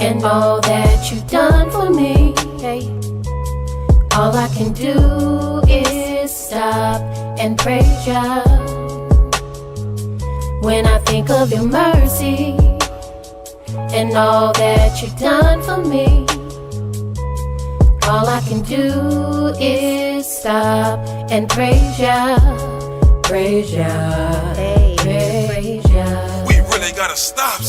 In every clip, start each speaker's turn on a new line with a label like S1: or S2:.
S1: and all that you've done for me. Hey, all I can do is stop and praise ya. When I think of your mercy and all that you've done for me, all I can do is stop and praise ya, praise ya, praise ya.
S2: We really gotta stop,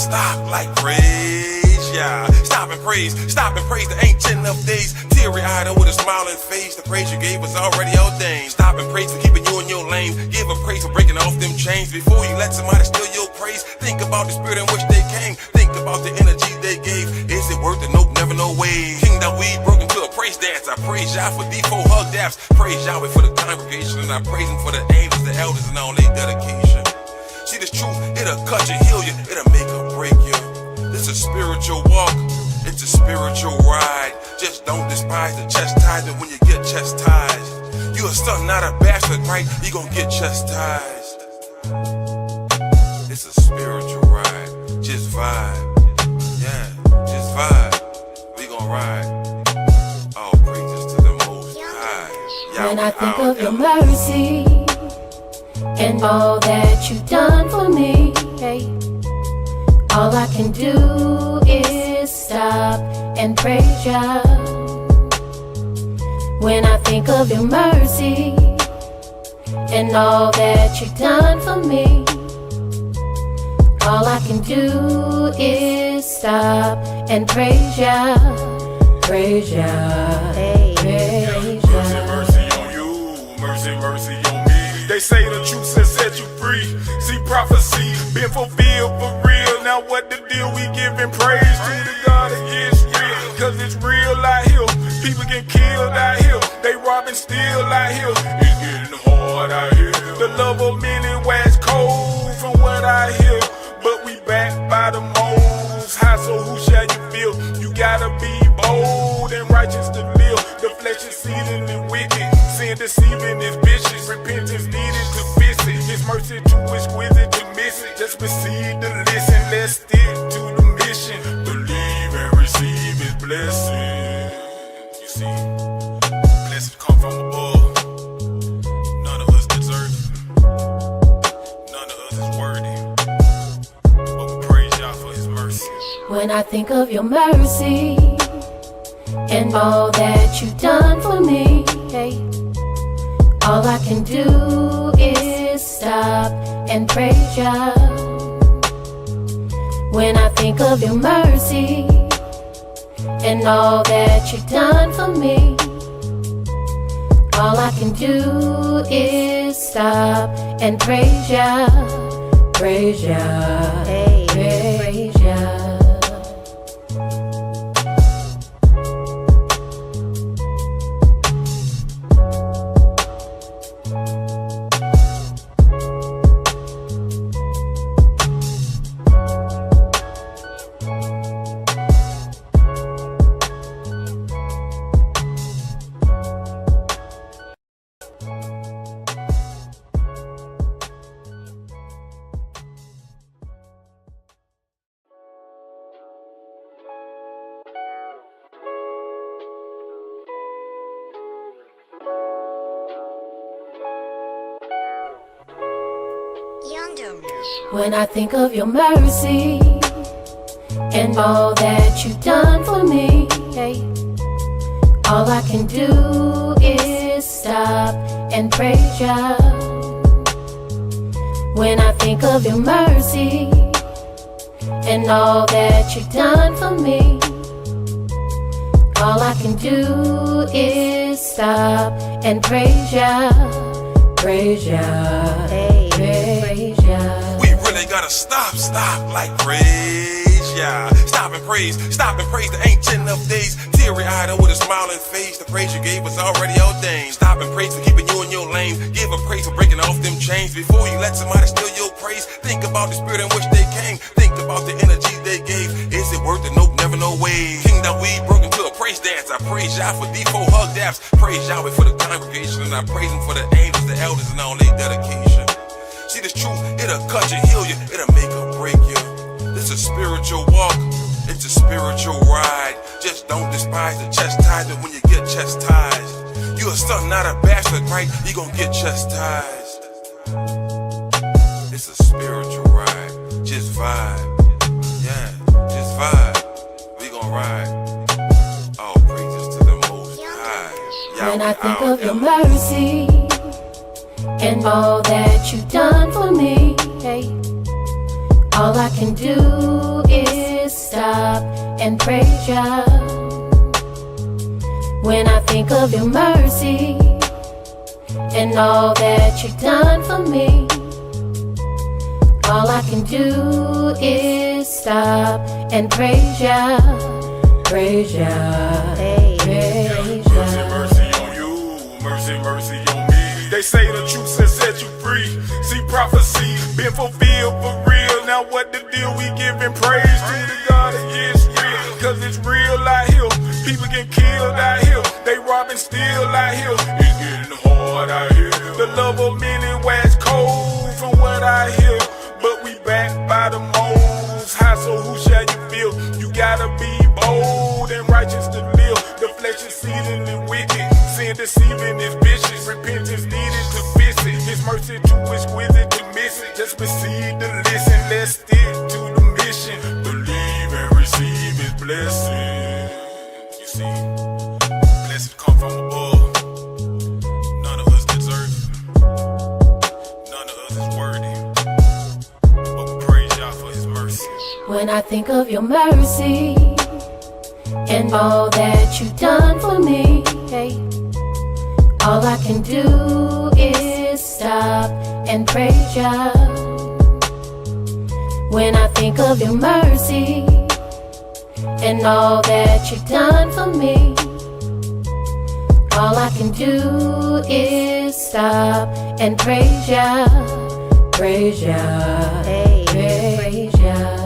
S2: like praise ya. Stop and praise the ancient of days. Teary-eyed and with a smiling face, the praise you gave was already ordained. Stop and praise for keeping you in your lane. Give a praise for breaking off them chains. Before you let somebody steal your praise, think about the spirit in which they came. Think about the energy they gave. Is it worth it? Nope, never, no way. Kingdom we broke into a praise dance. I praise Yah for D4 hug daps. Praise Yahweh for the congregation, and I praise him for the angels, the elders, and all their dedication. See this truth, it'll cut you, heal you, it'll make or break you. This is a spiritual walk, it's a spiritual ride. Just don't despise the chastisement when you get chastised. You a son, not a bastard, right? You gon' get chastised. It's a spiritual ride, just vibe. Yeah, just vibe. We gon' ride. All praises to the Most High.
S1: When I think of your mercy and all that you've done for me, hey, all I can do is stop and praise ya. When I think of your mercy and all that you've done for me, all I can do is stop and praise ya, praise ya, praise ya.
S3: Mercy on you, mercy on me. They say the truth has set you free. See prophecy been fulfilled for real. Now what the deal? We giving praise to the God of Israel, cause it's real out here. People get killed out here. They robbing steal out here. It's getting hard out here. The love of many wax cold from what I hear. But we backed by the Most High, so who shall you feel? You gotta be bold and righteous to live. The flesh is seething and wicked. Sin deceiving is vicious. Repentance needed to fix it. His mercy too exquisite to miss it. Just receive the listen. Let's stick to the mission. Believe and receive his blessing. You see, blessings come from above. None of us deserve it. None of us is worthy. But we praise Yah for his mercy.
S1: When I think of your mercy and all that you've done for me, hey, all I can do is stop and praise ya. When I think of your mercy and all that you've done for me, all I can do is stop and praise ya, praise ya, praise ya. When I think of your mercy and all that you've done for me, hey, all I can do is stop and praise ya. When I think of your mercy and all that you've done for me, all I can do is stop and praise ya, praise ya, praise ya.
S2: We really gotta stop, like praise Yah. Stop and praise the ancient of days. Teary-eyed and with a smiling face, the praise you gave was already ordained. Stop and praise for keeping you in your lane. Give a praise for breaking off them chains. Before you let somebody steal your praise, think about the spirit in which they came. Think about the energy they gave. Is it worth it? Nope, never, no way. Kingdom we broke into a praise dance. I praise Yah for D4 hug daps. Praise Yahweh for the congregation, and I praise him for the angels, the elders, and all their dedication. See this truth, it'll cut you, heal you, it'll make or break you. This is a spiritual walk, it's a spiritual ride. Don't despise the chastisement when you get chastised. You a son, not a bastard, right? You gon' get chastised. It's a spiritual ride. Just vibe. Yeah, just vibe. We gon' ride. All praises to the Most High.
S1: When I think of your mercy and all that you've done for me, hey, all I can do is stop and praise ya. When I think of your mercy and all that you've done for me, all I can do is stop and praise ya, praise ya, praise ya.
S3: Mercy on you, mercy on me. They say the truth has set you free. See prophecy been fulfilled for real. Now what the deal? We giving praise to the God of Israel, cause it's real out here. People get killed out here. They robbing steal out here. It's getting hard out here. The love of many wax cold from what I hear. But we backed by the Most High, so who shall you feel? You gotta be bold and righteous to live. The flesh is seething and wicked. Sin deceiving is vicious. Repentance needed to fix it. His mercy too exquisite to miss it. Just proceed to listen. Let's stick to the mission. Believe and receive his blessing. You see, blessings come from above. None of us deserve it. None of us is worthy. But we praise y'all for his mercy.
S1: When I think of your mercy and all that you've done for me, hey, all I can do is stop and praise ya. When I think of your mercy and all that you've done for me, all I can do is stop and praise ya, praise ya, praise ya.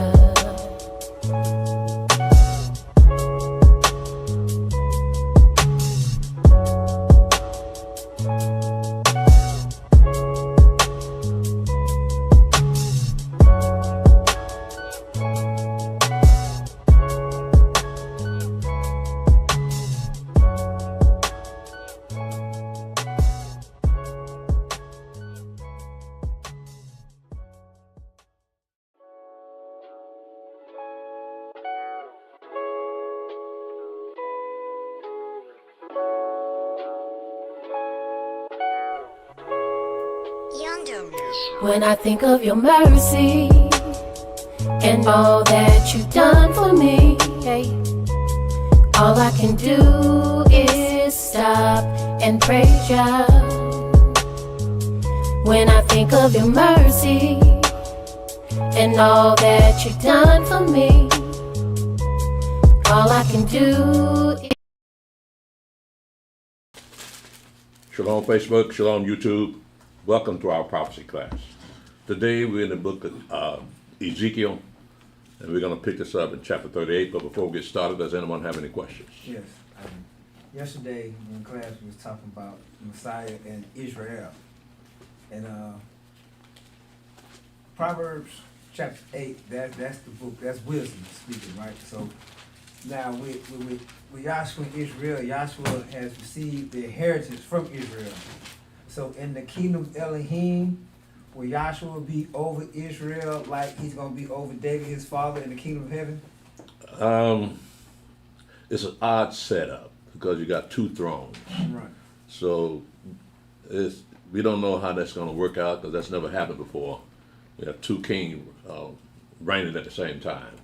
S1: When I think of your mercy and all that you've done for me, hey, all I can do is stop and praise ya. When I think of your mercy and all that you've done for me, all I can do is...
S4: Shalom Facebook, Shalom YouTube. Welcome to our prophecy class. Today we're in the book of Ezekiel, and we're going to pick this up in chapter 38. But before we get started, does anyone have any questions?
S5: Yes. Yesterday in class we was talking about Messiah and Israel. And Proverbs chapter 8, that's the book, that's wisdom speaking, right? So now with Yahshua and Israel, Yahshua has received the inheritance from Israel. So in the kingdom of Elohim, will Yahshua be over Israel like he's going to be over David, his father, in the kingdom of heaven?
S4: It's an odd setup because you got two thrones.
S5: Right.
S4: So we don't know how that's going to work out because that's never happened before. We have two kings reigning at the same time.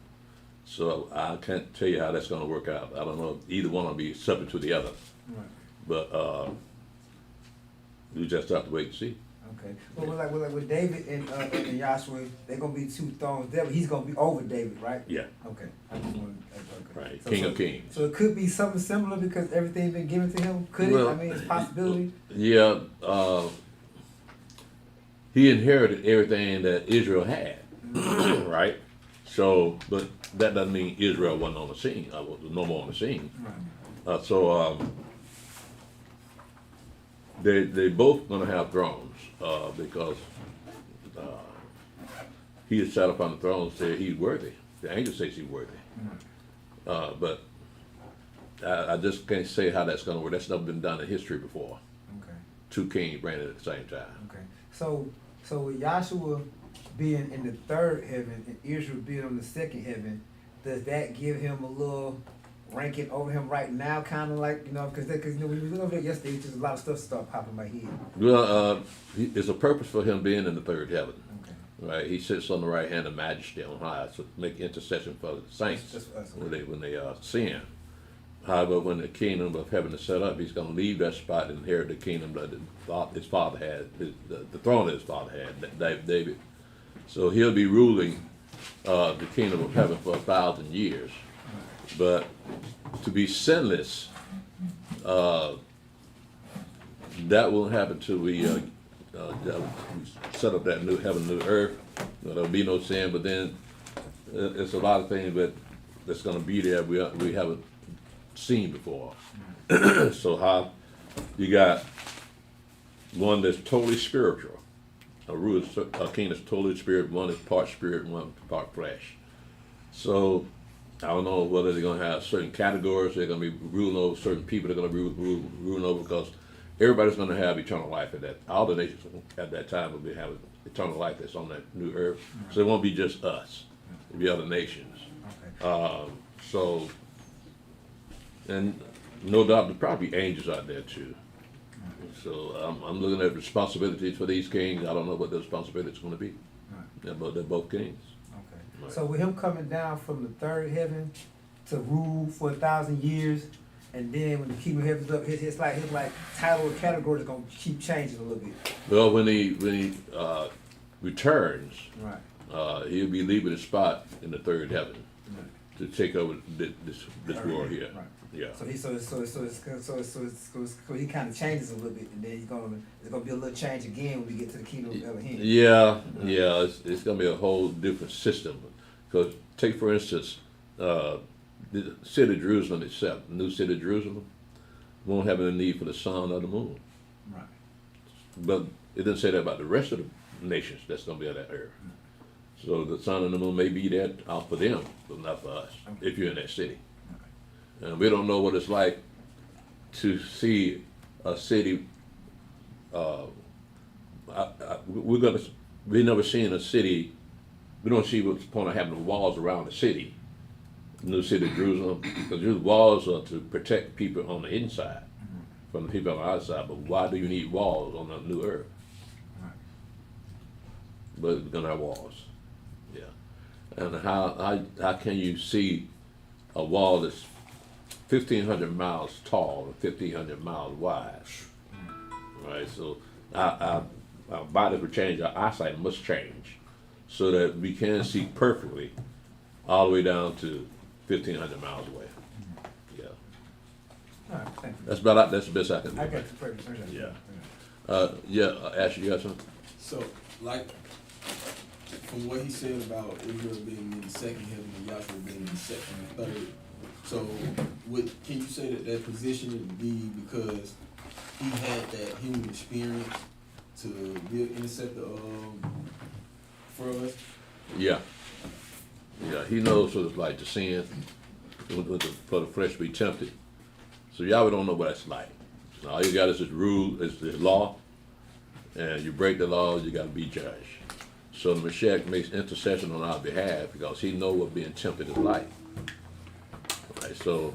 S4: So I can't tell you how that's going to work out. I don't know if either one will be subject to the other.
S5: Right.
S4: But we just have to wait and see.
S5: Okay. Well, like with David and Yahshua, they're gonna be two thrones there, but he's gonna be over David, right?
S4: Yeah.
S5: Okay. I just wanted okay.
S4: Right. King of Kings.
S5: So it could be something similar because everything's been given to him. Could it? I mean, it's a possibility.
S4: Yeah. He inherited everything that Israel had, right? So, but that doesn't mean Israel wasn't on the scene. Was no more on the scene.
S5: Right.
S4: They both gonna have thrones because he is sat upon the throne and said he's worthy. The angel says he's worthy. But I just can't say how that's going to work. That's never been done in history before.
S5: Okay.
S4: Two kings reigning at the same time.
S5: Okay. So with Joshua being in the third heaven and Israel being on the second heaven, does that give him a little ranking over him right now? Kind of like, you know, because you know, when we went over there yesterday, just a lot of stuff started popping in my head.
S4: Well, it's a purpose for him being in the third heaven.
S5: Okay.
S4: Right, he sits on the right hand of Majesty on high to make intercession for the saints
S5: Just for us.
S4: when they sin. However, when the kingdom of heaven is set up, he's going to leave that spot and inherit the kingdom that his father had, the throne that his father had, David. So he'll be ruling the kingdom of heaven for 1,000 years. But to be sinless, that won't happen till we set up that new heaven, new earth. There'll be no sin, but then it's a lot of things that's going to be there we haven't seen before. So how you got one that's totally spiritual, a king that's totally spirit, one is part spirit, and one part flesh. So I don't know whether they're going to have certain categories they're going to be ruling over, certain people they're going to be ruling over, because everybody's going to have eternal life at that. All the nations at that time will be having eternal life that's on that new earth. So it won't be just us; it'll be other nations.
S5: Okay.
S4: So, and no doubt there'll probably be angels out there too. So I'm looking at responsibilities for these kings. I don't know what the responsibilities are going to be. Yeah, but they're both kings.
S5: Okay.
S4: Right.
S5: So with him coming down from the third heaven to rule for 1,000 years, and then when the kingdom of heaven's up, his like title or category is gonna keep changing a little bit.
S4: Well, when he returns,
S5: Right.
S4: he'll be leaving his spot in the third heaven
S5: Right.
S4: to take over this world here.
S5: Right.
S4: Yeah.
S5: So he kind of changes a little bit, and then it's gonna be a little change again when we get to the kingdom of Elohim.
S4: Yeah. It's going to be a whole different system. Because take for instance, the city of Jerusalem itself, the new city of Jerusalem, won't have any need for the sun or the moon.
S5: Right.
S4: But it doesn't say that about the rest of the nations that's going to be on that earth. So the sun and the moon may be there out for them, but not for us, if you're in that city. And we don't know what it's like to see a city. We've never seen a city. We don't see what's the point of having the walls around the city, the new city of Jerusalem, because the walls are to protect people on the inside from the people on the outside. But why do you need walls on the new earth?
S5: Right.
S4: But we're gonna have walls, yeah. And how can you see a wall that's 1,500 miles tall and 1,500 miles wide? Right. So our bodies will change. Our eyesight must change, so that we can see perfectly all the way down to 1,500 miles away. Yeah.
S5: All right. Thank you.
S4: That's the best I can do.
S5: I got you. Perfect.
S4: Yeah. Ashley, you got something?
S6: So, like, from what he said about Israel being in the second heaven and Joshua being in the second and third, so can you say that position would be because he had that human experience to be an interceptor for us?
S4: Yeah. He knows what it's like to sin, for the flesh to be tempted. So Yahweh don't know what that's like. All you got is his rule, is his law, and you break the law, you got to be judged. So the Mashiach makes intercession on our behalf because he knows what being tempted is like. Right, so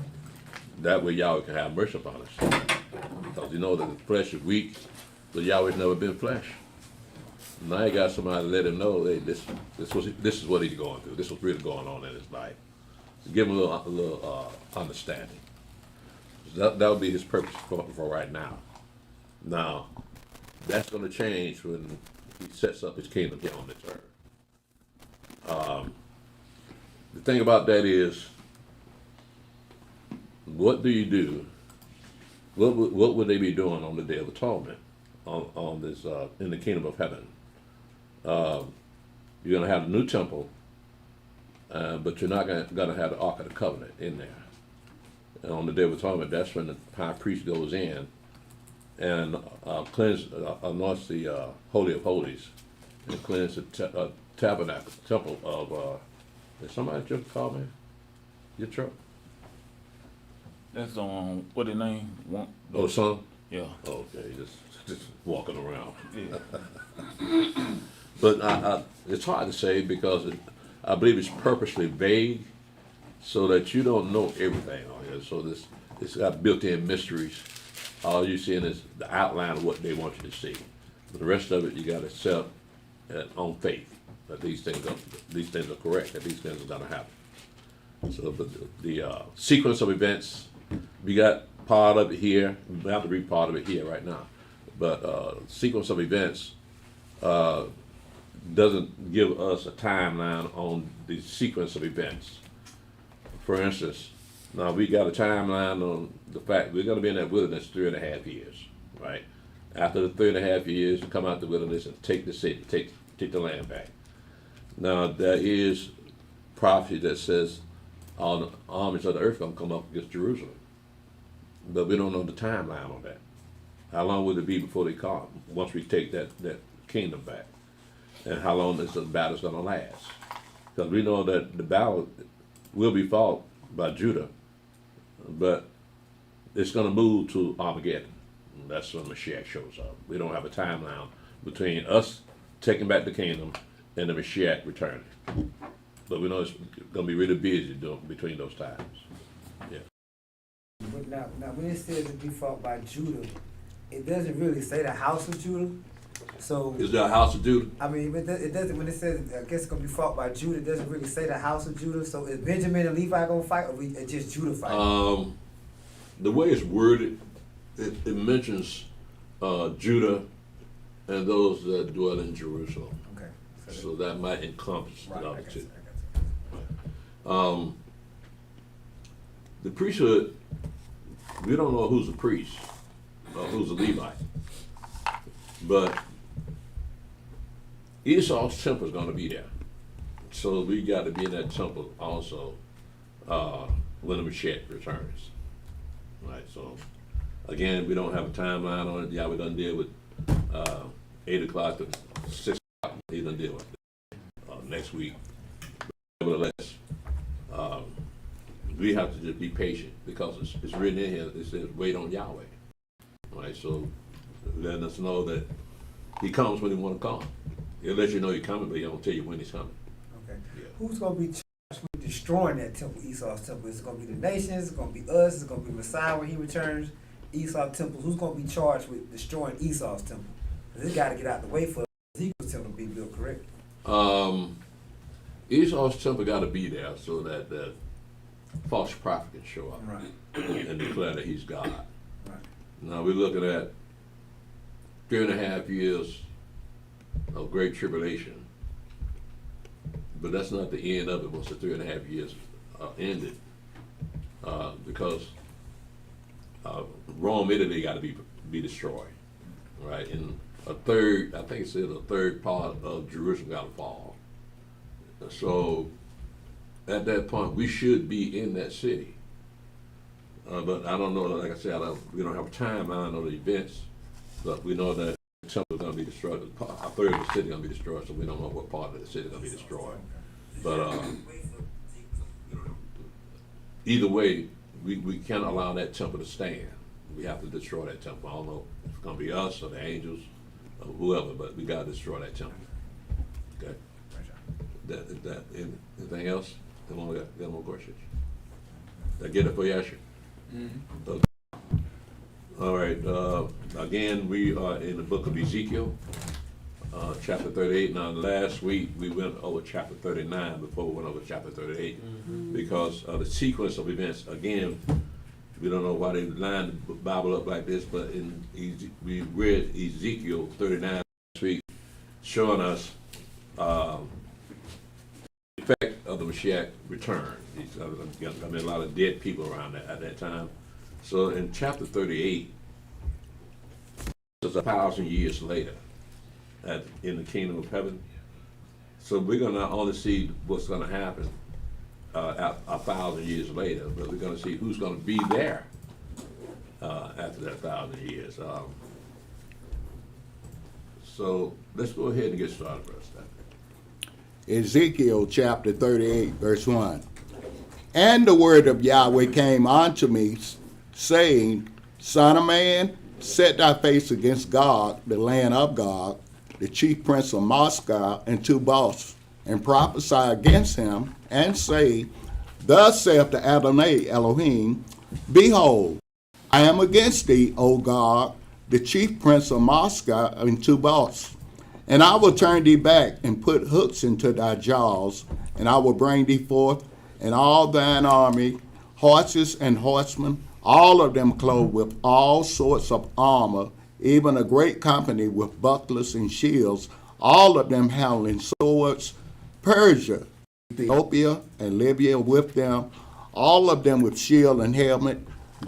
S4: that way Yahweh can have mercy upon us. Because you know that the flesh is weak, but Yahweh's never been flesh. Now you got somebody to let him know, hey, this is what he's going through. This is what's really going on in his life. So give him a little understanding. That would be his purpose for right now. Now, that's going to change when he sets up his kingdom here on this earth. The thing about that is, what do you do? What would they be doing on the Day of Atonement, on this in the kingdom of heaven? You're going to have a new temple, but you're not going to have the Ark of the Covenant in there. And on the Day of Atonement, that's when the high priest goes in and anoints the Holy of Holies and cleanse the tabernacle, temple of. Is somebody just call me? Your truck?
S7: That's on what the name? One.
S4: Oh, son?
S7: Yeah.
S4: Okay, just walking around.
S7: Yeah.
S4: But it's hard to say because I believe it's purposely vague so that you don't know everything on here. So it's got built-in mysteries. All you're seeing is the outline of what they want you to see. But the rest of it, you got to accept on faith that these things are correct, that these things are going to happen. So, but the sequence of events, we got part of it here. We have to read part of it here right now. But sequence of events doesn't give us a timeline on the sequence of events. For instance, now we got a timeline on the fact we're going to be in that wilderness 3.5 years, right? After the 3.5 years, we come out the wilderness and take the city, take the land back. Now there is prophecy that says all the armies of the earth going to come up against Jerusalem, but we don't know the timeline on that. How long will it be before they come once we take that kingdom back? And how long is the battle's going to last? Because we know that the battle will be fought by Judah, but it's going to move to Armageddon. And that's when Mashiach shows up. We don't have a timeline between us taking back the kingdom and the Mashiach returning. But we know it's going to be really busy between those times. Yeah.
S5: But now when it says to be fought by Judah, it doesn't really say the house of Judah. So
S4: Is there a house of Judah?
S5: I mean, it doesn't. When it says, I guess it's gonna be fought by Judah, it doesn't really say the house of Judah. So is Benjamin and Levi gonna fight, or it's just Judah fighting?
S4: The way it's worded, it mentions Judah and those that dwell in Jerusalem.
S5: Okay.
S4: So that might encompass
S5: Right.
S4: the
S5: I
S4: other
S5: got
S4: two.
S5: you. I got you.
S4: The priesthood, we don't know who's a priest or who's a Levite, but Esau's temple is going to be there. So we got to be in that temple also when the Mashiach returns. Right, so again, we don't have a timeline on it. Yeah, we done deal with 8 o'clock to 6 o'clock. He done deal with it next week. Nevertheless, we have to just be patient because it's written in here. It says, wait on Yahweh. Right, so letting us know that he comes when he want to come. He'll let you know he's coming, but he don't tell you when he's coming.
S5: Okay.
S4: Yeah.
S5: Who's gonna be charged with destroying that temple, Esau's temple? Is it gonna be the nations? Is it gonna be us? Is it gonna be Messiah when he returns? Esau's temple. Who's gonna be charged with destroying Esau's temple? Because it got to get out the way for Ezekiel's temple to be built, correct?
S4: Esau's temple got to be there so that the false prophet can show up
S5: Right.
S4: and declare that he's God.
S5: Right.
S4: Now we're looking at 3.5 years of great tribulation, but that's not the end of it once the 3.5 years ended, because Rome, Italy got to be destroyed, right? And I think it said a third part of Jerusalem got to fall. So at that point, we should be in that city. But I don't know, like I said, we don't have a timeline on the events, but we know that the temple is going to be destroyed. A third of the city is going to be destroyed, so we don't know what part of the city is going to be destroyed. But either way, we can't allow that temple to stand. We have to destroy that temple. I don't know if it's going to be us or the angels or whoever, but we got to destroy that temple. Okay? Anything else? Got more questions? Did I get it for you, Asher? Mm-hmm. Okay. All right. Again, we are in the book of Ezekiel, chapter 38. Now, last week we went over chapter 39 before we went over chapter 38 because of the sequence of events. Again, we don't know why they lined the Bible up like this, but we read Ezekiel 39 last week, showing us the effect of the Mashiach return. There's going to be a lot of dead people around at that time. So in chapter 38, it's 1,000 years later in the kingdom of heaven. So we're going to not only see what's going to happen 1,000 years later, but we're going to see who's going to be there after that 1,000 years. So let's go ahead and get started, Brother Stephen.
S8: Ezekiel chapter 38, verse 1. And the word of Yahweh came unto me, saying, Son of man, set thy face against Gog, the land of Gog, the chief prince of Moscow, and Tubal, and prophesy against him, and say, Thus saith the Adonai Elohim, Behold, I am against thee, O Gog, the chief prince of Moscow, and Tubal. And I will turn thee back, and put hooks into thy jaws, and I will bring thee forth, and all thine army, horses and horsemen, all of them clothed with all sorts of armor, even a great company with bucklers and shields, all of them handling swords, Persia, Ethiopia, and Libya with them, all of them with shield and helmet,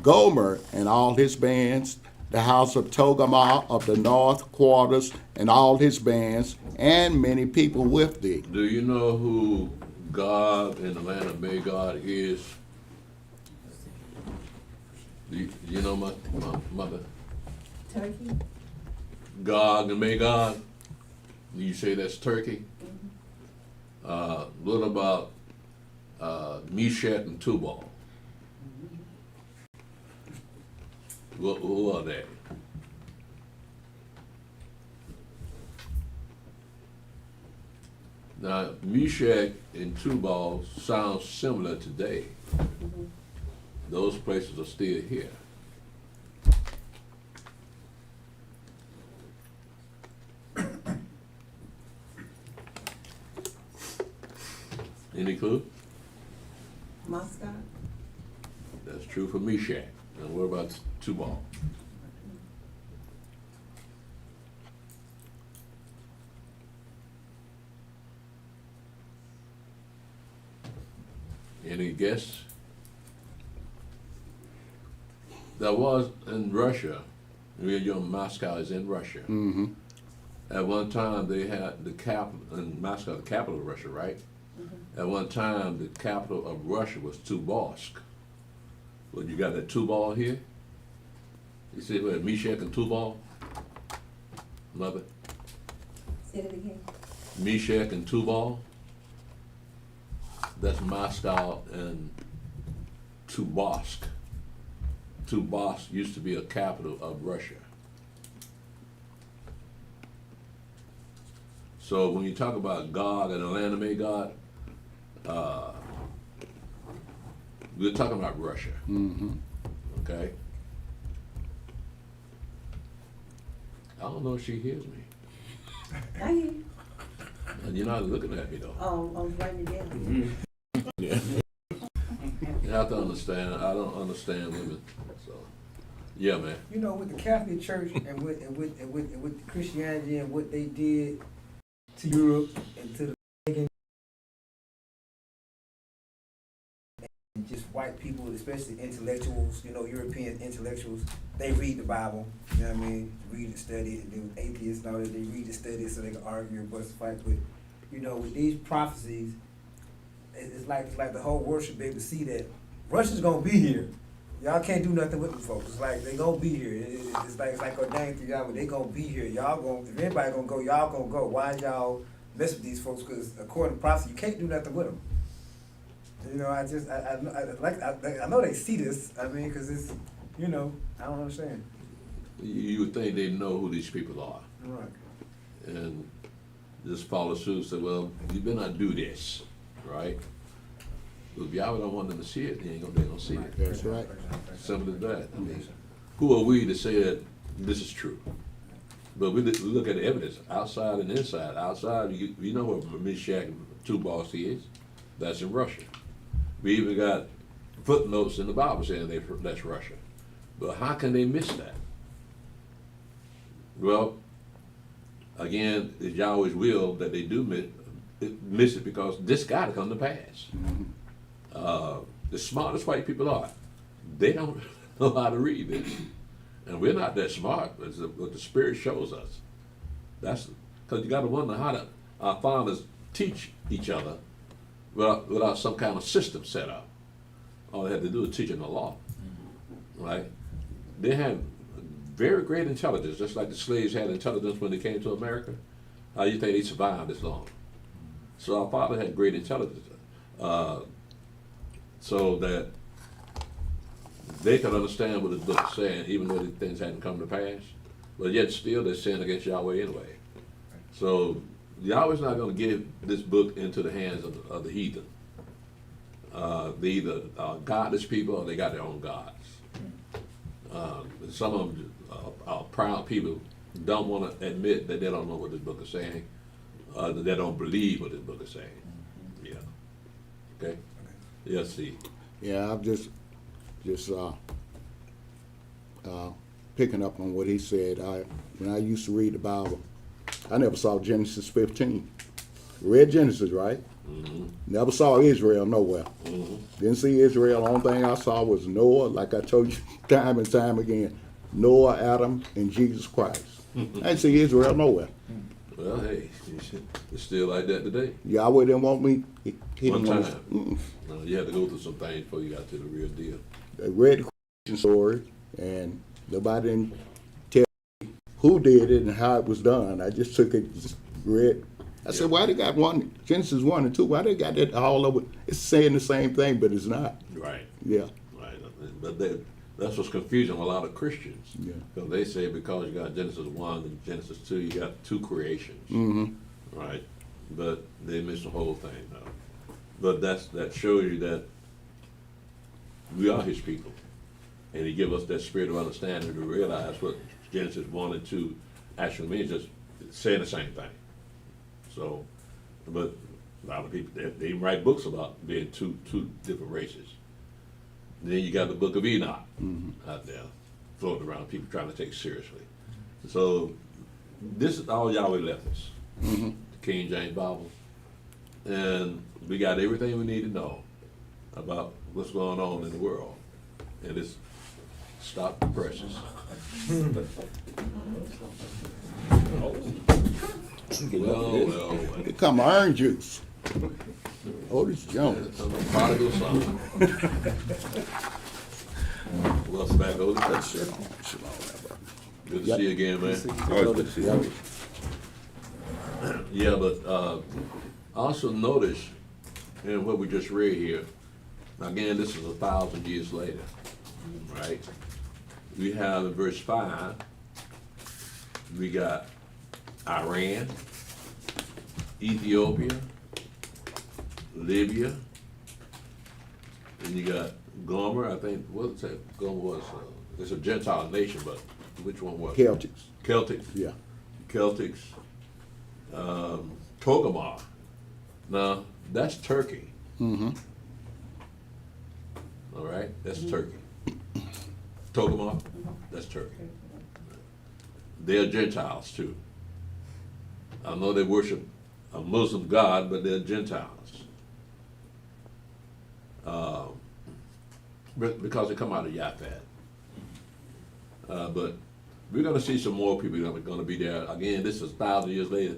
S8: Gomer and all his bands, the house of Togarmah of the north quarters and all his bands, and many people with thee.
S4: Do you know who God in the land of Magog is? Do you know my mother?
S9: Turkey?
S4: Gog and Magog. Do you say that's Turkey? What about Meshach and Tubal? Who are they? Now, Meshach and Tubal sound similar today. Those places are still here. Any clue?
S9: Moscow?
S4: That's true for Meshach. And what about Tubal? Any guess? There was in Russia, Moscow is in Russia.
S8: Mm-hmm.
S4: At one time they had the capital, in Moscow, the capital of Russia, right? At one time the capital of Russia was Tobolsk. Well, you got that Tubal here? You see where Meshach and Tubal? Mother?
S9: Say it again.
S4: Meshach and Tubal? That's Moscow and Tobolsk. Tobolsk used to be a capital of Russia. So when you talk about Gog and the land of Magog, we're talking about Russia.
S8: Mm-hmm.
S4: Okay? I don't know if she hears me.
S9: I hear you.
S4: And you're not looking at me though.
S9: Oh, I was writing it down.
S4: You have to understand, I don't understand women. So, yeah, man.
S5: You know, with the Catholic Church and with Christianity and what they did to Europe and to the pagan and just white people, especially intellectuals, you know, European intellectuals, they read the Bible, you know what I mean? Read and study it. And then with atheists and all that, they read and study it so they can argue and bust fights. But, you know, with these prophecies, it's like the whole world should be able to see that Russia's gonna be here. Y'all can't do nothing with them folks. It's like they gonna be here. It's like ordained to y'all, but they gonna be here. Y'all gonna, if anybody gonna go, y'all gonna go. Why y'all mess with these folks? Because according to prophecy, you can't do nothing with them. You know, I know they see this. I mean, because it's, you know, I don't understand.
S4: You would think they know who these people are.
S5: Right.
S4: And just follow suit and say, well, you better not do this, right? But if y'all don't want them to see it, they ain't gonna see it.
S8: That's right.
S4: Simple as that. I mean, who are we to say that this is true? But we look at the evidence, outside and inside. Outside, you know where Meshach and Tubal is? That's in Russia. We even got footnotes in the Bible saying that's Russia. But how can they miss that? Well, again, it's Yahweh's will that they do miss it because this got to come to pass. The smartest white people are, they don't know how to read this. And we're not that smart, but it's what the Spirit shows us. That's because you got to wonder how our fathers teach each other without some kind of system set up. All they had to do was teach them the law, right? They had very great intelligence, just like the slaves had intelligence when they came to America. How do you think they survived this long? So our father had great intelligence, so that they can understand what the book is saying, even though the things hadn't come to pass. But yet still they're sinning against Yahweh anyway. So Yahweh's not going to give this book into the hands of the heathen. They either are godless people or they got their own gods. Some of them are proud people, don't want to admit that they don't know what this book is saying, that they don't believe what this book is saying. Yeah. Okay? Yes, see.
S8: Yeah, I'm just picking up on what he said. When I used to read the Bible, I never saw Genesis 15. Read Genesis, right?
S4: Mm-hmm.
S8: Never saw Israel nowhere.
S4: Mm-hmm.
S8: Didn't see Israel. The only thing I saw was Noah, like I told you time and time again. Noah, Adam, and Jesus Christ. I didn't see Israel nowhere.
S4: Well, hey, it's still like that today.
S8: Yahweh didn't want me. He
S4: One
S8: didn't
S4: time.
S8: want
S4: No, you had to go through some things before you got to the real deal.
S8: I read the creation story, and nobody didn't tell me who did it and how it was done. I just took it, just read. I said, why they got Genesis 1 and 2, why they got that all over? It's saying the same thing, but it's not.
S4: Right.
S8: Yeah.
S4: Right. But that's what's confusing a lot of Christians.
S8: Yeah.
S4: Because they say because you got Genesis 1 and Genesis 2, you got two creations.
S8: Mm-hmm.
S4: Right. But they miss the whole thing. But that shows you that we are his people. And he gives us that spirit of understanding to realize what Genesis 1 and 2 actually means, just saying the same thing. So, but a lot of people, they write books about being two different races. Then you got the book of Enoch out there floating around, people trying to take seriously. So this is all Yahweh left us, the King James Bible. And we got everything we need to know about what's going on in the world. And it's stop the presses. Well.
S8: Here come orange juice. Otis Jones.
S4: Prodigal son. Welcome back, Otis. Good to see you again, man.
S8: Always good to see you.
S4: Yeah, but also notice in what we just read here, again, this is 1,000 years later, right? We have in verse 5, we got Iran, Ethiopia, Libya, and you got Gomer, I think, what's that? Gomer was, it's a Gentile nation, but which one was it?
S8: Celtics.
S4: Celtics.
S8: Yeah.
S4: Celtics, Togarmah. Now, that's Turkey.
S8: Mm-hmm.
S4: All right, that's Turkey. Togarmah, that's Turkey. They're Gentiles too. I know they worship a Muslim god, but they're Gentiles. Because they come out of Japhet. But we're going to see some more people that are going to be there. Again, this is 1,000 years later.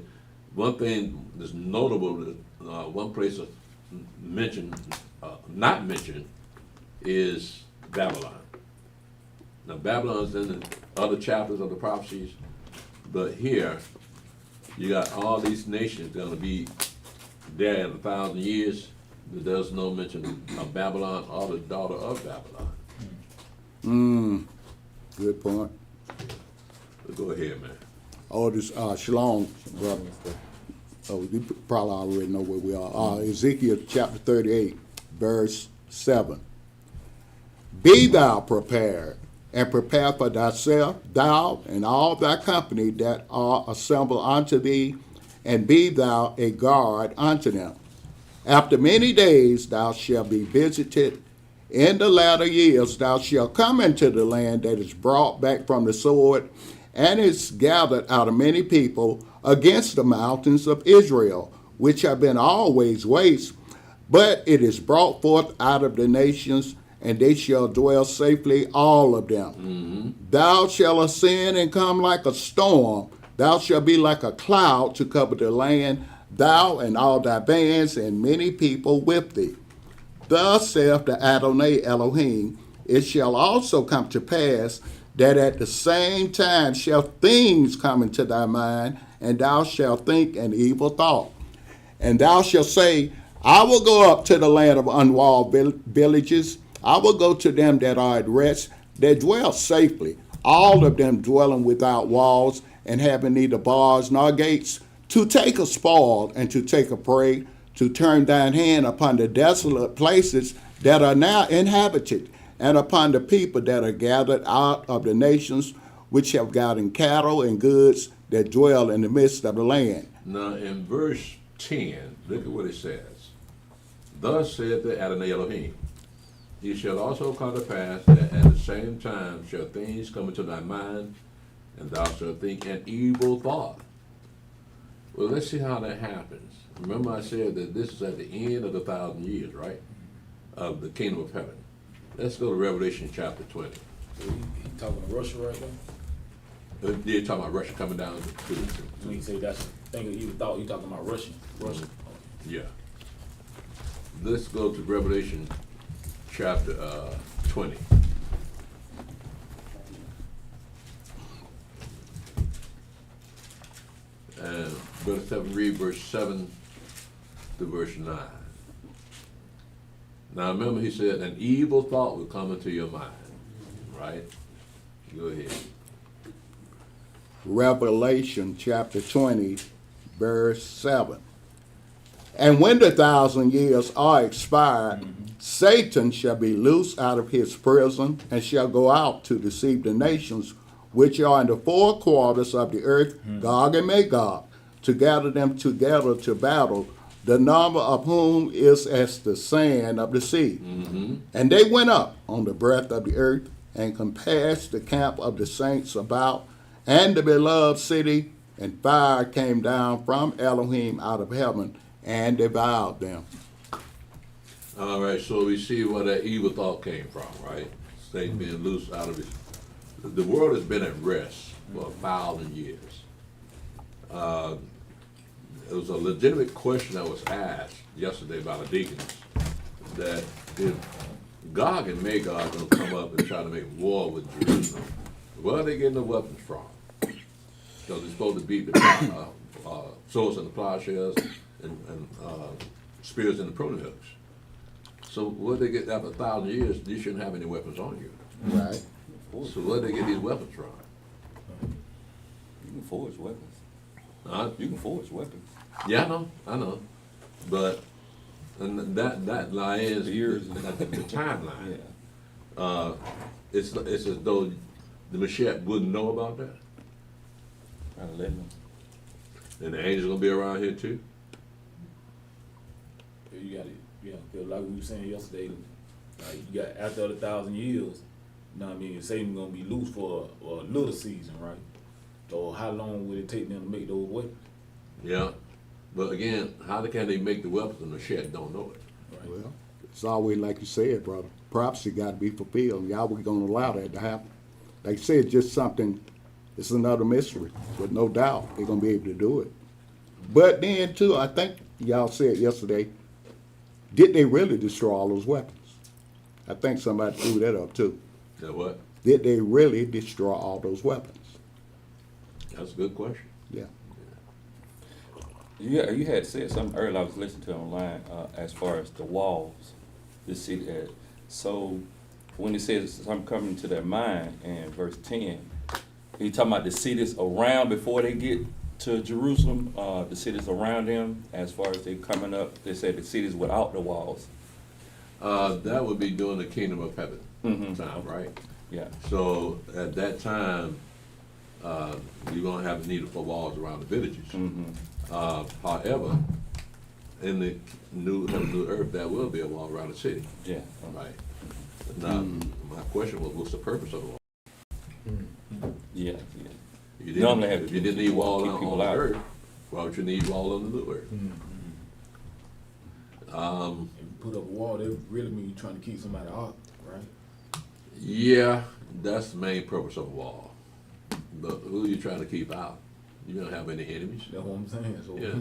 S4: One thing that's notable, one place not mentioned, is Babylon. Now, Babylon's in the other chapters of the prophecies, but here you got all these nations going to be there in 1,000 years. But there's no mention of Babylon or the daughter of Babylon.
S8: Good point.
S4: But go ahead, man.
S8: Oh, this Shalom, brother. Oh, you probably already know where we are. Ezekiel chapter 38, verse 7. Be thou prepared, and prepare for thyself, thou and all thy company that are assembled unto thee, and be thou a guard unto them. After many days thou shalt be visited. In the latter years thou shalt come into the land that is brought back from the sword, and is gathered out of many people against the mountains of Israel, which have been always waste, but it is brought forth out of the nations, and they shall dwell safely, all of them. Thou shalt ascend and come like a storm. Thou shalt be like a cloud to cover the land, thou and all thy bands and many people with thee. Thus saith the Adonai Elohim, it shall also come to pass that at the same time shall things come into thy mind, and thou shalt think an evil thought. And thou shalt say, I will go up to the land of unwalled villages, I will go to them that are at rest, that dwell safely, all of them dwelling without walls, and having neither bars nor gates, to take a spoil and to take a prey, to turn thine hand upon the desolate places that are now inhabited, and upon the people that are gathered out of the nations, which have gotten cattle and goods that dwell in the midst of the land.
S4: Now, in verse 10, look at what it says. Thus saith the Adonai Elohim, it shall also come to pass that at the same time shall things come into thy mind, and thou shalt think an evil thought. Well, let's see how that happens. Remember I said that this is at the end of the 1,000 years, right? Of the kingdom of heaven. Let's go to Revelation chapter 20.
S7: He talking to Russia right now?
S4: You're talking about Russia coming down to
S7: When you say that's think of evil thought, you talking about Russia.
S4: yeah. Let's go to Revelation chapter 20. And Brother Stephen, read verse 7 to verse 9. Now remember, he said an evil thought will come into your mind, right? Go ahead.
S8: Revelation chapter 20, verse 7. And when the 1,000 years are expired, Satan shall be loosed out of his prison, and shall go out to deceive the nations which are in the four quarters of the earth, Gog and Magog, to gather them together to battle, the number of whom is as the sand of the sea. And they went up on the breadth of the earth, and compassed the camp of the saints about, and the beloved city, and fire came down from Elohim out of heaven, and devoured them.
S4: All right, so we see where that evil thought came from, right? Satan being loose out of his. The world has been at rest for 1,000 years. It was a legitimate question that was asked yesterday by the deacons, that if Gog and Magog are going to come up and try to make war with Jerusalem, where are they getting the weapons from? Because they're supposed to beat the swords and the plowshares and spears and the pruning hooks. So where they get after 1,000 years, you shouldn't have any weapons on you.
S8: Right.
S4: So where they get these weapons from?
S10: You can forge weapons.
S4: Huh?
S10: You can forge weapons.
S4: Yeah, I know. But and that line is the timeline.
S10: Yeah.
S4: It's as though the Mashiach wouldn't know about that.
S10: Trying to let them.
S4: And the angels gonna be around here too.
S7: You got it. Yeah, 'cause like we were saying yesterday, like you got after the 1,000 years, you know what I mean? Satan gonna be loose for a little season, right? So how long would it take them to make those weapons?
S4: Yeah. But again, how can they make the weapons and the Mashiach don't know it?
S7: Right?
S8: Well, it's always like you said, brother. Prophecy got to be fulfilled. Yahweh going to allow that to happen. Like you said, just something, it's another mystery. But no doubt, they're going to be able to do it. But then, too, I think y'all said yesterday, did they really destroy all those weapons? I think somebody threw that up, too.
S4: That what?
S8: Did they really destroy all those weapons?
S4: That's a good question.
S8: Yeah.
S10: You had said something earlier I was listening to online as far as the walls the city had. So when it says something coming to their mind in verse 10, he talking about the cities around before they get to Jerusalem, the cities around them as far as they coming up. They said the cities without the walls.
S4: That would be during the kingdom of heaven time, right?
S10: Yeah.
S4: So at that time, you're gonna have the need for walls around the villages. However, in the new heaven, new earth, there will be a wall around the city.
S10: Yeah.
S4: Right. Now, my question was, what's the purpose of the wall?
S10: Yeah.
S4: If
S10: Normally
S4: if you didn't need wall
S10: keep
S4: on
S10: people
S4: the
S10: out.
S4: earth, why would you need wall on the new earth?
S7: If you put up a wall, that really mean you're trying to keep somebody out, right?
S4: Yeah, that's the main purpose of a wall. But who are you trying to keep out? You don't have any enemies.
S7: That's what I'm saying. So
S4: Yeah.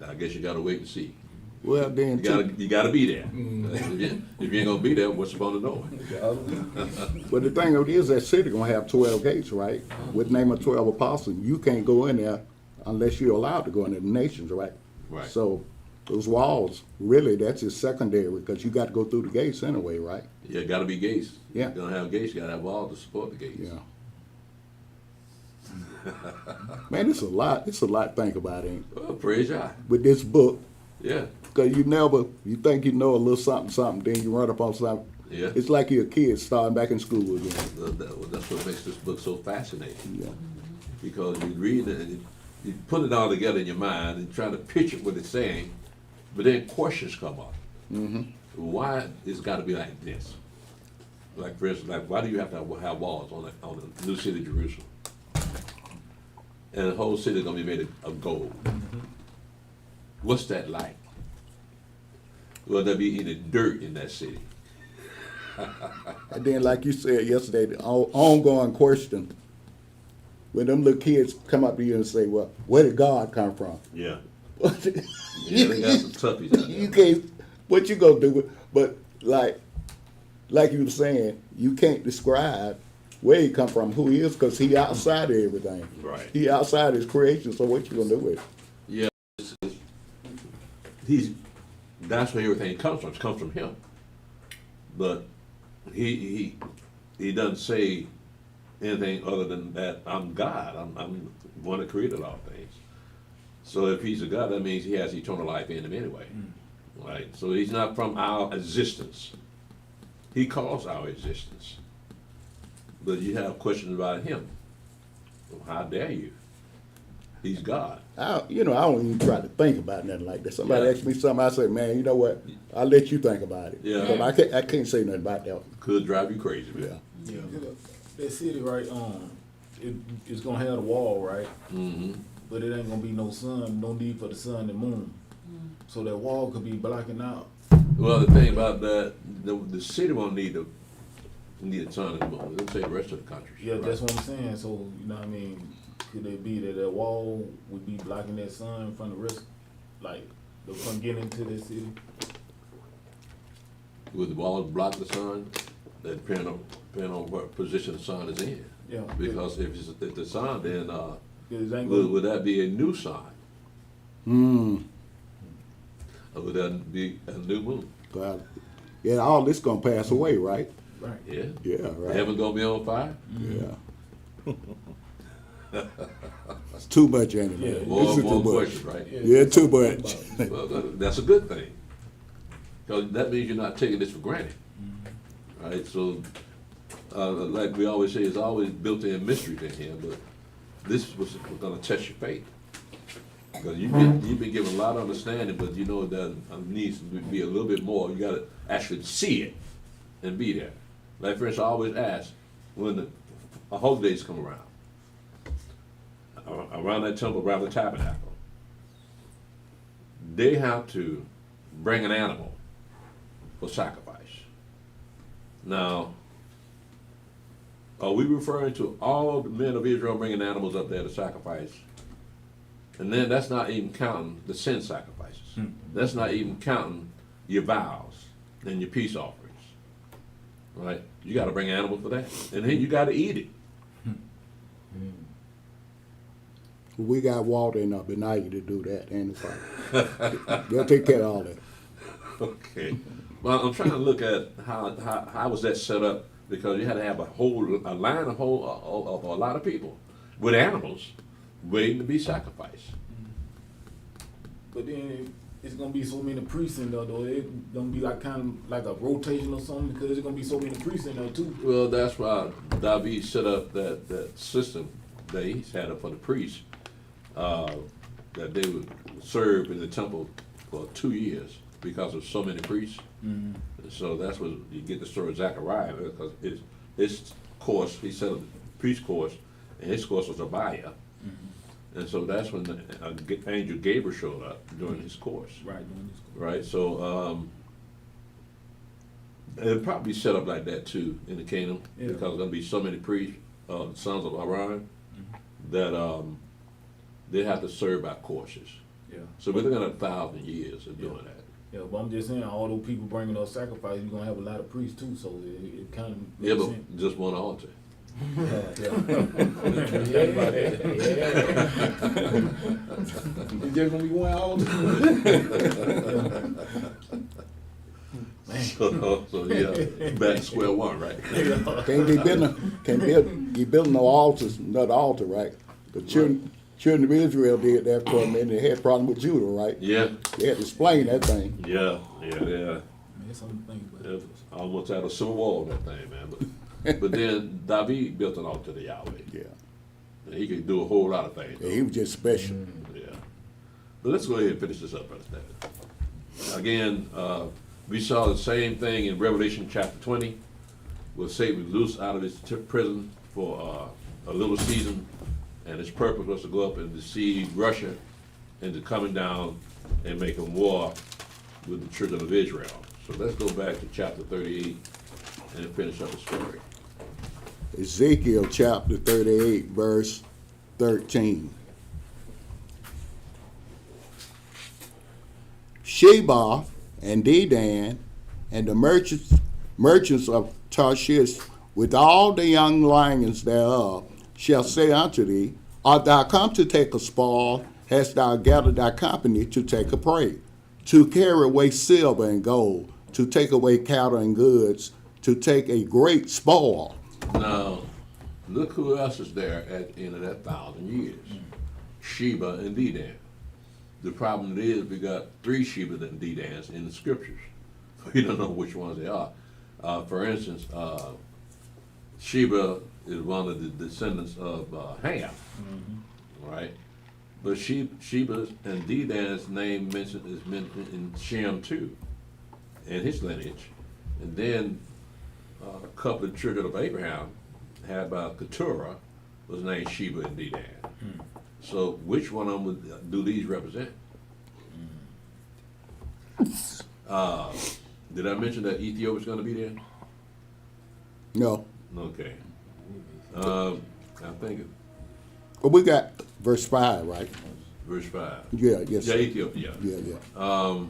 S4: I guess you gotta wait and see.
S8: Well, then,
S4: You gotta be there. If you ain't gonna be there, what's the point of knowing?
S8: but the thing of it is that city going to have 12 gates, right? With name of 12 apostles. You can't go in there unless you're allowed to go into the nations, right?
S4: Right.
S8: So Those walls, really, that's just secondary because you got to go through the gates anyway, right?
S4: Yeah, gotta be gates.
S8: Yeah.
S4: You're gonna have gates, you gotta have walls to support the gates.
S8: Yeah. Man, it's a lot. It's a lot to think about, ain't it?
S4: Well, praise God.
S8: With this book,
S4: Yeah,
S8: because you think you know a little something, then you run up on something.
S4: yeah.
S8: It's like you're a kid starting back in school again.
S4: That's what makes this book so fascinating.
S8: Yeah.
S4: Because you read it, and you put it all together in your mind and try to picture what it's saying, but then questions come up.
S8: Mm-hmm.
S4: Why it's got to be like this? Like for instance, like why do you have to have walls on the new city of Jerusalem? And the whole city is gonna be made of gold. What's that like? Will there be any dirt in that city?
S8: And then, like you said yesterday, the ongoing question, when them little kids come up to you and say, well, where did God come from?
S4: Yeah. Yeah, they got some toughies out there.
S8: You can't, what you gonna do with, but like you were saying, you can't describe where he come from, who he is, because he outside of everything.
S4: Right.
S8: He outside his creation, so what you gonna do with it?
S4: Yeah, that's where everything comes from. It comes from him. But he doesn't say anything other than that I'm God. I'm the one that created all things. So if he's a God, that means he has eternal life in him anyway. Right? So he's not from our existence. He calls our existence. But you have questions about him. Well, how dare you? He's God.
S8: I don't even try to think about nothing like that. Somebody
S4: Yeah.
S8: asks me something, I say, man, you know what? I'll let you think about it.
S4: Yeah.
S8: But I can't say nothing about that.
S4: Could drive you crazy, man.
S8: Yeah.
S7: Yeah, that city, right? It's gonna have the wall, right?
S4: Mm-hmm.
S7: But it ain't gonna be no sun, no need for the sun and moon. So that wall could be blacking out.
S4: Well, the thing about that, the city won't need the sun and the moon. Let's say the rest of the country.
S7: Yeah, that's what I'm saying. So you know what I mean? Could it be that wall would be blocking that sun from the rest, like from getting into this city?
S4: Would the walls block the sun? That depend on what position the sun is in.
S7: Yeah.
S4: Because if the sun, then
S7: It ain't gonna,
S4: would that be a new sun?
S8: Hmm.
S4: Or would that be a new moon?
S8: God. Yeah, all this gonna pass away, right?
S7: right.
S4: Yeah.
S8: Yeah, right.
S4: Heaven gonna be on fire?
S8: Yeah. It's too much anyway.
S7: Yeah.
S4: More
S8: This
S4: and
S8: is
S4: more
S8: too much.
S4: questions, right?
S8: Yeah, too much.
S4: Well, that's a good thing. Because that means you're not taking this for granted. Right? So, like we always say, it's always built-in mystery in here, but this was going to test your faith. Because you've been given a lot of understanding, but you know that needs to be a little bit more. You got to actually see it and be there. Like, for instance, I always ask, when the holidays come around that temple, around the tabernacle, they have to bring an animal for sacrifice. Now, are we referring to all the men of Israel bringing animals up there to sacrifice? And then that's not even counting the sin sacrifices. That's not even counting your vows and your peace offerings. Right? You got to bring animals for that. And then you got to eat it.
S8: We got water in our Benaya to do that and they'll take care of all that.
S4: Okay. Well, I'm trying to look at how was that set up, because you had to have a line of a lot of people with animals waiting to be sacrificed.
S7: But then it's gonna be so many priests in there, though. It's gonna be like kind of like a rotation or something, because there's gonna be so many priests in there too.
S4: Well, that's why David set up that system that he had up for the priests, that they would serve in the temple for 2 years because of so many priests.
S7: Mm-hmm.
S4: So that's what you get the story of Zechariah, because his course, he set up the priest course, and his course was Abiah.
S7: Mm-hmm.
S4: And so that's when the angel Gabriel showed up during his course.
S7: Right, doing this.
S4: Right, so it'll probably be set up like that too in the kingdom,
S7: Yeah.
S4: because there'll be so many priests, sons of Aaron, that they have to serve by courses.
S7: Yeah.
S4: So we're looking at 1,000 years of doing that.
S7: Yeah, but I'm just saying, all those people bringing those sacrifices, you're gonna have a lot of priests too, so it kind of
S4: Yeah,
S7: makes
S4: but
S7: sense.
S4: just one altar.
S7: It's just gonna be one altar.
S4: So yeah, back to square one, right?
S8: Can't be building no altars, another altar, right? The children of Israel did that for a minute. They had a problem with Judah, right?
S4: Yeah,
S8: They had to explain that thing.
S4: yeah.
S7: Man, it's something to think about.
S4: It was almost had a civil war on that thing, man. But then David built an altar to Yahweh.
S8: Yeah.
S4: And he could do a whole lot of things.
S8: Yeah, he was just special.
S4: Yeah. But let's go ahead and finish this up, Brother Stanley. Again, we saw the same thing in Revelation chapter 20, where Satan was loose out of his prison for a little season, and his purpose was to go up and deceive Russia into coming down and making war with the children of Israel. So let's go back to chapter 38 and finish up the story.
S8: Ezekiel chapter 38, verse 13. Sheba and Dedan and the merchants of Tarshish with all the young lions thereof shall say unto thee, Art thou come to take a spoil? Hast thou gathered thy company to take a prey? To carry away silver and gold, to take away cattle and goods, to take a great spoil.
S4: Now, look who else is there at the end of that 1,000 years. Sheba and Dedan. The problem is we got 3 Shebas and Dedans in the scriptures. We don't know which ones they are. For instance, Sheba is one of the descendants of Ham, right? But Sheba and Dedan's name is mentioned in Shem too, and his lineage. And then a couple of children of Abraham had Keturah was named Sheba and Dedan. So which one of them do these represent? Did I mention that Ethiopia's going to be there?
S8: No.
S4: Okay. I think
S8: But we got verse 5, right?
S4: verse 5.
S8: Yeah, yes.
S4: Yeah, Ethiopia.
S8: Yeah.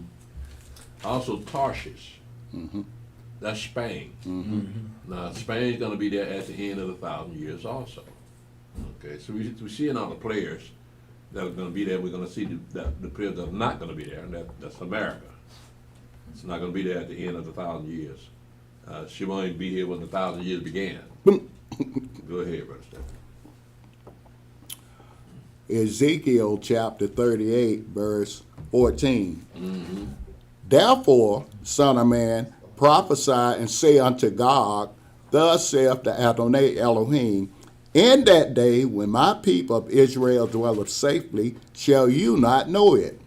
S4: Also Tarshish. That's Spain. Now Spain's going to be there at the end of the 1,000 years also. Okay, so we're seeing all the players that are going to be there. We're going to see the players that are not going to be there, and that's America. It's not going to be there at the end of the 1,000 years. She won't even be here when the 1,000 years began. Go ahead, Brother Stephen.
S8: Ezekiel chapter 38, verse 14. Therefore, son of man, prophesy and say unto God, Thus saith the Adonai Elohim, In that day when my people of Israel dwelleth safely, shall you not know it.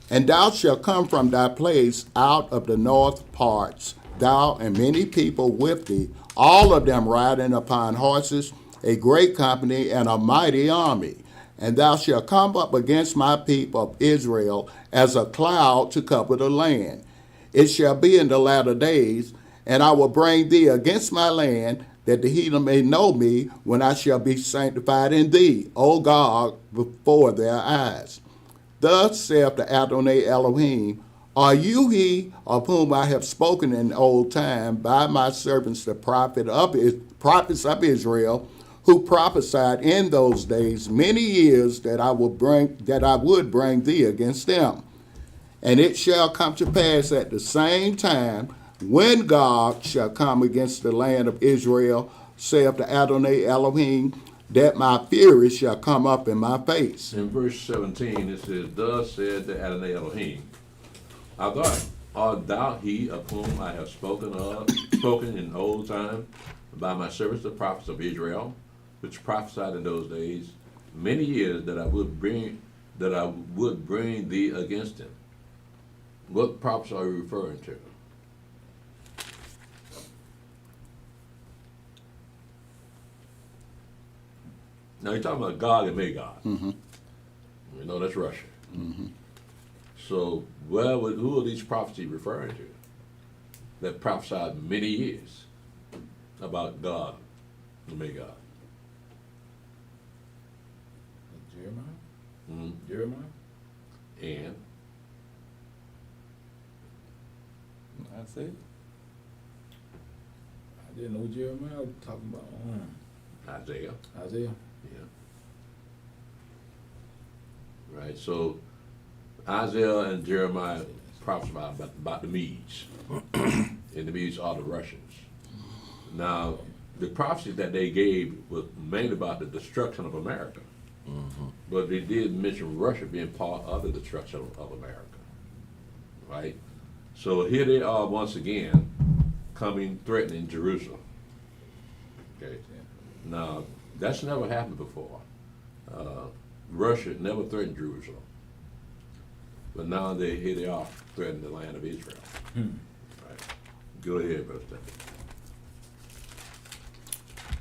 S8: And thou shalt come from thy place out of the north parts, thou and many people with thee, all of them riding upon horses, a great company and a mighty army. And thou shalt come up against my people of Israel as a cloud to cover the land. It shall be in the latter days, and I will bring thee against my land, that the heathen may know me when I shall be sanctified in thee, O God, before their eyes. Thus saith the Adonai Elohim, Are you he of whom I have spoken in old time by my servants the prophets of Israel, who prophesied in those days many years that I would bring thee against them? And it shall come to pass at the same time, when God shall come against the land of Israel, saith the Adonai Elohim, that my fury shall come up in my face.
S4: In verse 17 it says, Thus said the Adonai Elohim, Art thou he of whom I have spoken in old time by my servants the prophets of Israel, which prophesied in those days many years that I would bring thee against him? What prophets are you referring to? Now you're talking about Gog and Magog. We know that's Russia. So who are these prophecies referring to that prophesied many years about Gog and Magog?
S7: Jeremiah?
S4: And
S10: That's it.
S7: I didn't know Jeremiah was talking about.
S4: Isaiah.
S7: Isaiah.
S4: Yeah. Right. So Isaiah and Jeremiah prophesy about the Medes, and the Medes are the Russians. Now, the prophecy that they gave was mainly about the destruction of America, but they did mention Russia being part of the destruction of America. Right. So here they are once again coming, threatening Jerusalem. Okay. Now, that's never happened before. Russia never threatened Jerusalem. But now here they are threatening the land of Israel. Right. Go ahead, Brother Stephen.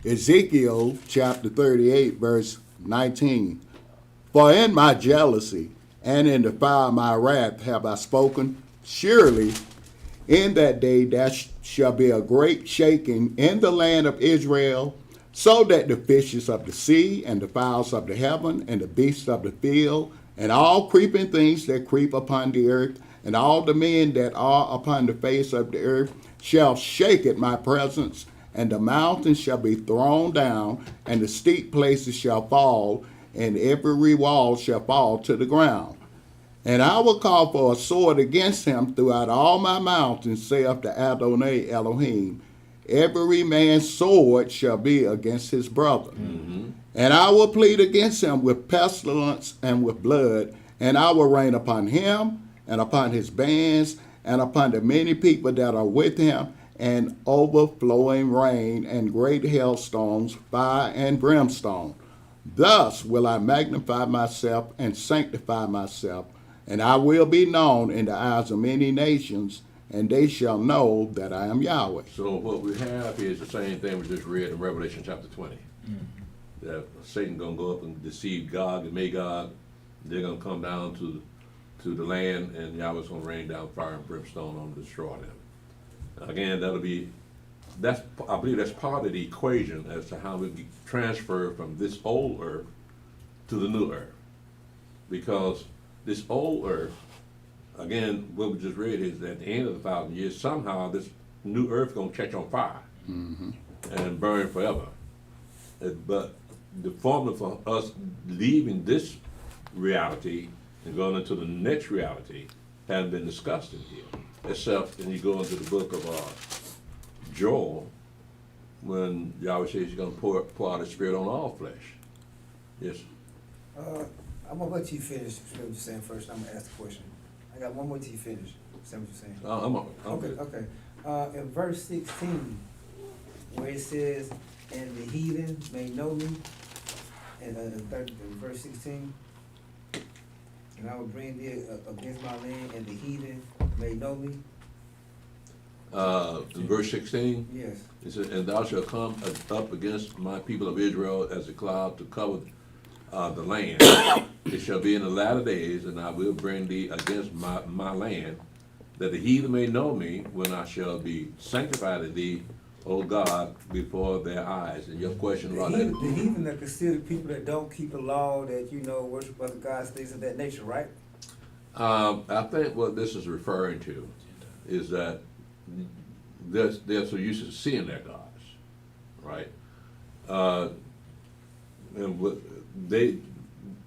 S8: Ezekiel chapter 38, verse 19. For in my jealousy and in the fire of my wrath have I spoken. Surely in that day there shall be a great shaking in the land of Israel, so that the fishes of the sea and the fowls of the heaven and the beasts of the field and all creeping things that creep upon the earth and all the men that are upon the face of the earth shall shake at my presence, and the mountains shall be thrown down, and the steep places shall fall, and every wall shall fall to the ground. And I will call for a sword against him throughout all my mountains, saith the Adonai Elohim. Every man's sword shall be against his brother. And I will plead against him with pestilence and with blood, and I will rain upon him and upon his bands and upon the many people that are with him, and overflowing rain and great hailstones, fire and brimstone. Thus will I magnify myself and sanctify myself, and I will be known in the eyes of many nations, and they shall know that I am Yahweh.
S4: So what we have here is the same thing we just read in Revelation chapter 20. That Satan gonna go up and deceive Gog and Magog. They're gonna come down to the land, and Yahweh's gonna rain down fire and brimstone on them to destroy them. Again, I believe that's part of the equation as to how we transfer from this old earth to the new earth. Because this old earth, again, what we just read is at the end of the 1,000 years, somehow this new earth gonna catch on fire and burn forever. But the formula for us leaving this reality and going into the next reality hasn't been discussed in here, except when you go into the book of Joel, when Yahweh says he's going to pour out his spirit on all flesh. Yes.
S5: I'm gonna let you finish what you're saying first. I'm gonna ask the question. I got one more till you finish. Say what you're saying.
S4: I'm good.
S5: Okay. In verse 16, where it says, "And the heathen may know me," and in verse 16, "And I will bring thee against my land, and the heathen may know me."
S4: In verse 16,
S5: Yes.
S4: it says, "And thou shalt come up against my people of Israel as a cloud to cover the land. It shall be in the latter days, and I will bring thee against my land, that the heathen may know me when I shall be sanctified in thee, O God, before their eyes." And your question about
S5: The
S4: that,
S5: heathen are considered people that don't keep the law, that worship other gods, things of that nature, right?
S4: I think what this is referring to is that they're so used to seeing their gods, right? And what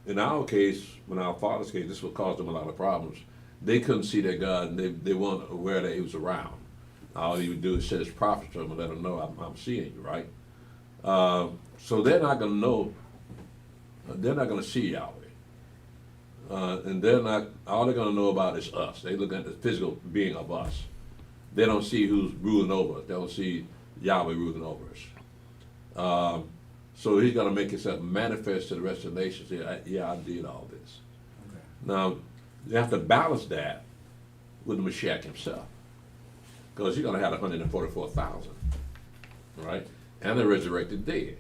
S4: in our case, in our father's case, this would cause them a lot of problems. They couldn't see their God, and they weren't aware that he was around. All he would do is send his prophet to them and let them know, I'm seeing you, right? So they're not going to know, they're not going to see Yahweh. And all they're going to know about is us. They look at the physical being of us. They don't see who's ruling over us. They don't see Yahweh ruling over us. So he's going to make himself manifest to the rest of the nations. Yeah, I did all this.
S5: Okay.
S4: Now, you have to balance that with the Mashiach himself. Because you're going to have 144,000, right? And the resurrected dead.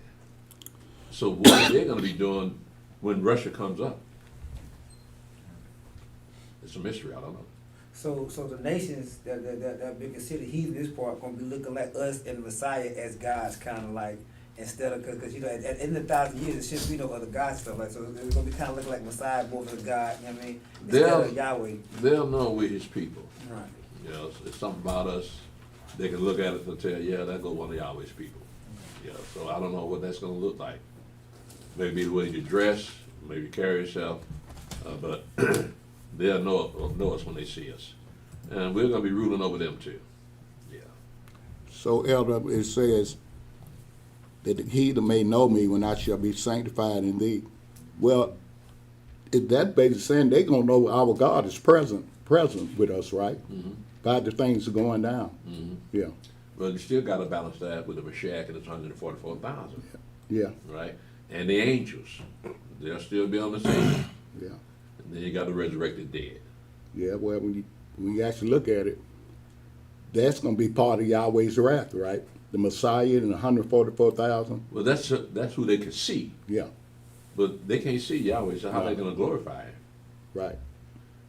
S4: So what are they going to be doing when Russia comes up? It's a mystery, I don't know.
S5: So the nations that be considered heathen, this part, gonna be looking like us and the Messiah as gods, kind of like, instead of, because at in the 1,000 years, it shouldn't be no other gods stuff like, so it's gonna be kind of looking like Messiah more than a God, you know what I mean? Instead of Yahweh.
S4: They'll know we're his people.
S5: Right.
S4: You know, it's something about us they can look at it and tell, yeah, that goes one of Yahweh's people. Yeah, so I don't know what that's gonna look like. Maybe the way you dress, maybe carry yourself, but they'll know us when they see us. And we're gonna be ruling over them too. Yeah.
S8: So, Elder, it says that he that may know me when I shall be sanctified in thee. Well, that basically saying they're going to know our God is present with us, right?
S4: Mm-hmm.
S8: By the things are going down.
S4: Mm-hmm.
S8: Yeah,
S4: But you still gotta balance that with the Mashiach and the 144,000,
S8: yeah,
S4: right? And the angels, they'll still be on the scene.
S8: yeah.
S4: And then you got the resurrected dead.
S8: Yeah, well, when you actually look at it, that's going to be part of Yahweh's wrath, right? The Messiah and the 144,000.
S4: Well, that's who they can see,
S8: Yeah,
S4: but they can't see Yahweh, so how they gonna glorify Him?
S8: right.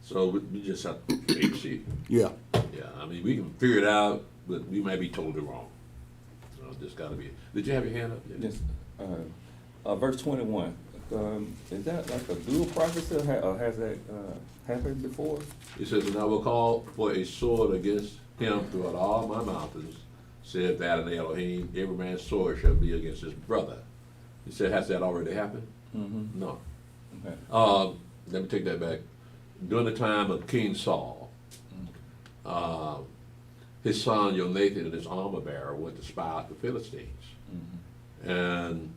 S4: So we just have to wait and see.
S8: Yeah,
S4: Yeah, I mean, we can figure it out, but we might be totally wrong. So just gotta be. Did you have your hand up?
S10: Yes. Verse 21. Is that like a dual prophecy, or has that happened before?
S4: It says, and I will call for a sword against him throughout all my mountains, said that and Elohim, every man's sword shall be against his brother. He said, has that already happened?
S10: Mm-hmm.
S4: No.
S10: Okay.
S4: Let me take that back. During the time of King Saul, his son Jonathan and his armor bearer went to spy out the Philistines.
S10: Mm-hmm.
S4: And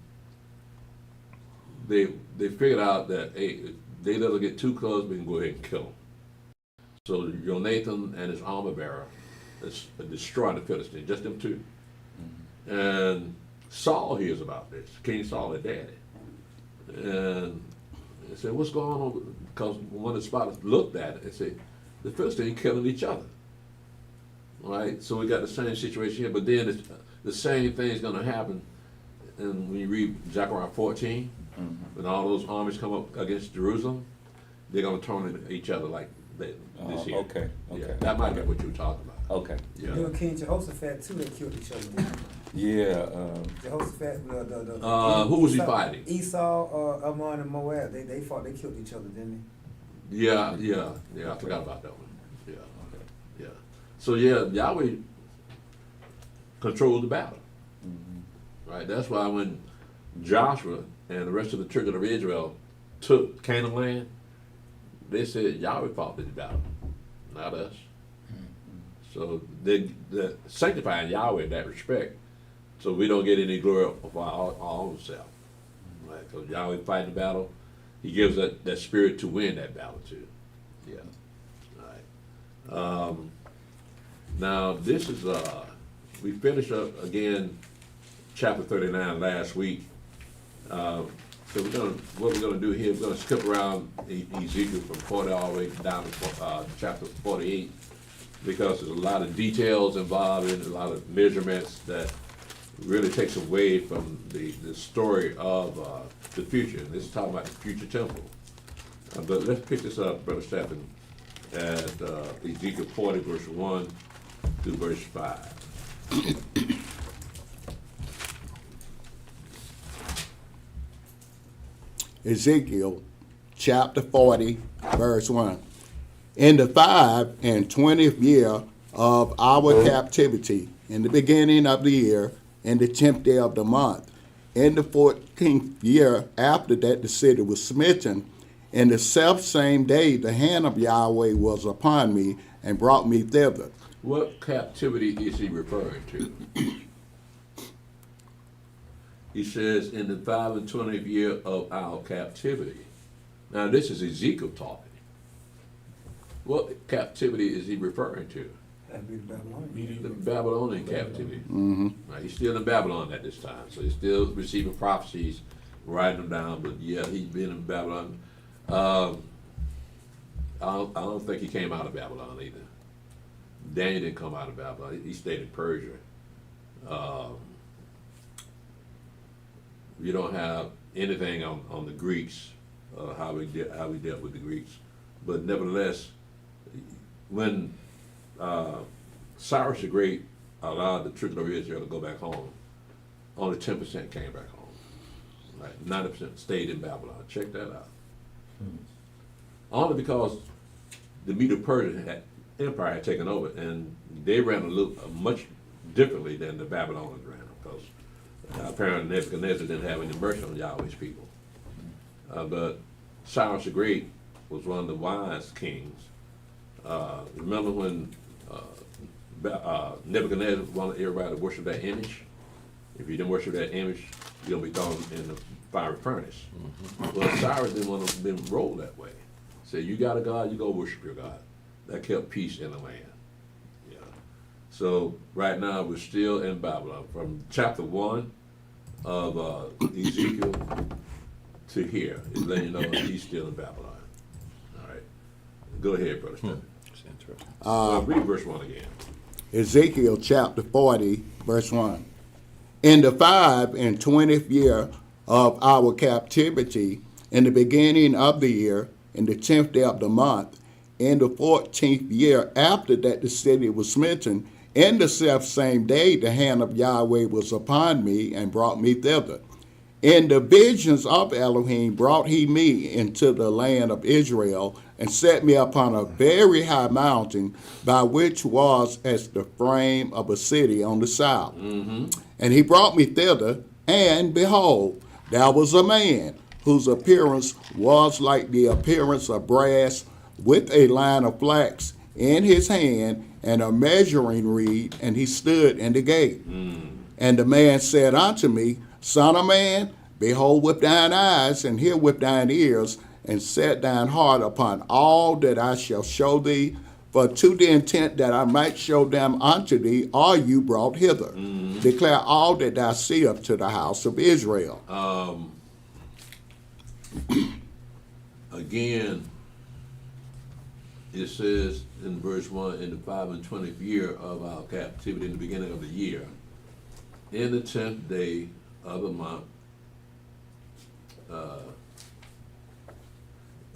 S4: they figured out that, hey, if they let us get too close, we can go ahead and kill them. So Jonathan and his armor bearer destroyed the Philistines, just them two.
S10: Mm-hmm.
S4: And Saul hears about this, King Saul, their daddy. And they said, what's going on? Because one of the spotters looked at it and said, the Philistines killing each other. Right? So we got the same situation here, but then the same thing is going to happen. And when you read Zechariah 14,
S10: Mm-hmm.
S4: when all those armies come up against Jerusalem, they're going to turn on each other like this here.
S10: Okay.
S4: Yeah, that might be what you were talking about.
S10: Okay.
S4: Yeah.
S5: During King Jehoshaphat too, they killed each other.
S10: Yeah.
S5: Jehoshaphat,
S4: Who was he fighting?
S5: Esau, Ammon, and Moab. They fought. They killed each other, didn't
S4: Yeah. I forgot about that one. Yeah. Okay. Yeah. So yeah, Yahweh controlled the battle.
S10: Mm-hmm.
S4: Right. That's why when Joshua and the rest of the children of Israel took Canaan land, they said Yahweh fought this battle, not us. So they're sanctifying Yahweh in that respect, so we don't get any glory of our own self. Right? So Yahweh fighting the battle, He gives that spirit to win that battle too. Yeah. All right. Now this is we finished up again chapter 39 last week. So what we're gonna do here, we're gonna skip around Ezekiel from 40 all the way down to chapter 48, because there's a lot of details involved in it, a lot of measurements that really takes away from the story of the future. And this is talking about the future temple. But let's pick this up, Brother Stephen, at Ezekiel 40, verse 1 through verse 5.
S8: Ezekiel chapter 40, verse 1. In the 25th year of our captivity, in the beginning of the year, in the 10th day of the month, in the 14th year after that the city was smitten, in the self-same day the hand of Yahweh was upon me and brought me thither.
S4: What captivity is he referring to? He says, in the 25th year of our captivity. Now, this is Ezekiel talking. What captivity is he referring to?
S5: That'd be the Babylonian.
S4: The Babylonian captivity.
S8: Mm-hmm.
S4: Right, he's still in Babylon at this time, so he's still receiving prophecies, writing them down, but yeah, he's been in Babylon. I don't think he came out of Babylon either. Daniel didn't come out of Babylon. He stayed in Persia. You don't have anything on the Greeks, how we dealt with the Greeks. But nevertheless, when Cyrus the Great allowed the children of Israel to go back home, only 10% came back home. Right? 90% stayed in Babylon. Check that out. Only because the Medo-Persian Empire had taken over, and they ran a much differently than the Babylonians ran them, because apparently Nebuchadnezzar didn't have any mercy on Yahweh's people. But Cyrus the Great was one of the wise kings. Remember when Nebuchadnezzar wanted everybody to worship that image? If you didn't worship that image, you're going to be thrown in the fiery furnace. Well, Cyrus didn't want to be rolled that way. Said, you got a God, you go worship your God. That kept peace in the land. Yeah. So right now we're still in Babylon. From chapter 1 of Ezekiel to here, it's letting you know he's still in Babylon. All right. Go ahead, Brother Stephen. Read verse 1 again.
S8: Ezekiel chapter 40, verse 1. In the 5 and 20th year of our captivity, in the beginning of the year, in the 10th day of the month, in the 14th year after that the city was smitten, in the selfsame day the hand of Yahweh was upon me and brought me thither. In the visions of Elohim brought he me into the land of Israel, and set me upon a very high mountain, by which was as the frame of a city on the south. And he brought me thither, and behold, there was a man whose appearance was like the appearance of brass, with a line of flax in his hand, and a measuring reed, and he stood in the gate. And the man said unto me, Son of man, behold with thine eyes, and hear with thine ears, and set thine heart upon all that I shall show thee, for to the intent that I might show them unto thee are you brought hither. Declare all that thou seest to the house of Israel.
S4: Again, it says in verse 1, in the 5 and 20th year of our captivity, in the beginning of the year, in the 10th day of the month,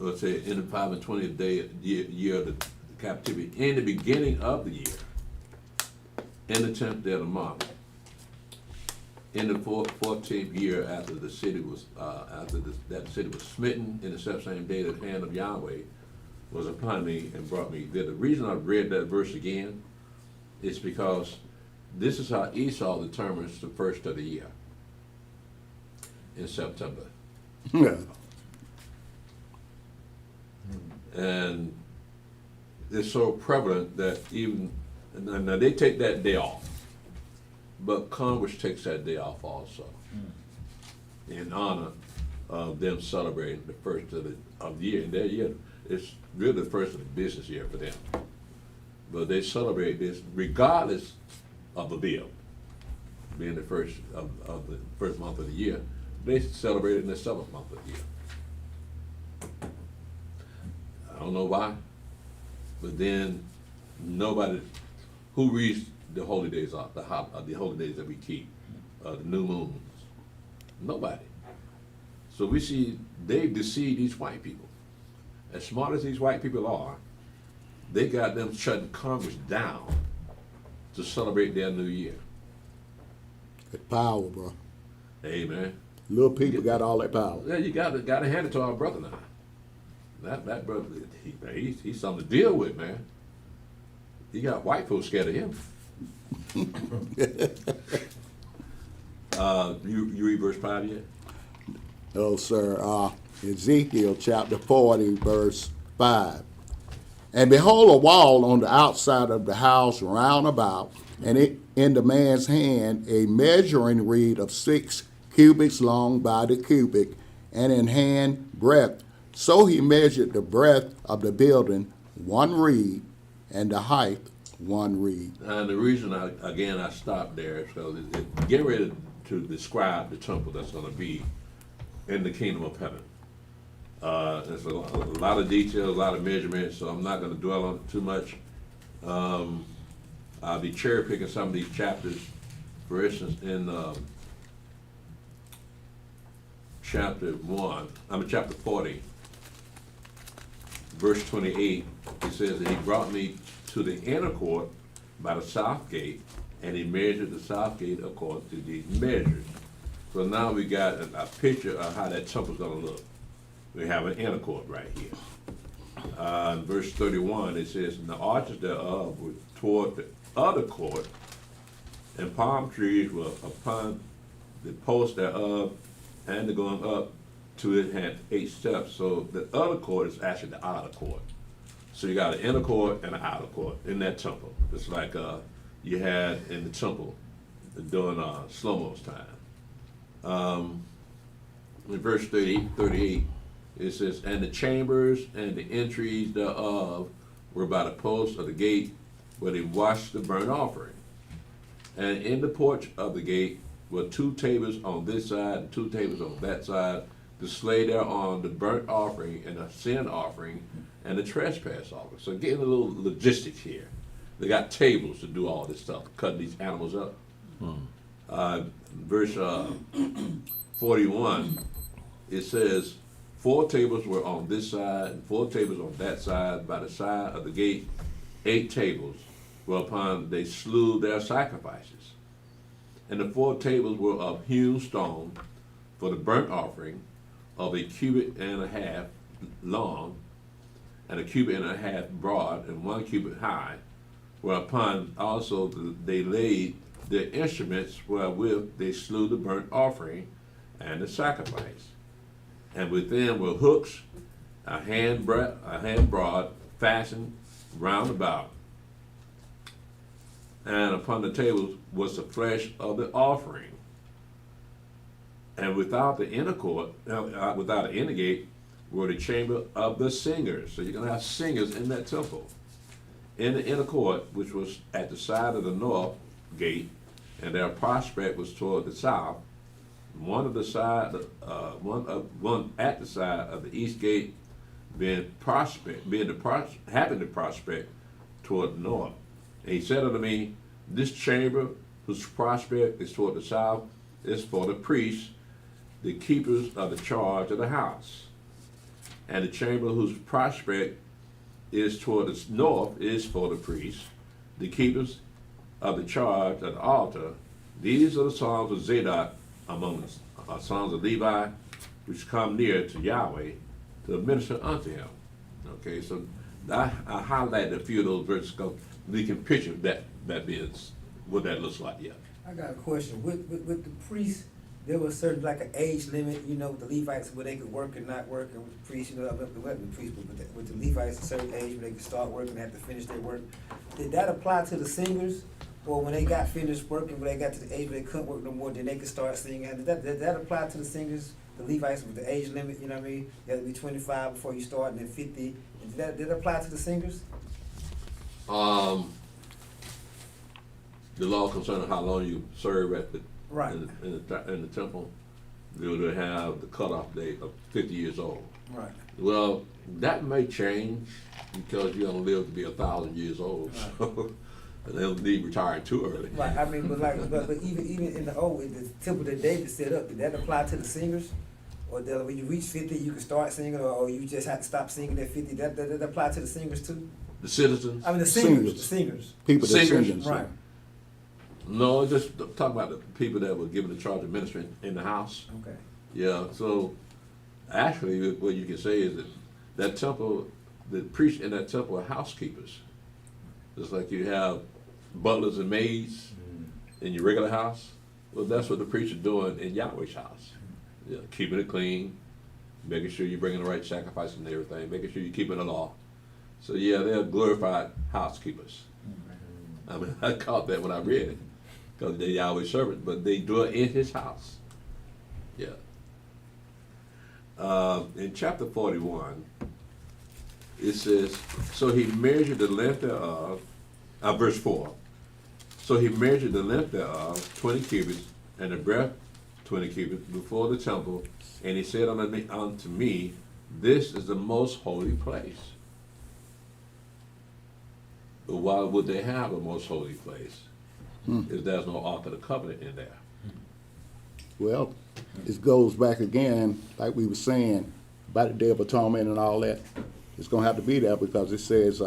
S4: let's say in the 5 and 20th day year of the captivity, in the beginning of the year, in the 10th day of the month, in the 14th year after the city was that the city was smitten, in the selfsame day the hand of Yahweh was upon me and brought me thither. The reason I read that verse again is because this is how Esau determines the first of the year in September. And it's so prevalent that even now they take that day off, but Congress takes that day off also in honor of them celebrating the first of the year. And their year, it's really the first of the business year for them. But they celebrate this regardless of the bill being the first of the first month of the year. They celebrate it in the 7th month of the year. I don't know why, but then nobody who reads the holy days off, the holy days that we keep, the new moons. Nobody. So we see they deceive these white people. As smart as these white people are, they got them shutting Congress down to celebrate their new year.
S8: It's power, bro.
S4: Amen.
S8: Little people got all that power.
S4: Yeah, you got to hand it to our brother now. That brother, he's something to deal with, man. He got white folks scared of him. You read verse 5 yet?
S8: Oh, sir. Ezekiel chapter 40, verse 5. And behold, a wall on the outside of the house round about, and in the man's hand a measuring reed of 6 cubits long by the cubit, and in hand breadth. So he measured the breadth of the building 1 reed, and the height 1 reed. And
S4: the reason I stopped there is because it's getting ready to describe the temple that's going to be in the kingdom of heaven. There's a lot of details, a lot of measurements, so I'm not going to dwell on it too much. I'll be cherry picking some of these chapters. For instance, in chapter 40, verse 28, it says that he brought me to the inner court by the south gate, and he measured the south gate according to these measures. So now we got a picture of how that temple's going to look. We have an inner court right here. In verse 31, it says, and the arches thereof were toward the other court, And palm trees were upon the post thereof, and the going up to it had 8 steps. So the other court is actually the outer court. So you got an inner court and an outer court in that temple. It's like you had in the temple during Shlomo's time. In verse 38, it says, and the chambers and the entries thereof were by the post of the gate where they washed the burnt offering. And in the porch of the gate were 2 tables on this side and 2 tables on that side, to slay thereon the burnt offering and the sin offering and the trespass offering. So getting a little logistics here. They got tables to do all this stuff, cutting these animals up. Verse 41, it says, 4 tables were on this side and 4 tables on that side. By the side of the gate, 8 tables, whereupon they slew their sacrifices. And the 4 tables were of hewn stone for the burnt offering, of a cubit and a half long, and a cubit and a half broad, and 1 cubit high, whereupon also they laid their instruments wherewith they slew the burnt offering and the sacrifice. And within were hooks, a hand broad, fastened round about. And upon the tables was the flesh of the offering. And without the inner court, without the inner gate, were the chamber of the singers. So you're going to have singers in that temple. In the inner court, which was at the side of the north gate, and their prospect was toward the south. One at the side of the east gate, having the prospect toward the north. And he said unto me, this chamber whose prospect is toward the south is for the priests, the keepers of the charge of the house. And the chamber whose prospect is toward the north is for the priests, the keepers of the charge of the altar. These are the sons of Zadok among the sons of Levi, which come near to Yahweh to minister unto him. Okay, so I highlighted a few of those verses because we can picture that being what that looks like. Yeah.
S5: I got a question. With the priests, there was certain like an age limit, you know, with the Levites where they could work and not work, and with the priests, you know, with the priests, but with the Levites, a certain age where they could start working and have to finish their work. Did that apply to the singers? Or when they got finished working, when they got to the age where they couldn't work no more, then they could start singing? Did that apply to the singers, the Levites, with the age limit, you know what I mean? You had to be 25 before you start, and then 50. Did that apply to the singers?
S4: The law concerning how long you serve at the
S5: Right.
S4: in the temple, they would have the cutoff date of 50 years old.
S5: Right.
S4: Well, that may change because you're gonna live to be 1,000 years old, so they don't need retiring too early.
S5: Right, I mean, but even in the old, the temple that David set up, did that apply to the singers? Or when you reach 50, you can start singing, or you just have to stop singing at 50? That apply to the singers too?
S4: The citizens?
S5: I mean, the singers.
S8: People that
S4: Singers.
S8: singers.
S5: Right.
S4: No, just talking about the people that were given the charge of ministry in the house.
S5: Okay.
S4: Yeah, so actually what you can say is that temple, the priests in that temple are housekeepers. Just like you have butlers and maids in your regular house. Well, that's what the priests are doing in Yahweh's house. Yeah, keeping it clean, making sure you're bringing the right sacrifices and everything, making sure you're keeping the law. So yeah, they're glorified housekeepers. I mean, I caught that when I read it, because they're Yahweh's servants, but they do it in his house. Yeah. In chapter 41, it says, so he measured the length thereof, verse 4. So he measured the length thereof 20 cubits, and the breadth 20 cubits before the temple, and he said unto me, this is the most holy place. But why would they have a most holy place if there's no Ark of the Covenant in there?
S8: Well, it goes back again, like we were saying, about the Day of Atonement and all that. It's going to have to be there because it says,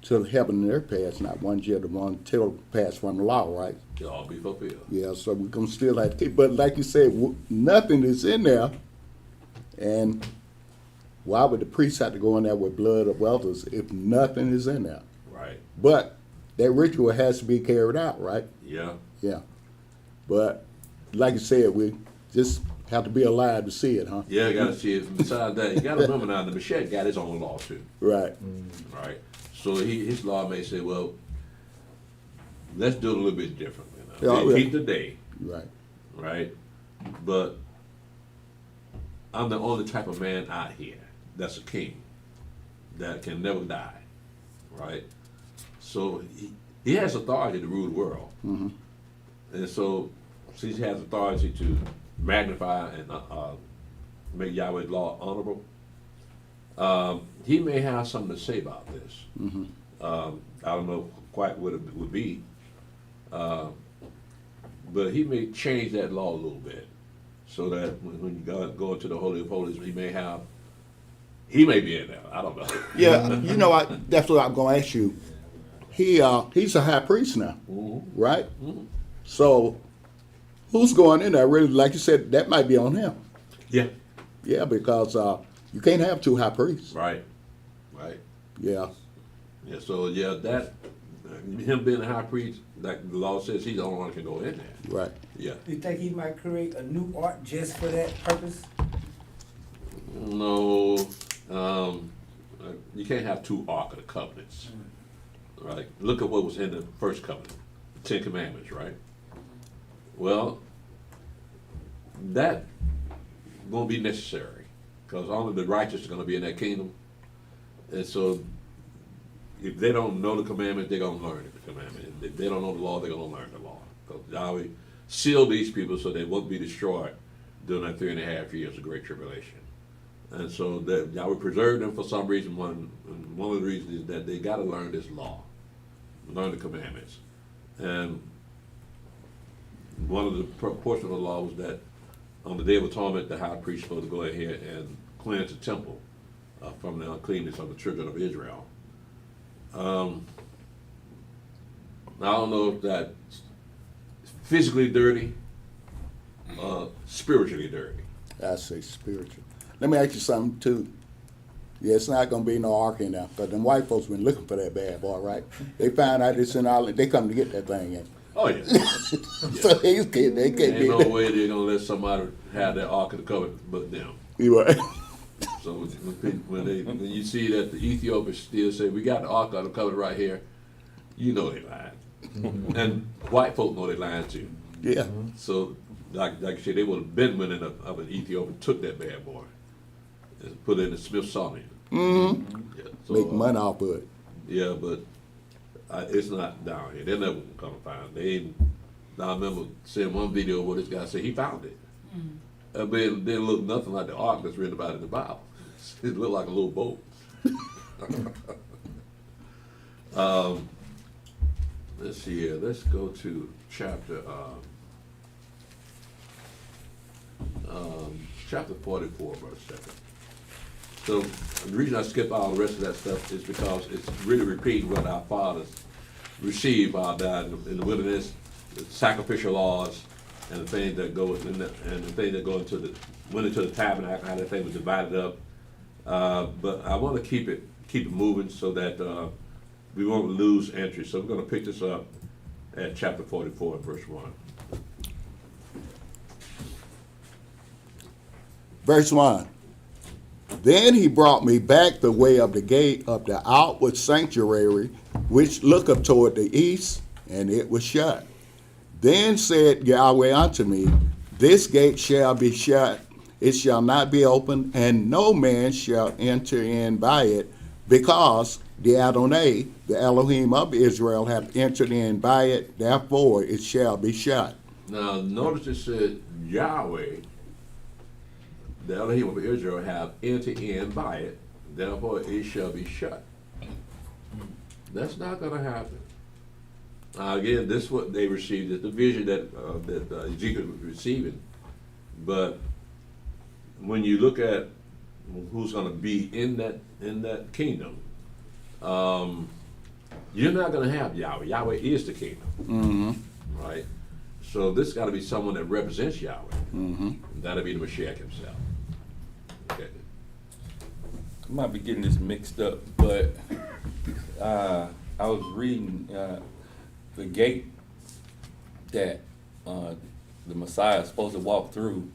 S8: till heaven and earth pass, not one year to one till pass from the law, right?
S4: It'll all be fulfilled.
S8: Yeah, so we're going to still have to keep, but like you said, nothing is in there. And why would the priest have to go in there with blood of others if nothing is in there?
S4: Right.
S8: But that ritual has to be carried out, right?
S4: Yeah.
S8: Yeah. But like you said, we just have to be alive to see it, huh?
S4: Yeah, you gotta see it. Besides that, you gotta remember now, the Mashiach got his own law too,
S8: Right.
S4: right? So his law may say, well, let's do it a little bit differently.
S8: Yeah,
S4: They
S8: yeah.
S4: keep the day,
S8: Right.
S4: right? But I'm the only type of man out here that's a king that can never die, right? So he has authority to rule the world.
S8: Mm-hmm.
S4: And so, since he has authority to magnify and make Yahweh's law honorable, he may have something to say about this.
S8: Mm-hmm.
S4: I don't know quite what it would be, but he may change that law a little bit, so that when you go into the Holy of Holies, he may be in there. I don't know.
S8: Yeah, you know, that's what I'm going to ask you. He's a high priest now, right?
S4: Mhm.
S8: So who's going in there? Really, like you said, that might be on him.
S4: Yeah.
S8: Yeah, because you can't have two high priests.
S4: Right. Right.
S8: Yeah.
S4: Yeah. So yeah, that him being a high priest, like the law says, he's the only one that can go in there.
S8: Right.
S4: Yeah.
S5: You think he might create a new ark just for that purpose?
S4: No, you can't have two Ark of the Covenants, right? Look at what was in the first covenant, the Ten Commandments, right? Well, that won't be necessary, because only the righteous are going to be in that kingdom. And so, if they don't know the commandment, they're going to learn the commandment. If they don't know the law, they're going to learn the law. Because Yahweh sealed these people so they won't be destroyed during that 3.5 years of Great Tribulation. And so that Yahweh preserved them for some reason. One of the reasons is that they got to learn this law, learn the commandments. And one of the portion of the law was that on the Day of Atonement, the high priest was supposed to go ahead and cleanse the temple from the uncleanness of the children of Israel. I don't know if that's physically dirty, spiritually dirty.
S8: I say spiritual. Let me ask you something too. Yeah, it's not gonna be no ark in there, because them white folks been looking for that bad boy, right? They find out it's in Ireland, they come to get that thing in.
S4: Oh yeah.
S8: So they can't
S4: Ain't
S8: get
S4: no
S8: that.
S4: way they're gonna let somebody have that Ark of the Covenant but them.
S8: You right.
S4: So when you see that the Ethiopians still say, we got the Ark of the Covenant right here, you know they lying. And white folk know they lying too.
S8: Yeah.
S4: So like you said, they would have been winning of an Ethiopian, took that bad boy and put it in the Smithsonian.
S8: Mm-hmm.
S4: Yeah, so,
S8: Make money off of it.
S4: Yeah, but it's not down here. They're never gonna come find it. They ain't. I remember seeing one video where this guy said he found it. But it didn't look nothing like the ark that's written about in the Bible. It looked like a little boat. Let's see here. Let's go to chapter 44, verse 7. So the reason I skip all the rest of that stuff is because it's really repeating what our fathers received while died in the wilderness, the sacrificial laws, and the things that go in and the things that go went into the tabernacle, how that thing was divided up. But I want to keep it moving so that we won't lose entry. So we're going to pick this up at chapter 44, verse 1.
S8: Verse 1. Then he brought me back the way of the gate of the outward sanctuary, which looketh toward the east, and it was shut. Then said Yahweh unto me, this gate shall be shut, it shall not be opened, and no man shall enter in by it, because the Adonai, the Elohim of Israel, hath entered in by it, therefore it shall be shut.
S4: Now notice it said Yahweh, the Elohim of Israel, have entered in by it, therefore it shall be shut. That's not going to happen. Again, this is what they received, is the vision that Ezekiel was receiving. But when you look at who's going to be in that kingdom, you're not going to have Yahweh. Yahweh is the kingdom, right? So this got to be someone that represents Yahweh. That'll be the Mashiach himself. Okay.
S10: I might be getting this mixed up, but I was reading the gate that the Messiah is supposed to walk through,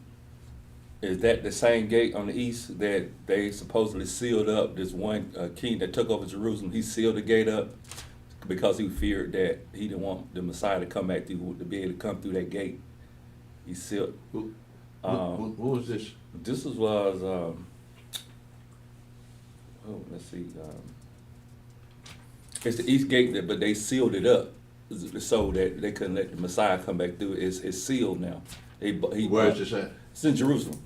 S10: is that the same gate on the east that they supposedly sealed up? This one king that took over Jerusalem, he sealed the gate up because he feared that he didn't want the Messiah to come back through, to be able to come through that gate. He sealed.
S4: What was this?
S10: This was let's see. It's the east gate, but they sealed it up so that they couldn't let the Messiah come back through. It's sealed now.
S4: Where is this at?
S10: It's in Jerusalem.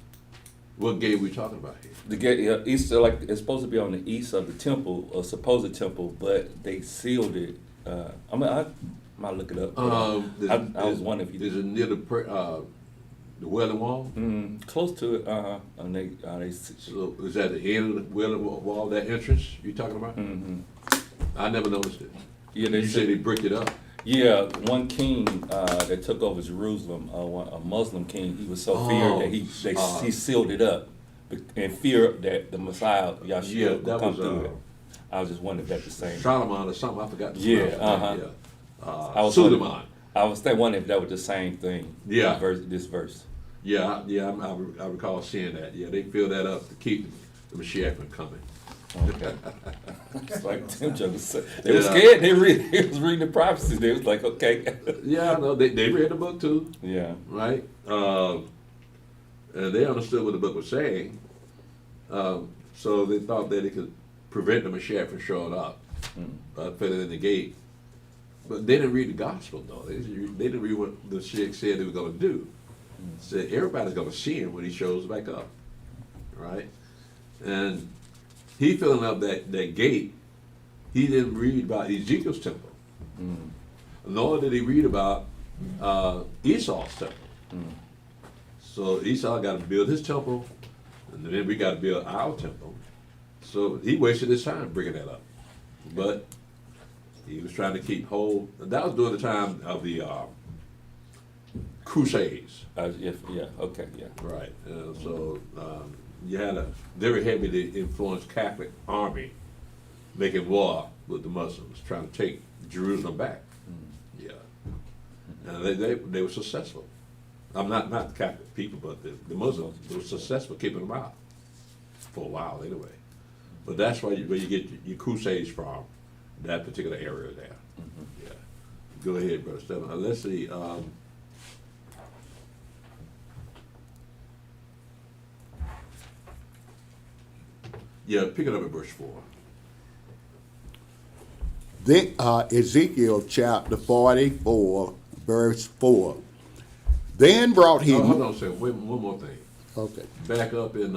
S4: What gate we talking about here?
S10: The gate, east, like it's supposed to be on the east of the temple, or supposed temple, but they sealed it. I might look it up. I was wondering if you
S4: is it near the Wailing Wall?
S10: close to it. And they
S4: So is that the end of the Wailing Wall, that entrance you talking about? I never noticed it.
S10: Yeah,
S4: You said they bricked it up.
S10: Yeah, one king that took over Jerusalem, a Muslim king, he was so feared that he sealed it up in fear that the Messiah, Yahshua, would come through it. I was just wondering if that's the same.
S4: Shalom or something, I forgot.
S10: I was
S4: Suleiman.
S10: I was wondering if that was the same thing.
S4: Yeah.
S10: This verse.
S4: Yeah, I recall seeing that. Yeah, they filled that up to keep the Mashiach from coming.
S10: Okay. It's like them jokers said. They were scared. They was reading the prophecies. They was like, okay.
S4: Yeah, no, they read the book too,
S10: Yeah.
S4: right? And they understood what the book was saying. So they thought that it could prevent the Mashiach from showing up, put it in the gate. But they didn't read the gospel though. They didn't read what the Mashiach said he was going to do. Said everybody's going to see him when he shows back up, right? And he filling up that gate. He didn't read about Ezekiel's temple, nor did he read about Esau's temple. So Esau got to build his temple, and then we got to build our temple. So he wasted his time bringing that up. But he was trying to keep hold. That was during the time of the Crusades.
S10: Yeah. Okay. Yeah.
S4: Right. So you had a very heavily influenced Catholic army making war with the Muslims, trying to take Jerusalem back. Yeah. And they were successful. I'm not the Catholic people, but the Muslims were successful keeping them out for a while anyway. But that's where you get your crusades from, that particular area there. Yeah. Go ahead, Brother Stephen. Let's see. Yeah, pick it up at verse 4.
S8: Then, Ezekiel chapter 44, verse 4. Then brought he...
S4: Hold on a second. Wait, one more thing.
S8: Okay.
S4: Back up in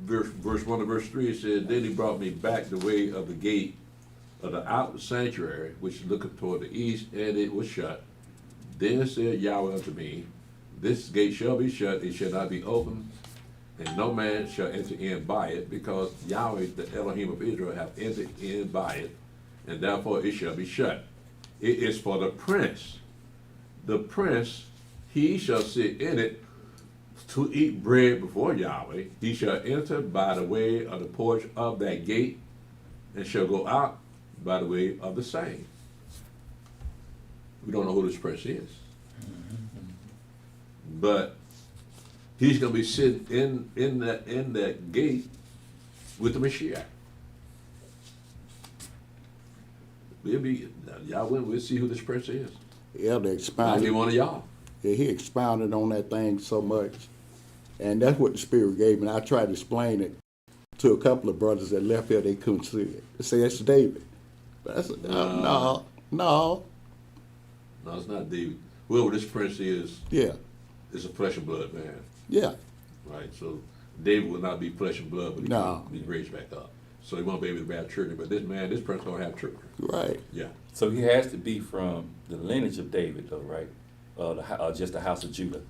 S4: verse 1 to verse 3, it says, Then he brought me back the way of the gate of the outer sanctuary, which looketh toward the east, and it was shut. Then said Yahweh unto me, This gate shall be shut, it shall not be opened, and no man shall enter in by it, because Yahweh, the Elohim of Israel, hath entered in by it, and therefore it shall be shut. It is for the prince. The prince, he shall sit in it to eat bread before Yahweh. He shall enter by the way of the porch of that gate, and shall go out by the way of the same. We don't know who this prince is. But he's going to be sitting in that gate with the Mashiach. We'll see who this prince is.
S8: Yeah, they
S4: Might be
S8: expounded.
S4: one of y'all.
S8: Yeah, he expounded on that thing so much. And that's what the Spirit gave me. And I tried to explain it to a couple of brothers that left here, they couldn't see it. They say, it's David. But I said, no.
S4: No, it's not David. Whoever this prince is
S8: Yeah,
S4: a flesh and blood man.
S8: yeah.
S4: Right? So David will not be flesh and blood, but he
S8: No.
S4: will be raised back up. So he won't be able to bear children. But this prince gonna have children.
S8: Right.
S4: Yeah.
S10: So he has to be from the lineage of David, though, right? Just the house of Judah.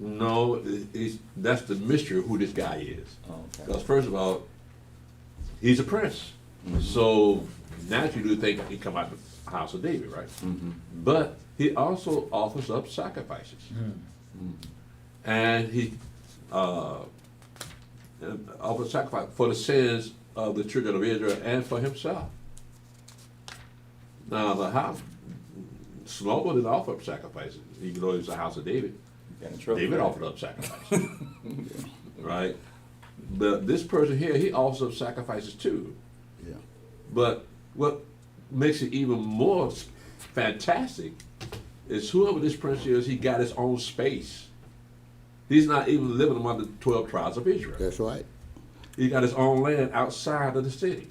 S4: No, that's the mystery of who this guy is.
S10: Okay.
S4: Because first of all, he's a prince. So naturally you think he come out of the house of David, right? But he also offers up sacrifices. And he offers sacrifice for the sins of the children of Israel and for himself. Now, the house, Shlomo didn't offer up sacrifices, even though it was the house of David.
S10: Got in trouble.
S4: David offered up sacrifices, right? But this person here, he offers up sacrifices too.
S8: Yeah.
S4: But what makes it even more fantastic is whoever this prince is, he got his own space. He's not even living among the 12 tribes of Israel.
S8: That's right.
S4: He got his own land outside of the city.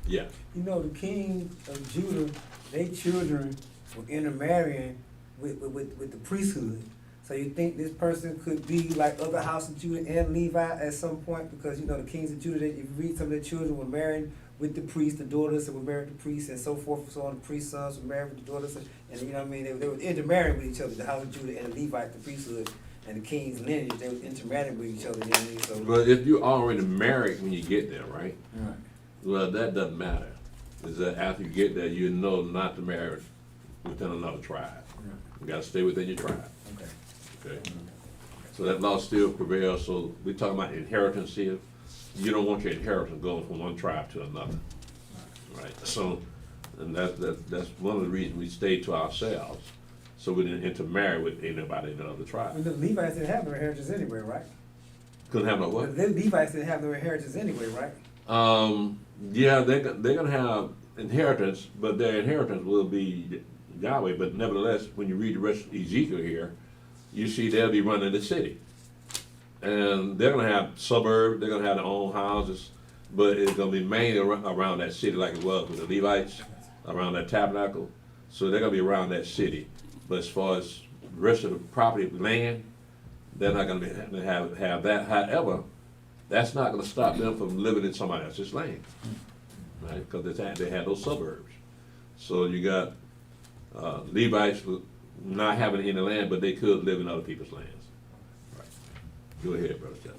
S4: Yeah.
S5: You know, the king of Judah, their children were intermarrying with the priesthood. So you think this person could be like other house of Judah and Levi at some point? Because, you know, the kings of Judah, if you read, some of their children were married with the priest, the daughters that were married to priests, and so forth and so on. The priest's sons were married with the daughters, and you know what I mean? They were intermarrying with each other, the house of Judah and the Levite, the priesthood, and the king's lineage. They were intermarrying with each other. You know what I mean? So,
S4: But if you're already married when you get there, right?
S5: right.
S4: Well, that doesn't matter. Is that after you get there, you know not to marry within another tribe.
S5: Right.
S4: You got to stay within your tribe.
S5: Okay.
S4: Okay. So that law still prevails. So we're talking about inheritance here. You don't want your inheritance going from one tribe to another, right? So, and that's one of the reasons we stayed to ourselves, so we didn't intermarry with anybody in another tribe.
S5: Well, the Levites didn't have no inheritance anyway, right?
S4: Couldn't have no what?
S5: The Levites didn't have no inheritance anyway, right?
S4: Yeah, they're gonna have inheritance, but their inheritance will be Yahweh. But nevertheless, when you read the rest of Ezekiel here, you see they'll be running the city, and they're gonna have suburbs. They're gonna have their own houses, but it's gonna be mainly around that city, like it was with the Levites, around that tabernacle. So they're gonna be around that city. But as far as the rest of the property, land, they're not gonna have that. However, that's not gonna stop them from living in somebody else's land, right? Because they had those suburbs. So you got Levites not having any land, but they could live in other people's lands. Right. Go ahead, Brother Jeff.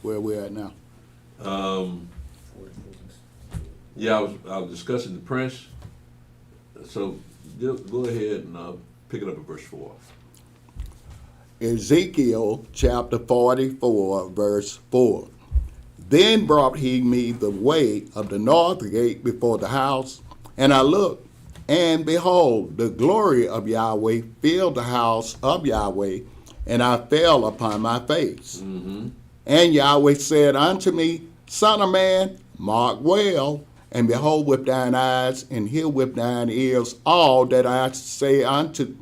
S8: Where we at now?
S4: Yeah, I was discussing the prince. So go ahead and pick it up at verse 4.
S8: Ezekiel chapter 44, verse 4. Then brought he me the way of the north gate before the house, and I looked, and behold, the glory of Yahweh filled the house of Yahweh, and I fell upon my face.
S4: Mm-hmm.
S8: And Yahweh said unto me, Son of man, mark well, and behold with thine eyes, and hear with thine ears all that I say unto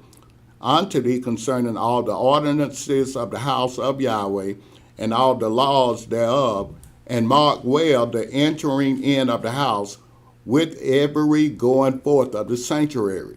S8: thee concerning all the ordinances of the house of Yahweh, and all the laws thereof, and mark well the entering in of the house, with every going forth of the sanctuary.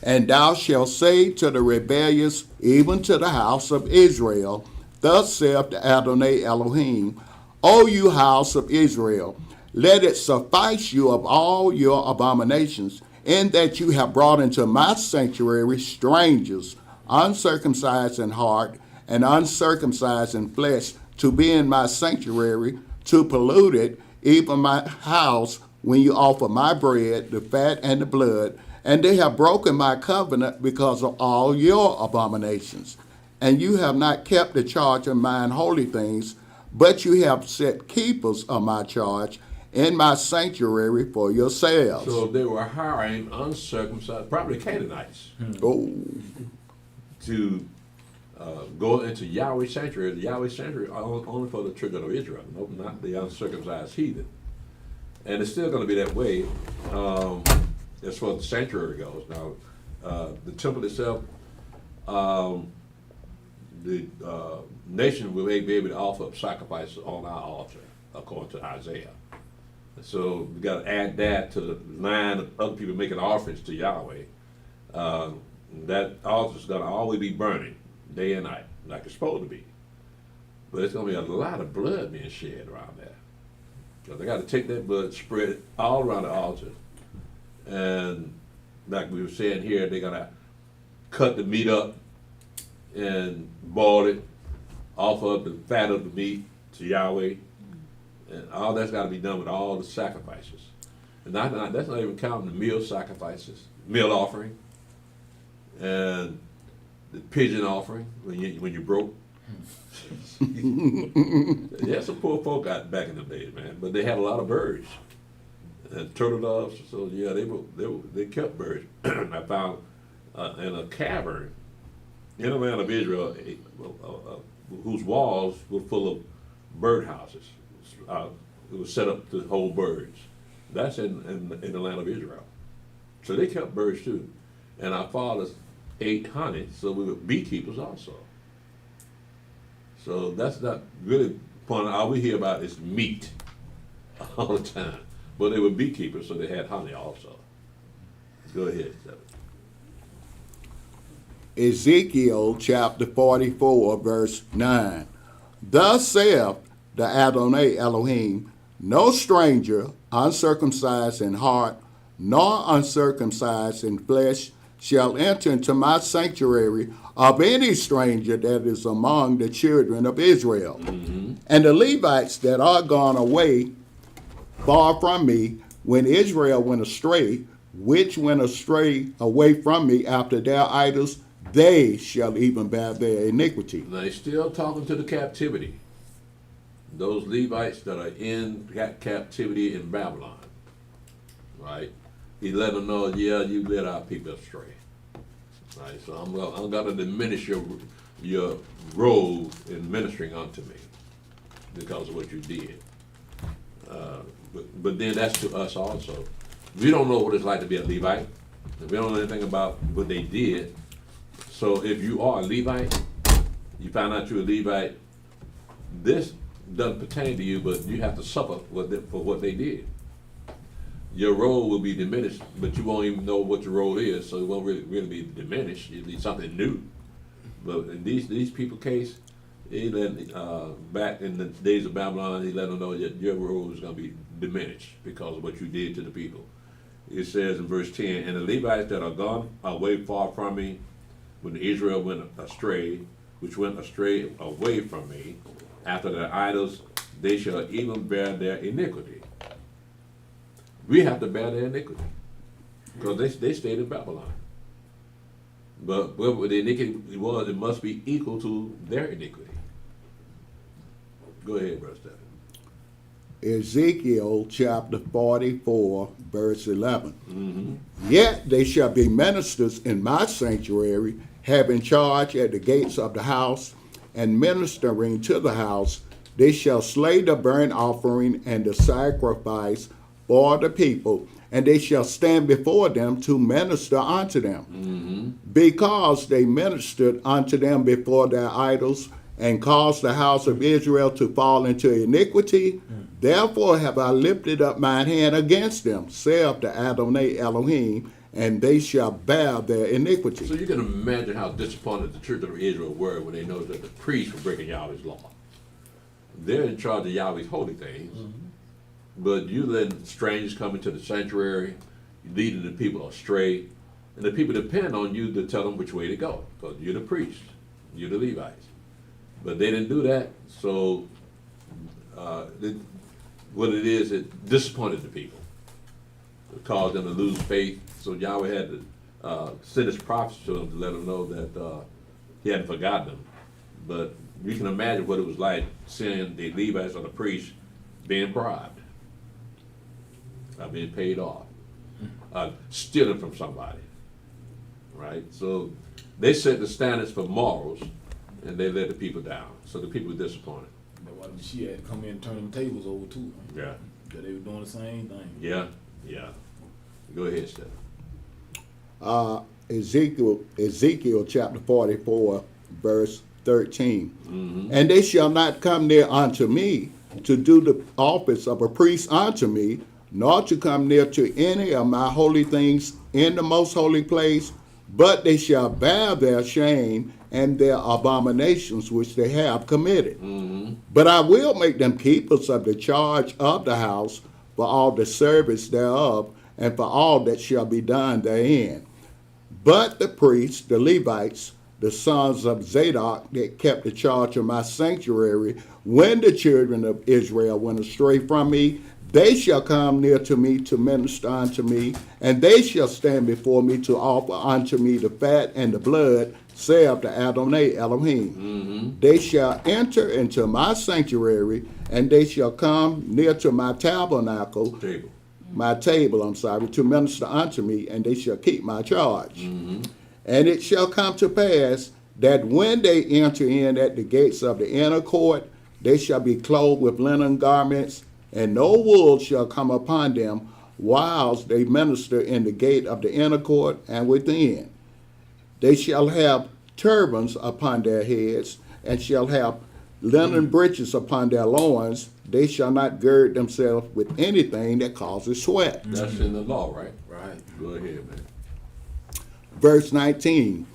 S8: And thou shalt say to the rebellious, even to the house of Israel, Thus saith the Adonai Elohim, O you house of Israel, let it suffice you of all your abominations, in that you have brought into my sanctuary strangers, uncircumcised in heart and uncircumcised in flesh, to be in my sanctuary, to pollute it, even my house, when you offer my bread, the fat and the blood, and they have broken my covenant because of all your abominations. And you have not kept the charge of mine holy things, but you have set keepers of my charge in my sanctuary for yourselves.
S4: So they were hiring uncircumcised, probably Canaanites,
S8: Oh,
S4: to go into Yahweh's sanctuary. The Yahweh sanctuary only for the children of Israel, no, not the uncircumcised heathen. And it's still going to be that way as far as the sanctuary goes. Now, the temple itself, the nation will be able to offer up sacrifices on our altar, according to Isaiah. So we got to add that to the line of other people making offerings to Yahweh. That altar is going to always be burning day and night, like it's supposed to be. But it's going to be a lot of blood being shed around there. So they got to take that blood, spread it all around the altar, and like we were saying here, they got to cut the meat up and boil it, offer up the fat of the meat to Yahweh, and all that's got to be done with all the sacrifices. And that's not even counting the meal sacrifices, meal offering, and the pigeon offering when you broke. Yeah, some poor folk out back in the days, man, but they had a lot of birds, and turtle doves. So yeah, they kept birds. I found in a cavern in the land of Israel, whose walls were full of birdhouses. It was set up to hold birds. That's in the land of Israel. So they kept birds too. And our fathers ate honey, so we were beekeepers also. So that's not really point. All we hear about is meat all the time. But they were beekeepers, so they had honey also. Go ahead, Stephen.
S8: Ezekiel chapter 44, verse 9. Thus saith the Adonai Elohim, no stranger, uncircumcised in heart, nor uncircumcised in flesh, shall enter into my sanctuary of any stranger that is among the children of Israel. And the Levites that are gone away far from me, when Israel went astray, which went astray away from me after their idols, they shall even bear their iniquity.
S4: Now he's still talking to the captivity. Those Levites that are in captivity in Babylon, right? He let them know, yeah, you led our people astray. Right, so I'm going to diminish your role in ministering unto me because of what you did. But then that's to us also. We don't know what it's like to be a Levite. We don't know anything about what they did. So if you are a Levite, you find out you're a Levite, this doesn't pertain to you, but you have to suffer for what they did. Your role will be diminished, but you won't even know what your role is, so it won't really be diminished. It'll be something new. But in these people case, he let back in the days of Babylon, he let them know that your role is going to be diminished because of what you did to the people. It says in verse 10, and the Levites that are gone away far from me, when Israel went astray, which went astray away from me, after their idols, they shall even bear their iniquity. We have to bear their iniquity because they stayed in Babylon. But whatever the iniquity was, it must be equal to their iniquity. Go ahead, Brother Stephen.
S8: Ezekiel chapter 44, verse 11. Yet they shall be ministers in my sanctuary, having charge at the gates of the house, and ministering to the house. They shall slay the burnt offering and the sacrifice for the people, and they shall stand before them to minister unto them. Because they ministered unto them before their idols, and caused the house of Israel to fall into iniquity, therefore have I lifted up mine hand against them, saith the Adonai Elohim, and they shall bear their iniquity.
S4: So you can imagine how disappointed the children of Israel were when they noticed that the priests were breaking Yahweh's law. They're in charge of Yahweh's holy things, but you let strangers come into the sanctuary, leading the people astray, and the people depend on you to tell them which way to go, because you're the priest, you're the Levites. But they didn't do that, so what it is, it disappointed the people. It caused them to lose faith, so Yahweh had to send his prophets to them to let them know that he hadn't forgotten them. But you can imagine what it was like seeing the Levites or the priests being bribed, being paid off, stealing from somebody, right? So they set the standards for morals, and they let the people down. So the people were disappointed.
S7: That's why she had to come in and turn them tables over too. Right?
S4: Yeah.
S7: Because they were doing the same thing.
S4: Yeah. Go ahead, Steph.
S8: Ezekiel chapter 44, verse 13. And they shall not come near unto me to do the office of a priest unto me, nor to come near to any of my holy things in the most holy place, but they shall bear their shame and their abominations which they have committed. But I will make them keepers of the charge of the house for all the service thereof, and for all that shall be done therein. But the priests, the Levites, the sons of Zadok, that kept the charge of my sanctuary, when the children of Israel went astray from me, they shall come near to me to minister unto me, and they shall stand before me to offer unto me the fat and the blood, saith the Adonai Elohim. They shall enter into my sanctuary, and they shall come near to my tabernacle, my table, to minister unto me, and they shall keep my charge. And it shall come to pass that when they enter in at the gates of the inner court, they shall be clothed with linen garments, and no wool shall come upon them, whilst they minister in the gate of the inner court and within. They shall have turbans upon their heads, and shall have linen breeches upon their loins. They shall not gird themselves with anything that causes sweat.
S4: That's in the law, right?
S7: Right.
S4: Go ahead, man.
S8: Verse 19.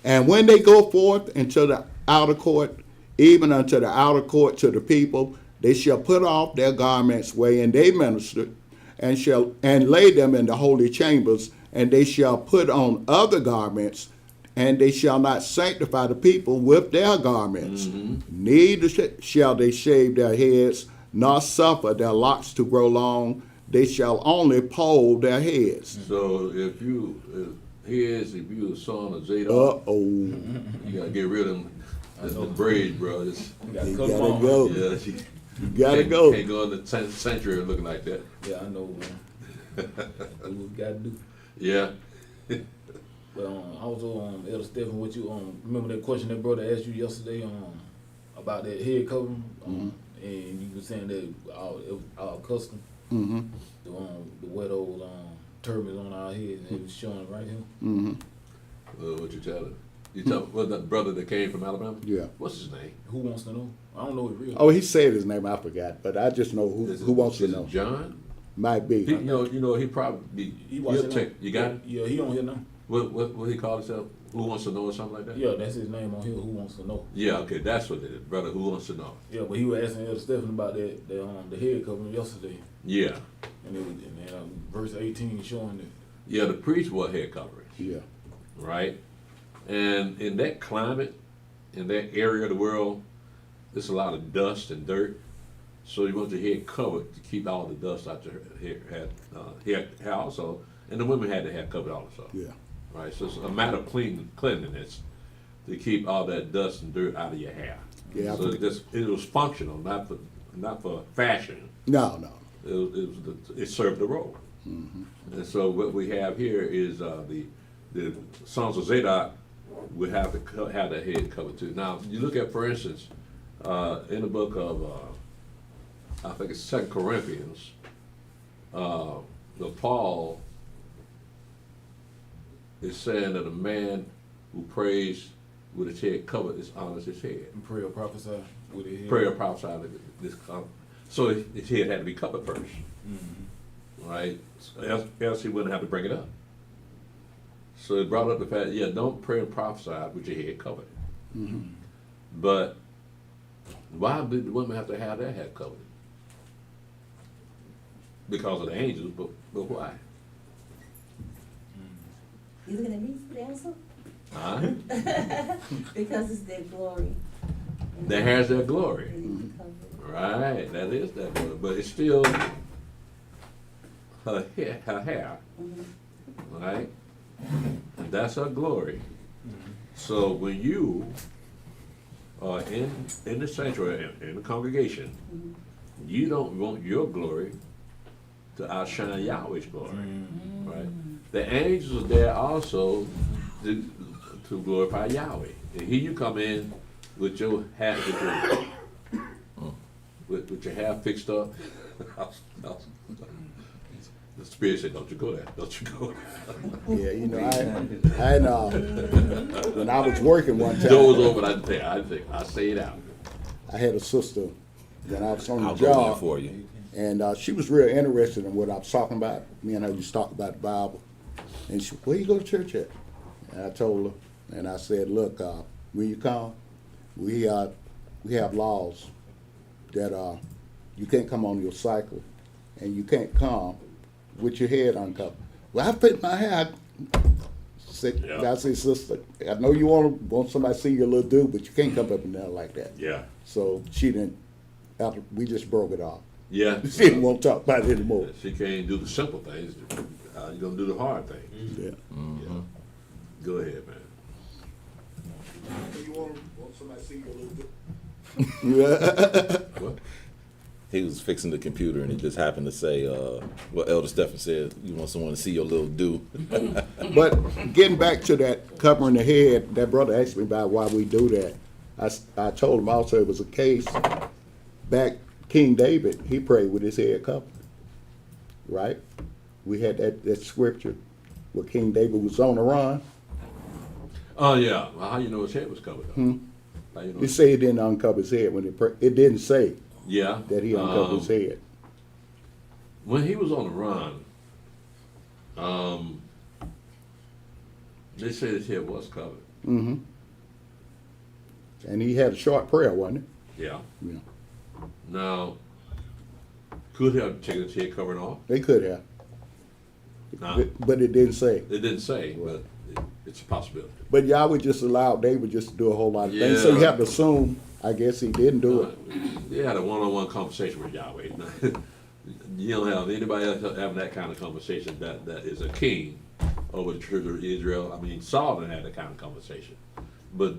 S8: And when they go forth into the outer court, even unto the outer court to the people, they shall put off their garments wherein they ministered, and lay them in the holy chambers, and they shall put on other garments, and they shall not sanctify the people with their garments. Neither shall they shave their heads, nor suffer their locks to grow long. They shall only poll their heads.
S4: So if you a son of Zadok,
S8: Uh-oh.
S4: you gotta get rid of them. The braids, bro.
S7: You gotta
S8: You
S7: cut 'em
S8: gotta
S7: off.
S8: go.
S4: Yeah,
S8: You gotta go.
S4: Can't go in the 10th century looking like that.
S7: Yeah, I know, man. That's what we gotta do.
S4: Yeah.
S7: But also, Elder Stephen, what you remember that question that brother asked you yesterday about that head covering, and you were saying that it was our custom to wear those turbans on our heads, and it was showing it right here.
S4: What you tell him? You tell what that brother that came from Alabama?
S8: Yeah.
S4: What's his name?
S7: Who wants to know? I don't know it real.
S8: Oh, he said his name, I forgot, but I just know who wants to
S4: Is it
S8: know.
S4: John?
S8: Might be.
S4: He, you know, he probably
S7: He
S4: he'll
S7: watching
S4: check. You got it?
S7: Yeah, he on here now.
S4: What he call himself? Who wants to know or something like that?
S7: Yeah, that's his name on here. Who wants to know?
S4: Yeah. Okay, that's what it is, brother. Who wants to know?
S7: Yeah, but he was asking Elder Stephen about the head covering yesterday,
S4: Yeah.
S7: and it was verse 18 showing that.
S4: Yeah. The priest wore head coverings,
S8: Yeah.
S4: right? And in that climate, in that area of the world, there's a lot of dust and dirt. So you want your head covered to keep all the dust out your hair also. And the women had their hair covered also.
S8: Yeah.
S4: Right, so it's a matter of cleanliness to keep all that dust and dirt out of your hair.
S8: Yeah,
S4: So it was functional, not for fashion.
S8: No.
S4: It served the role. And so what we have here is the sons of Zadok would have to have their head covered too. Now you look at, for instance, in the book of I think it's 2 Corinthians, Paul is saying that a man who prays with his head covered is honors his head.
S7: And prayer prophesy with his head.
S4: Prayer prophesied this, so his head had to be covered first, right? Else he wouldn't have to bring it up. So it brought up the fact, don't pray and prophesy with your head covered. But why did the women have to have their head covered? Because of the angels, but why?
S9: You looking at me for the answer?
S4: Huh?
S9: Because it's their glory.
S4: That has their glory.
S9: They need to cover it.
S4: Right, that is that glory. But it's still her hair, right? And that's her glory. So when you are in the sanctuary, in the congregation, you don't want your glory to outshine Yahweh's glory, right? The angels are there also to glorify Yahweh. And here you come in with your hat, with your hair fixed up. The Spirit said, "Don't you go there? Don't you go there?"
S8: Yeah, you know, I when I was working one time,
S4: Doors open. I say it out.
S8: I had a sister when I was on the
S11: I'll go there
S8: job,
S11: for you.
S8: and she was real interested in what I was talking about. Me and her used to talk about the Bible, and she, where you go to church at? And I told her, and I said, look, when you come, we have laws that you can't come on your cycle, and you can't come with your head uncovered. Well, I fit my hair. I say, sister, I know you want somebody to see your little dude, but you can't come up in there like that.
S4: Yeah.
S8: So she didn't. After we just broke it off.
S4: Yeah.
S8: She didn't want to talk about it anymore.
S4: She can't do the simple things. You're gonna do the hard things.
S8: Yeah.
S4: Yeah. Go ahead, man.
S8: You want somebody to see your little dude?
S4: What?
S11: he was fixing the computer and he just happened to say, what Elder Stephen said, you want someone to see your little do.
S8: But getting back to that covering the head, that brother asked me about why we do that. I told him also it was a case back King David, he prayed with his head covered, right? We had that scripture where King David was on the run.
S4: Oh, yeah. Well, how you know his head was covered? How you know?
S8: It said it didn't uncover his head when it didn't say
S4: Yeah.
S8: that he uncovered his head.
S4: When he was on the run, they said his head was covered.
S8: Mm-hmm. And he had a short prayer, wasn't
S4: Yeah.
S8: it? Yeah.
S4: Now, could he have taken his head covering off?
S8: They could have,
S4: No,
S8: but it didn't say.
S4: it didn't say, but it's a possibility.
S8: But Yahweh just allowed David just to do a whole lot of things. So you
S4: Yeah.
S8: have to assume, I guess he didn't do it.
S4: They had a one-on-one conversation with Yahweh. You don't have anybody else having that kind of conversation that is a king over the children of Israel. I mean, Solomon had that kind of conversation. But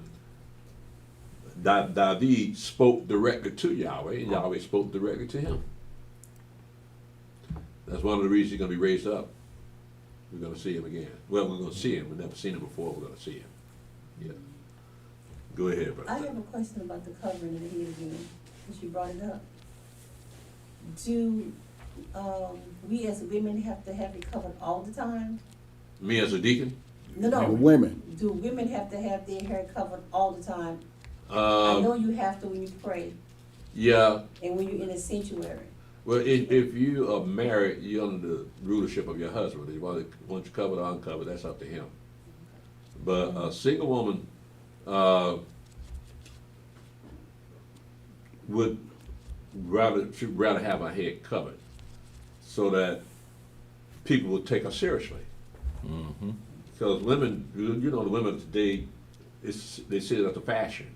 S4: David spoke directly to Yahweh, and Yahweh spoke directly to him. That's one of the reasons he's going to be raised up. We're going to see him again. Well, we're going to see him. We've never seen him before. We're going to see him. Yeah. Go ahead, brother.
S9: I have a question about the covering of the head again, since you brought it up. Do we as women have to have it covered all the time?
S4: Me as a deacon?
S8: The
S9: No.
S8: women.
S9: Do women have to have their hair covered all the time? I know you have to when you pray
S4: Yeah.
S9: and when you're in a sanctuary.
S4: Well, if you are married, you're under the rulership of your husband. If you want you covered or uncovered, that's up to him. But a single woman should rather have her head covered so that people will take her seriously. Because women, you know, the women today, they see it as a fashion.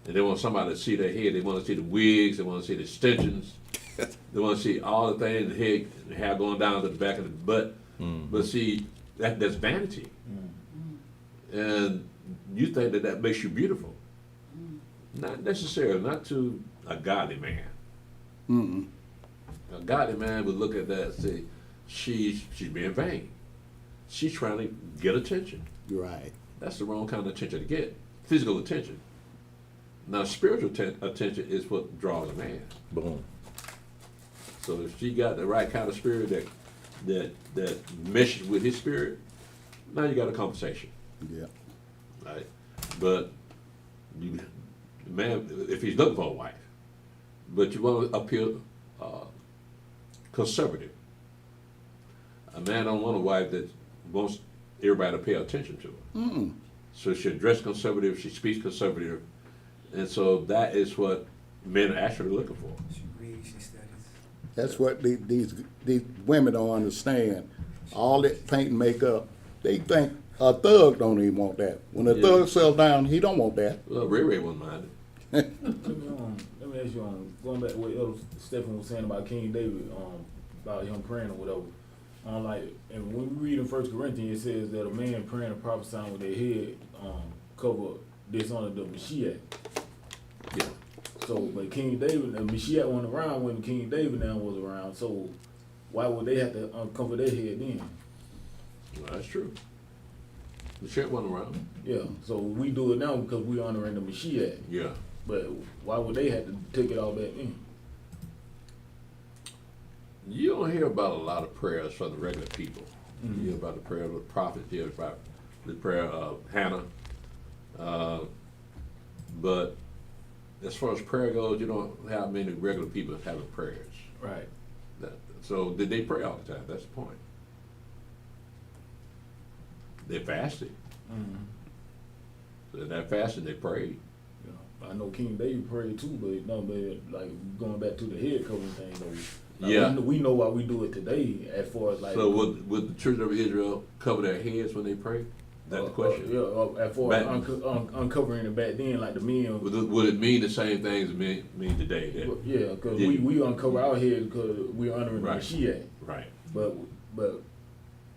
S4: And they want somebody to see their head. They want to see the wigs. They want to see the extensions. They want to see all the things, the hair going down to the back of the butt. But see, that's vanity. And you think that makes you beautiful. Not necessarily, not to a godly man.
S8: Mm-mm.
S4: A godly man would look at that and say, she's being vain. She's trying to get attention.
S8: Right.
S4: That's the wrong kind of attention to get. Physical attention. Now, spiritual attention is what draws a man.
S11: Boom.
S4: So if she got the right kind of spirit that meshes with his spirit, now you got a conversation,
S8: Yeah.
S4: right? But the man, if he's looking for a wife, but you want to appear conservative. A man don't want a wife that wants everybody to pay attention to her.
S8: Mm-mm.
S4: So she dress conservative, she speaks conservative, and so that is what men are actually looking for.
S5: She reads, she studies.
S8: That's what these women don't understand. All that paint and makeup, they think a thug don't even want that. When a thug settles down, he don't want that.
S4: Well, Ray wouldn't mind it.
S7: Let me ask you, going back to what Elder Stephen was saying about King David, about him praying or whatever. And when we read in 1 Corinthians, it says that a man praying and prophesying with their head cover dishonor the Mashiach.
S4: Yeah.
S7: So, but King David, the Mashiach wasn't around when King David now was around. So, why would they have to uncover their head then?
S4: Well, that's true. The shit wasn't around.
S7: Yeah. So we do it now because we honoring the Mashiach.
S4: Yeah.
S7: But why would they have to take it all back then?
S4: You don't hear about a lot of prayers from the regular people. You hear about the prayer of the prophet, you hear about the prayer of Hannah. But as far as prayer goes, you don't have many regular people having prayers.
S7: Right.
S4: So did they pray all the time? That's the point. They fasted. So in that fasting, they prayed.
S7: Yeah. I know King David prayed too, but like going back to the head covering thing though.
S4: Yeah.
S7: We know why we do it today as far as like.
S4: So would the children of Israel cover their heads when they pray? That's the question.
S7: As far as uncovering it back then, like the men.
S4: Would it mean the same thing as it mean today?
S7: Yeah, because we uncover our heads because we're honoring
S4: Right.
S7: the Mashiach.
S4: Right.
S7: But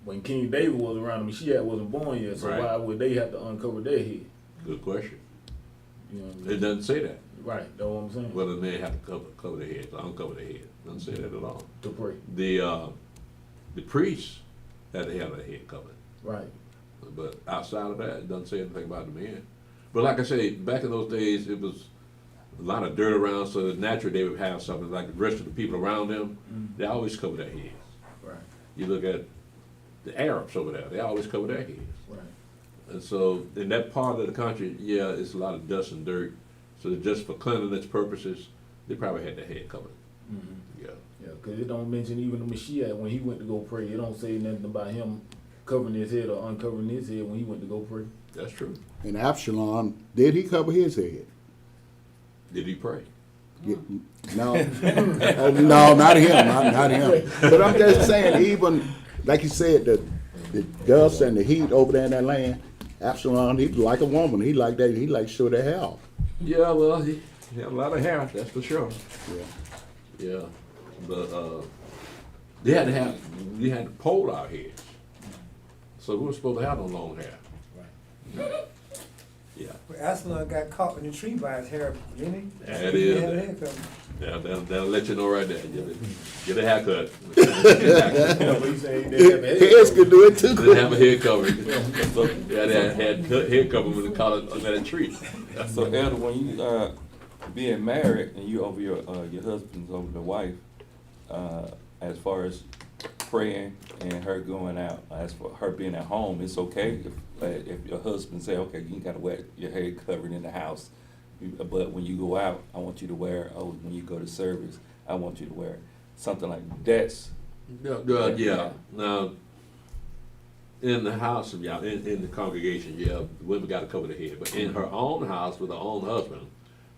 S7: when King David was around, the Mashiach wasn't born yet, so
S4: Right.
S7: why would they have to uncover their head?
S4: Good question.
S7: You know what I mean?
S4: It doesn't say that.
S7: Right, that's what I'm saying.
S4: Whether the man have to cover their head, uncover their head. It doesn't say that at all.
S7: To pray.
S4: The priests had to have their head covered.
S7: Right.
S4: But outside of that, it doesn't say anything about the men. But like I say, back in those days, it was a lot of dirt around, so naturally they would have something like the rest of the people around them. They always cover their heads.
S7: Right.
S4: You look at the Arabs over there; they always cover their heads.
S7: Right.
S4: And so in that part of the country, yeah, it's a lot of dust and dirt. So just for cleanliness purposes, they probably had their head covered.
S7: Mm-hmm.
S4: Yeah.
S7: Yeah, because it don't mention even the Mashiach when he went to go pray. It don't say nothing about him covering his head or uncovering his head when he went to go pray.
S4: That's true.
S8: And Absalom, did he cover his head?
S4: Did he pray?
S8: Yeah, no, oh, no, not him, not him. But I'm just saying, even like you said, the dust and the heat over there in that land, Absalom, he was like a woman. He like that. He like show the hair off.
S4: Yeah, well, he had a lot of hair, that's for sure.
S8: Yeah.
S4: Yeah, but we had to pole our heads, so we were supposed to have no long hair.
S7: Right.
S4: Yeah,
S5: But Absalom got caught in the tree by his hair, didn't he?
S4: That
S5: He
S4: is
S5: had a
S4: that.
S5: haircut.
S4: that'll let you know right there. Get a haircut.
S7: Yeah, but he said he didn't have a head
S8: Heads
S7: cover.
S8: could do it too.
S4: Didn't have a head covering. So, yeah, they had head covering when they caught it under that tree.
S10: So Elder, when you being married and you over your husband's over the wife, as far as praying and her going out, as for her being at home, it's okay if your husband say, okay, you gotta wear your hair covered in the house, but when you go out, I want you to wear, when you go to service, I want you to wear something like that's.
S4: Yeah. Now, in the house of y'all, in the congregation, yeah, the women got to cover their head. But in her own house with her own husband,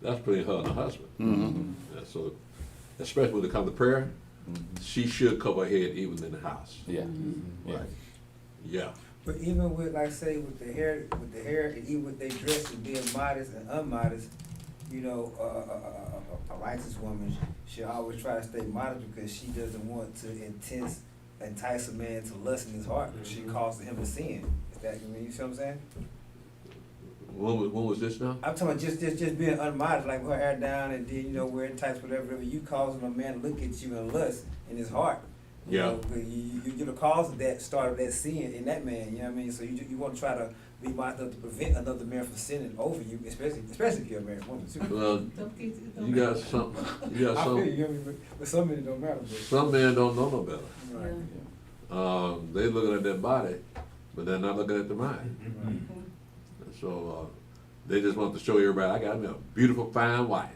S4: that's between her and her husband. Yeah, so, especially when it comes to prayer, she should cover her head even in the house.
S10: Yeah. Yeah.
S4: Right. Yeah.
S5: But even with, like, say, with the hair, and even with their dress and being modest and unmodest, you know, a righteous woman should always try to stay modest because she doesn't want to entice a man to lust in his heart because she causes him to sin. Is that, you see what I'm saying?
S4: When was this now?
S5: I'm talking about just being unmodest, like with her hair down and then, you know, wearing tights, whatever, you causing a man to look at you and lust in his heart. You
S4: Yeah.
S5: know, you're the cause of that, start of that sin in that man, you know what I mean? So you want to try to be mindful to prevent another man from sinning over you, especially if you're a married woman too.
S4: Well, you got something. You got
S5: I feel
S4: something.
S5: you, but some men it don't matter. But,
S4: Some men don't know no better.
S5: right.
S4: They looking at their body, but they're not looking at their mind. And so they just want to show everybody, I got me a beautiful, fine wife.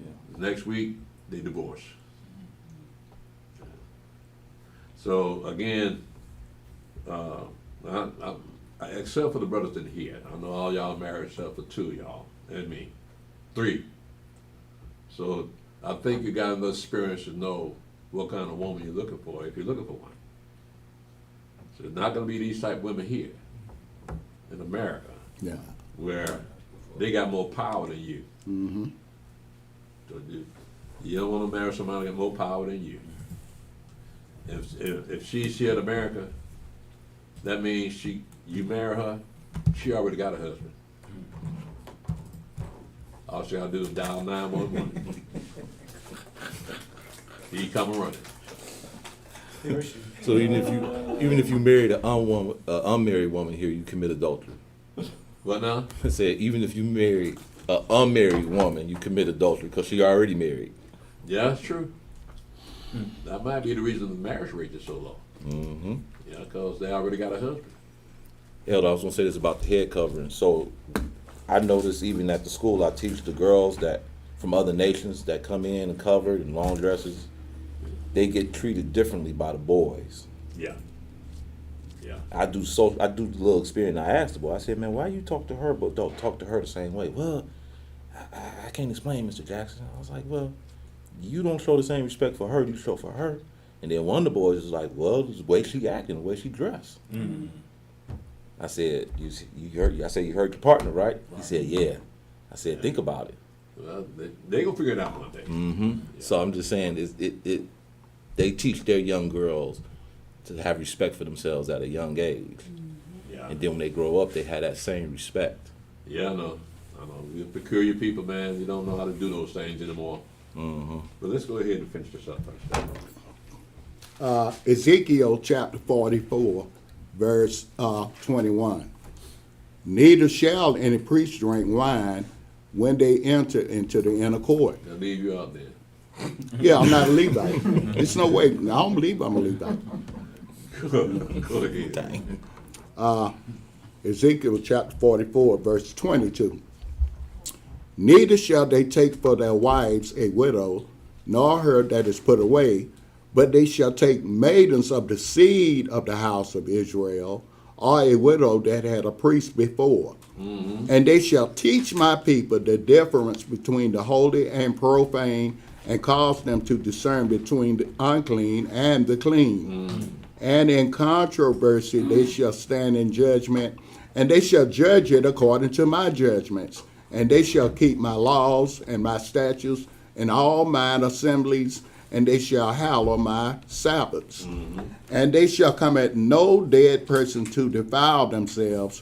S10: Yeah.
S4: Next week, they divorce. So again, except for the brothers in here, I know all y'all married except for 2 of y'all and me, 3. So I think you got enough experience to know what kind of woman you're looking for if you're looking for one. So it's not going to be these type of women here in America
S8: Yeah.
S4: where they got more power than you.
S8: Mm-hmm.
S4: So you don't want to marry somebody that got more power than you. If she's here in America, that means you marry her, she already got a husband. All she gotta do is dial 911. He come running.
S11: So even if you married an unmarried woman here, you commit adultery.
S4: What now?
S11: I said even if you marry an unmarried woman, you commit adultery because she already married.
S4: Yeah, that's true. That might be the reason the marriage rate is so low.
S11: Mm-hmm.
S4: Yeah, because they already got a husband.
S11: Elder, I was gonna say this about the head covering. So I notice even at the school I teach the girls that from other nations that come in and covered in long dresses, they get treated differently by the boys.
S4: Yeah. Yeah.
S11: I do the little experience. I asked the boy, I said, man, why you talk to her but don't talk to her the same way? Well, I can't explain, Mr. Jackson. I was like, well, you don't show the same respect for her you show for her. And then one of the boys was like, well, it's the way she acting, the way she dressed.
S7: Mm-hmm.
S11: I said, you heard? I said, you heard your partner, right? He said, yeah. I said, think about it.
S4: Well, they gonna figure it out one day.
S11: Mm-hmm.
S4: Yeah.
S11: So I'm just saying, they teach their young girls to have respect for themselves at a young age.
S4: Yeah.
S11: And then when they grow up, they have that same respect.
S4: Yeah, I know. I know, we're peculiar people, man. We don't know how to do those things anymore. But let's go ahead and finish this up first.
S8: Ezekiel chapter 44, verse 21. Neither shall any priest drink wine when they enter into the inner court.
S4: I'll leave you out there.
S8: Yeah, I'm not a Levite. There's no way. I don't believe I'm a Levite.
S4: Go ahead.
S8: Ezekiel chapter 44, verse 22. Neither shall they take for their wives a widow, nor her that is put away, but they shall take maidens of the seed of the house of Israel, or a widow that had a priest before. And they shall teach my people the difference between the holy and profane, and cause them to discern between the unclean and the clean. And in controversy they shall stand in judgment, and they shall judge it according to my judgments. And they shall keep my laws and my statutes and all mine assemblies, and they shall hallow my Sabbaths. And they shall come at no dead person to defile themselves,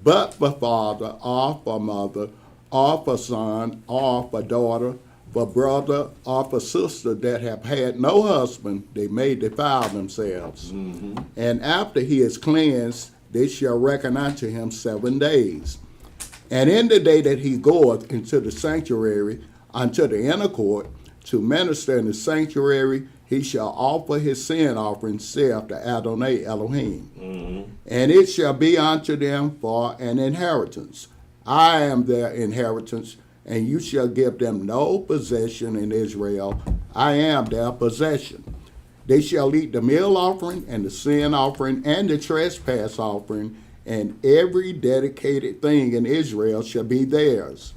S8: but for father, or for mother, or for son, or for daughter, for brother, or for sister that have had no husband, they may defile themselves. And after he is cleansed, they shall reckon unto him 7 days. And in the day that he goeth into the sanctuary, unto the inner court, to minister in the sanctuary, he shall offer his sin offering, saith the Adonai Elohim. And it shall be unto them for an inheritance. I am their inheritance, and you shall give them no possession in Israel. I am their possession. They shall eat the meal offering, and the sin offering, and the trespass offering, and every dedicated thing in Israel shall be theirs.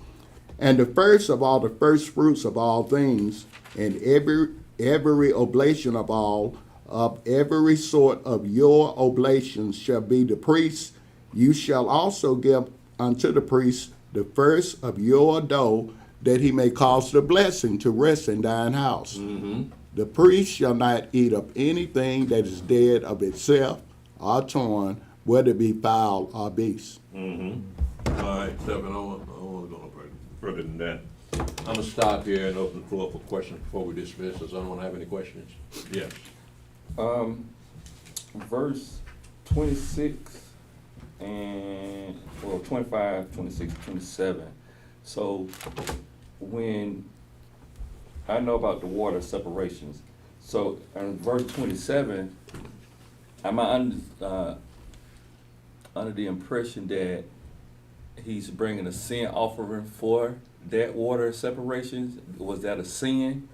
S8: And the first of all the first fruits of all things, and every oblation of every sort of your oblations shall be the priest. You shall also give unto the priest the first of your dough, that he may cause the blessing to rest in thine house. The priest shall not eat of anything that is dead of itself, or torn, whether it be fowl or beast.
S4: All right, Stephen, I don't want to go no further than that. I'm going to stop here and open the floor for questions before we dismiss. Does anyone have any questions? Yes.
S10: Verse 26 and, 25, 26, 27. So when I know about the water separations, so in verse 27, am I under the impression that he's bringing a sin offering for that water separations? Was that a sin,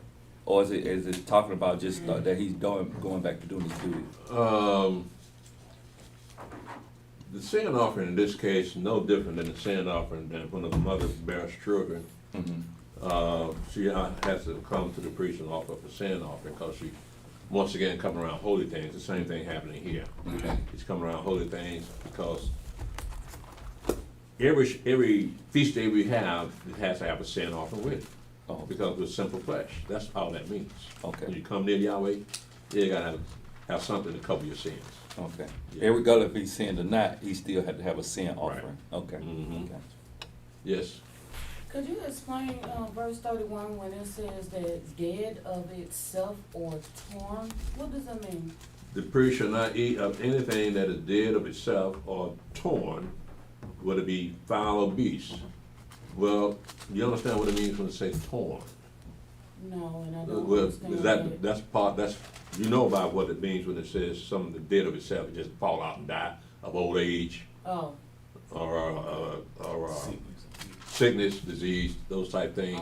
S10: or is it talking about just that he's going back to doing his duty?
S4: The sin offering in this case no different than the sin offering than when a mother bears children. She has to come to the priest and offer up a sin offering, because she, once again, coming around holy things. The same thing happening here. He's coming around holy things because every feast day we have, it has to have a sin offering with it. Because we're simple flesh. That's all that means. When you come near Yahweh, you gotta have something to cover your sins.
S10: Regardless if he's sinned or not, he still had to have a sin offering.
S4: Yes.
S12: Could you explain verse 31 when it says that dead of itself or torn? What does that mean?
S4: The priest shall not eat of anything that is dead of itself or torn, whether it be fowl or beast. Well, you understand what it means when it says torn?
S12: No, and I don't
S4: Well,
S12: understand
S4: that's you know about what it means when it says something that's dead of itself, it just fall out and die of old age. Or sickness, disease, those type things.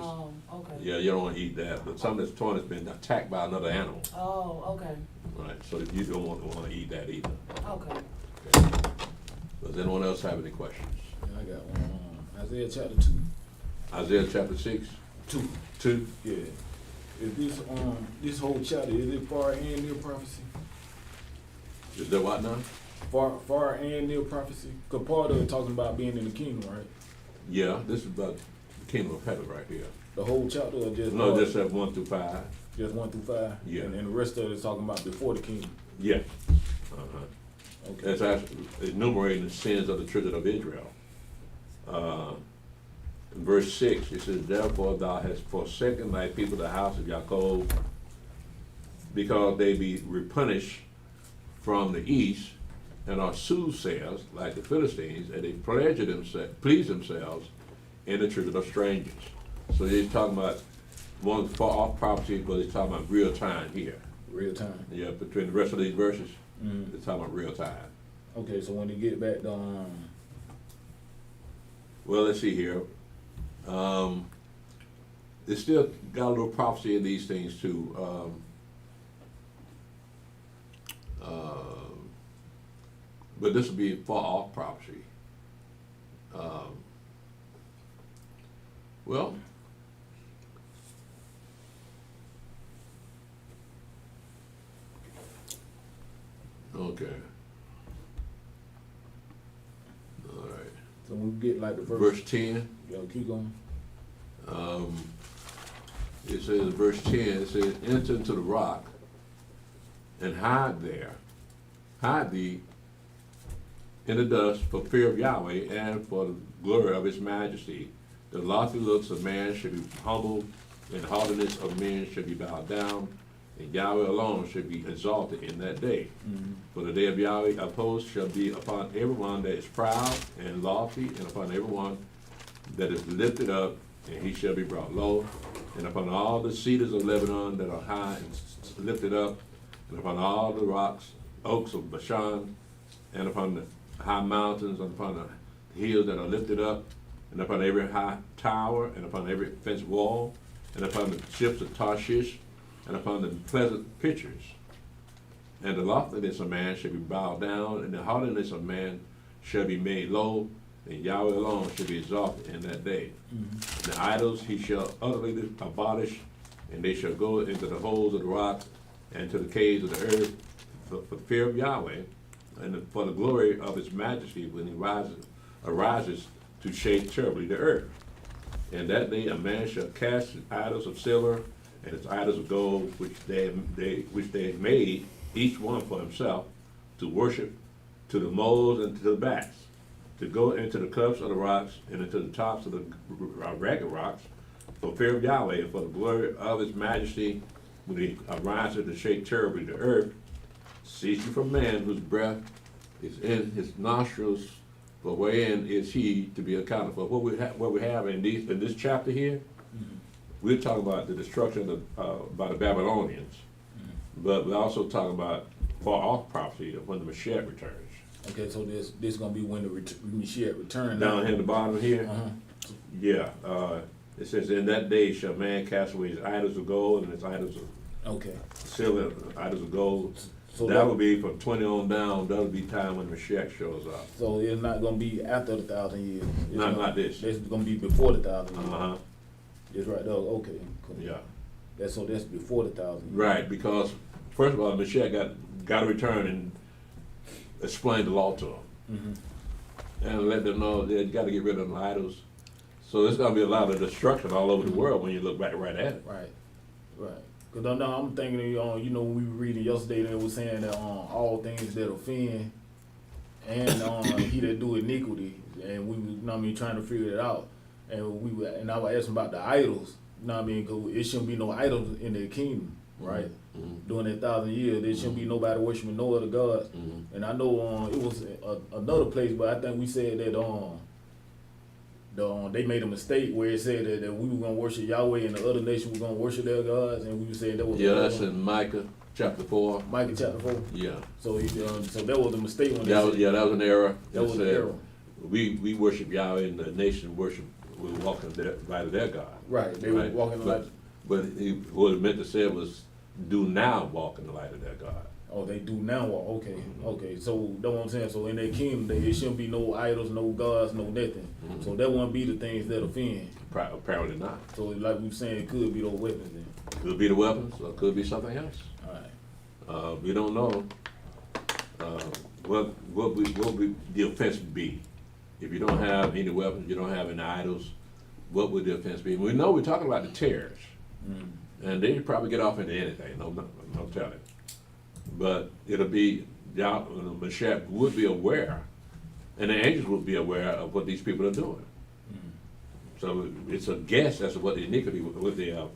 S4: Yeah, you don't want to eat that. But something that's torn has been attacked by another animal. Right, so you don't want to eat that either. Does anyone else have any questions?
S7: Yeah, I got one. Isaiah chapter 2.
S4: Isaiah chapter 6? 2?
S7: Yeah. Is this whole chapter, is it far and near prophecy?
S4: Is there what now?
S7: Far and near prophecy? Because part of it talking about being in the kingdom, right?
S4: Yeah, this is about the kingdom of heaven right here.
S7: The whole chapter, or just
S4: no, just have 1 through 5.
S7: Just 1 through 5.
S4: Yeah,
S7: and the rest of it is talking about before the kingdom.
S4: Yeah. Okay. It's actually enumerating the sins of the children of Israel. in verse 6, it says, therefore thou hast forsaken thy people, the house of Jacob, because they be replenished from the east, and are soothsayers like the Philistines, and they please themselves in the children of strangers. So he's talking about one far off prophecy, but he's talking about real time here.
S7: Real time.
S4: Yeah, between the rest of these verses, it's talking about real time.
S7: Okay, so when you get back to
S4: Well, let's see here. It's still got a little prophecy in these things too. But this will be far off prophecy. Well, okay. All right.
S7: so when we get like the
S4: Verse 10.
S7: Yo, keep going.
S4: It says in verse 10, it says, enter into the rock and hide there. Hide thee in the dust for fear of Yahweh and for the glory of his majesty. The lofty looks of man should be humbled, and the haughtiness of men should be bowed down, and Yahweh alone should be exalted in that day. For the day of Yahweh of hosts shall be upon everyone that is proud and lofty, and upon everyone that is lifted up, and he shall be brought low, and upon all the cedars of Lebanon that are high and lifted up, and upon all the rocks, oaks of Bashan, and upon the high mountains, and upon the hills that are lifted up, and upon every high tower, and upon every fenced wall, and upon the ships of Tarshish, and upon the pleasant pitchers. And the loftiness of man shall be bowed down, and the haughtiness of man shall be made low, and Yahweh alone shall be exalted in that day. The idols he shall utterly abolish, and they shall go into the holes of the rock, and to the caves of the earth, for fear of Yahweh, and for the glory of his majesty, when he arises to shake terribly the earth. And that day a man shall cast his idols of silver and his idols of gold, which they made, each one for himself, to worship to the moles and to the bats, to go into the clefts of the rocks and into the tops of the ragged rocks, for fear of Yahweh and for the glory of his majesty, when he arises to shake terribly the earth. Cease you from man whose breath is in his nostrils, for wherein is he to be accounted for. What we have in this chapter here, we're talking about the destruction by the Babylonians, but we're also talking about far off prophecy of when the Mashiach returns.
S7: Okay, so this is gonna be when the Mashiach return.
S4: Down here in the bottom here, yeah, it says, in that day shall man cast away his idols of gold and his idols of silver, idols of gold. So that will be from 20 on down. That'll be time when Mashiach shows up.
S7: So it's not gonna be after the 1,000 years.
S4: Not this.
S7: It's gonna be before the 1,000 years.
S4: Uh-huh.
S7: It's right there. Okay. Cool.
S4: Yeah.
S7: That's before the 1,000 years.
S4: Right, because first of all, Mashiach got to return and explain the law to them, and let them know that you got to get rid of them idols. So it's gonna be a lot of destruction all over the world when you look back right at it.
S7: Right. Cause I'm thinking, you know, when we were reading yesterday, they were saying that all things that offend and he that do iniquity, and we were, you know what I mean, trying to figure it out, and I was asking about the idols, you know what I mean, cause it shouldn't be no idols in the kingdom, right? During that 1,000 years, there shouldn't be nobody worshiping no other gods, and I know it was another place, but I think we said that they made a mistake where it said that we were gonna worship Yahweh and the other nation were gonna worship their gods, and we were saying that was
S4: that's in Micah chapter 4.
S7: Micah chapter 4.
S4: Yeah.
S7: So so that was a mistake when
S4: that was an error.
S7: That was an error.
S4: We worship Yahweh and the nation will walk in the light of their God.
S7: Right. They were walking in the light.
S4: But what it meant to say was, do now walk in the light of their God.
S7: Oh, they do now walk. Okay. So that's what I'm saying. So in their kingdom, it shouldn't be no idols, no gods, no nothing. So that won't be the things that offend.
S4: Apparently not.
S7: So like we were saying, it could be those weapons then.
S4: Could be the weapons, or it could be something else.
S7: All right.
S4: We don't know what would the offense be. If you don't have any weapons, you don't have any idols, what would the offense be? We know we're talking about the terrorists, and they probably get off into anything. No telling. But it'll be, Mashiach would be aware, and the angels would be aware of what these people are doing. So it's a guess as to what the iniquity, what the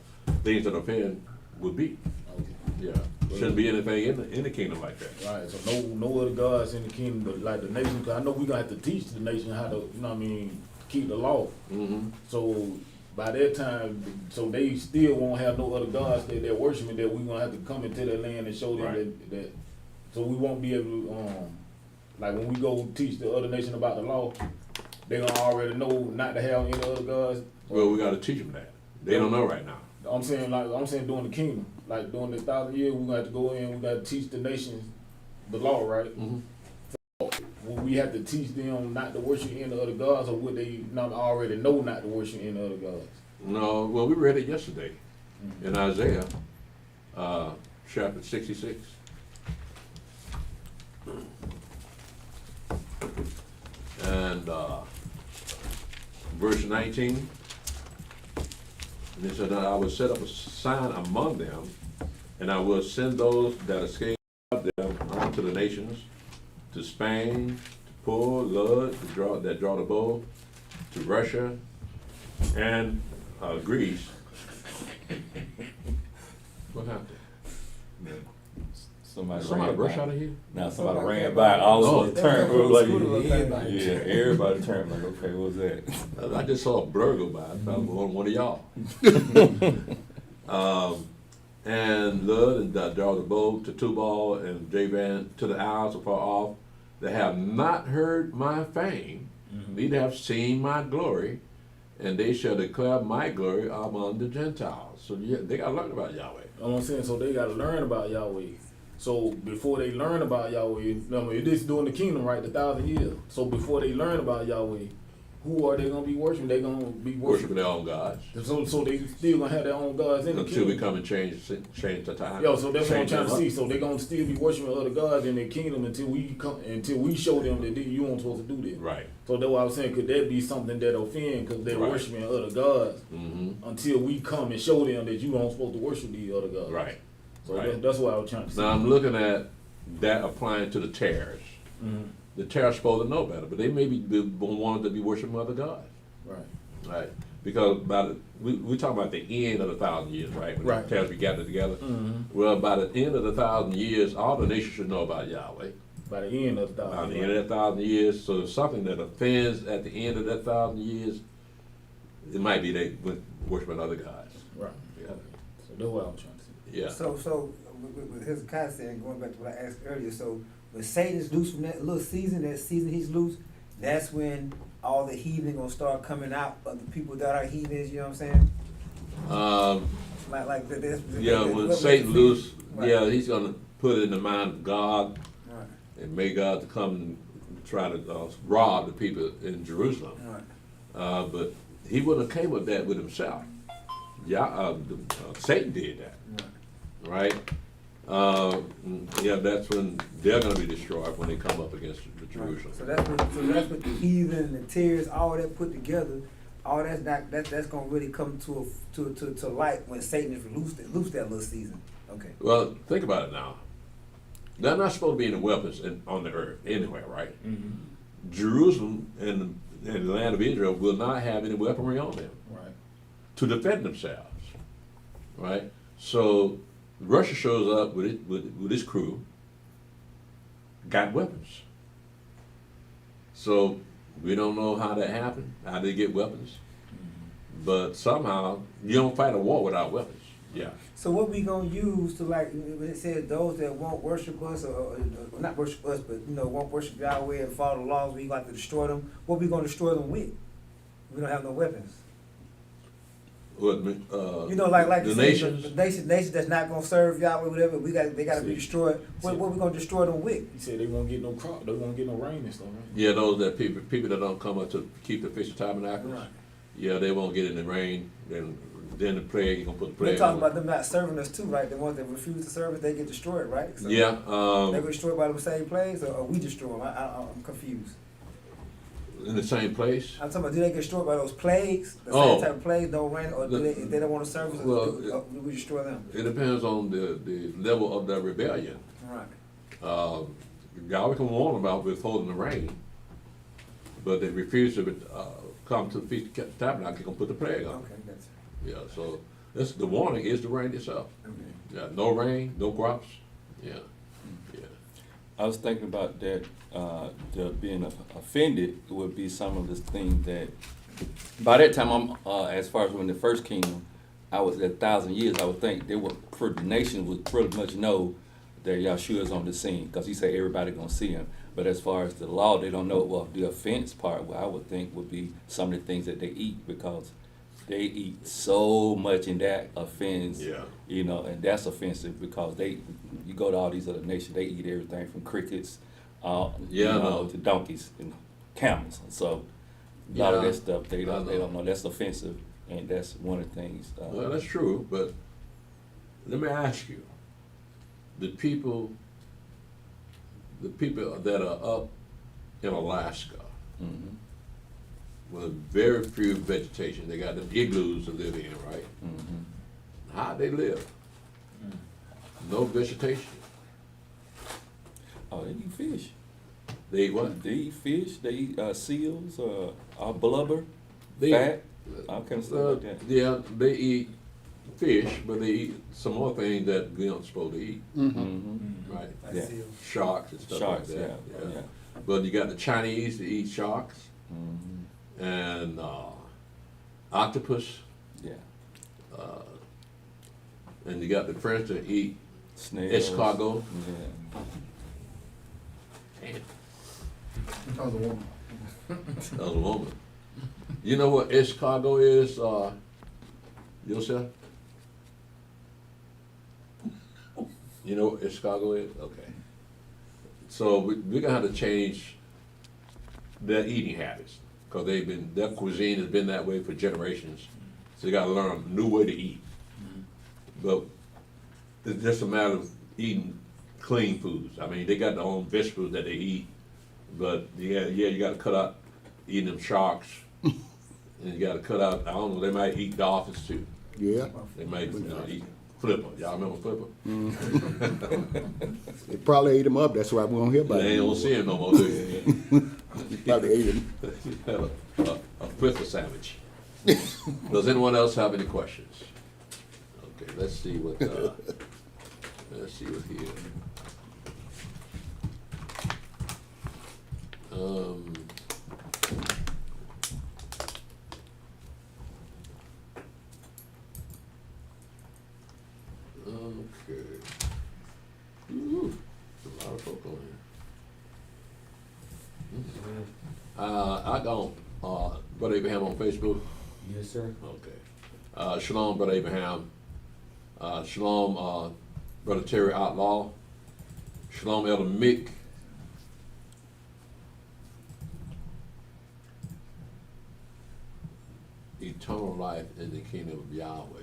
S4: things that offend would be.
S7: Okay.
S4: Yeah, shouldn't be anything in the kingdom like that.
S7: Right, so no other gods in the kingdom, but like the nation, because I know we're gonna have to teach the nation how to, you know what I mean, keep the law.
S4: Mm-hmm.
S7: So by that time, so they still won't have no other gods that they're worshiping, that we're gonna have to come into their land and show them
S4: Right.
S7: that, so we won't be able to, like when we go teach the other nation about the law, they gonna already know not to have any other gods.
S4: Well, we got to teach them that. They don't know right now.
S7: I'm saying during the kingdom, like during this 1,000 years, we're gonna have to go in, we gotta teach the nations the law, right?
S4: Mm-hmm.
S7: Will we have to teach them not to worship any other gods, or would they not already know not to worship any other gods?
S4: No, well, we read it yesterday in Isaiah, chapter 66. And verse 19, and it said, I will set up a sign among them, and I will send those that escape them unto the nations, to Spain, to Poor, Lud, that draw the bow, to Russia, and Greece. What happened?
S10: Somebody
S4: Somebody
S10: ran
S4: rush
S10: by.
S4: out of here?
S10: Now somebody ran by, all
S4: Oh.
S10: of us turned, like,
S5: Everybody.
S10: yeah, everybody turned like, okay, what's that?
S4: I just saw a blur go by. I thought it was one of y'all. And Lud and that draw the bow, to Tubal and Javan, to the isles afar off, that have not heard my fame, neither have seen my glory, and they shall declare my glory among the Gentiles. So yeah, they got to learn about Yahweh.
S7: You know what I'm saying? So they gotta learn about Yahweh. So before they learn about Yahweh, you know, this is during the kingdom, right? The 1,000 years. So before they learn about Yahweh, who are they gonna be worshiping? They gonna be
S4: Worshiping their own gods.
S7: So they still gonna have their own gods in the
S4: Until we
S7: kingdom.
S4: come and change the time.
S7: Yo, so that's what I'm
S4: Change
S7: trying to
S4: them
S7: see.
S4: up.
S7: So they gonna still be worshiping other gods in their kingdom until we show them that you aren't supposed to do that.
S4: Right.
S7: So that's what I was saying. Could that be something that offend because they're
S4: Right.
S7: worshiping other gods
S4: Mm-hmm.
S7: until we come and show them that you aren't supposed to worship these other gods?
S4: Right.
S7: So
S4: Right.
S7: that's what I was trying to say.
S4: Now I'm looking at that applying to the tares.
S7: Mhm.
S4: The tares supposed to know better, but they may be wanted to be worshiping other gods.
S7: Right.
S4: Right, because we talk about the end of the 1,000 years, right? When
S7: Right.
S4: the tares be gathered together.
S7: Mhm.
S4: Well, by the end of the 1,000 years, all the nations should know about Yahweh.
S7: By the end of the
S4: By
S7: 1,000.
S4: the end of that 1,000 years, so if something that offends at the end of that 1,000 years, it might be they went worshiping other gods.
S7: Right.
S4: Yeah.
S7: Okay. So that's what I was trying to say.
S4: Yeah.
S5: So with Hezekiah saying, going back to what I asked earlier, so when Satan is loose from that little season, he's loose, that's when all the heathen gonna start coming out of the people that are heathens, you know what I'm saying? Like this.
S4: Yeah, when Satan loose,
S5: Right.
S4: yeah, he's gonna put it in the mind of God
S5: Right,
S4: and make God to come and try to rob the people in Jerusalem.
S5: right.
S4: But he wouldn't have came with that with himself. Yeah, Satan did that, right? Yeah, that's when they're going to be destroyed when they come up against the Jerusalem.
S5: So that's what the heathen, the tears, all that put together. All that's gonna really come to light when Satan is loose that little season. Okay.
S4: Well, think about it now. They're not supposed to be any weapons on the earth anywhere, right?
S7: Mm-hmm.
S4: Jerusalem and the land of Israel will not have any weaponry on them
S7: Right.
S4: to defend themselves, right? So Russia shows up with his crew, got weapons. So we don't know how that happened, how they get weapons, but somehow you don't fight a war without weapons. Yeah.
S5: So what we gonna use to, like, when it says those that won't worship us or not worship us, but won't worship Yahweh and follow the laws, we got to destroy them. What we gonna destroy them with? We don't have no weapons.
S4: What,
S5: Like
S4: the
S5: you
S4: nations?
S5: said, the nations that's not gonna serve Yahweh, whatever. They gotta be destroyed. What we gonna destroy them with?
S7: He said they won't get no crop, they won't get no rain and stuff, right?
S4: Yeah, those that people that don't come up to keep the Feast of Tabernacles.
S5: Right.
S4: Yeah, they won't get in the rain. Then the plague, you're gonna put the plague.
S5: We're talking
S4: on
S5: about them not serving us too, right? The ones that refuse to serve us, they get destroyed, right? So
S4: Yeah.
S5: they get destroyed by the same plagues, or we destroy them? I'm confused.
S4: In the same place.
S5: I'm talking about, do they get destroyed by those plagues? The
S4: Oh.
S5: same type of plagues, no rain, or do if they don't want to serve us,
S4: Well,
S5: do we destroy them?
S4: It depends on the level of their rebellion.
S5: Right.
S4: God can warn them about withholding the rain, but they refuse to come to the Feast of Tabernacle, he's gonna put the plague on.
S5: Okay, that's,
S4: Yeah, so the warning is the rain itself.
S5: okay.
S4: Yeah, no rain, no crops. Yeah, yeah.
S10: I was thinking about that, the being offended would be some of the things that, by that time, as far as when the first kingdom, I was at 1,000 years, I would think the nation would pretty much know that Yahshua is on the scene, because he said everybody gonna see him. But as far as the law, they don't know. Well, the offense part, what I would think would be some of the things that they eat, because they eat so much and that offends,
S4: Yeah.
S10: you know, and that's offensive because you go to all these other nations, they eat everything from crickets, you know, to donkeys and camels. So a lot of that stuff they don't know. That's offensive, and that's one of the things.
S4: Well, that's true, but let me ask you, the people that are up in Alaska,
S10: Mhm.
S4: with very few vegetation, they got them igloos to live in, right?
S10: Mhm.
S4: How they live? No vegetation.
S10: Oh, they eat fish.
S4: They eat what?
S10: They eat fish. They eat seals, blubber,
S4: They
S10: fat, all kind of stuff like that.
S4: Yeah, they eat fish, but they eat some more things that we aren't supposed to eat,
S10: Mm-hmm.
S4: right?
S5: I
S10: Yeah.
S5: see 'em.
S4: Sharks and stuff
S10: Sharks,
S4: like that.
S10: yeah.
S4: But you got the Chinese that eat sharks
S10: Mm-hmm.
S4: and octopus,
S10: Yeah.
S4: and you got the French that eat
S10: Snails.
S4: escargot.
S10: Yeah.
S5: Oh, the woman.
S4: Other woman. You know what escargot is, Yosef? You know what escargot is? Okay. So we're gonna have to change their eating habits, because their cuisine has been that way for generations. So you gotta learn a new way to eat. But it's just a matter of eating clean foods. I mean, they got their own vegetables that they eat, but you gotta cut out eating them sharks. And you gotta cut out, I don't know, they might eat dolphins too.
S8: Yeah,
S4: They might eat flipper. Y'all remember flipper?
S8: they probably ate him up. That's why we don't hear about
S4: They
S8: it.
S4: ain't gonna see him no more, do you?
S8: Probably ate him.
S4: Had a flipper sandwich. Does anyone else have any questions? Okay, let's see what here. Okay. Ooh, a lot of folk on here. I don't, Brother Abraham on Facebook.
S6: Yes, sir.
S4: Okay. Shalom, Brother Abraham. Shalom, Brother Terry Outlaw. Shalom, Elder Mick. Eternal life in the kingdom of Yahweh.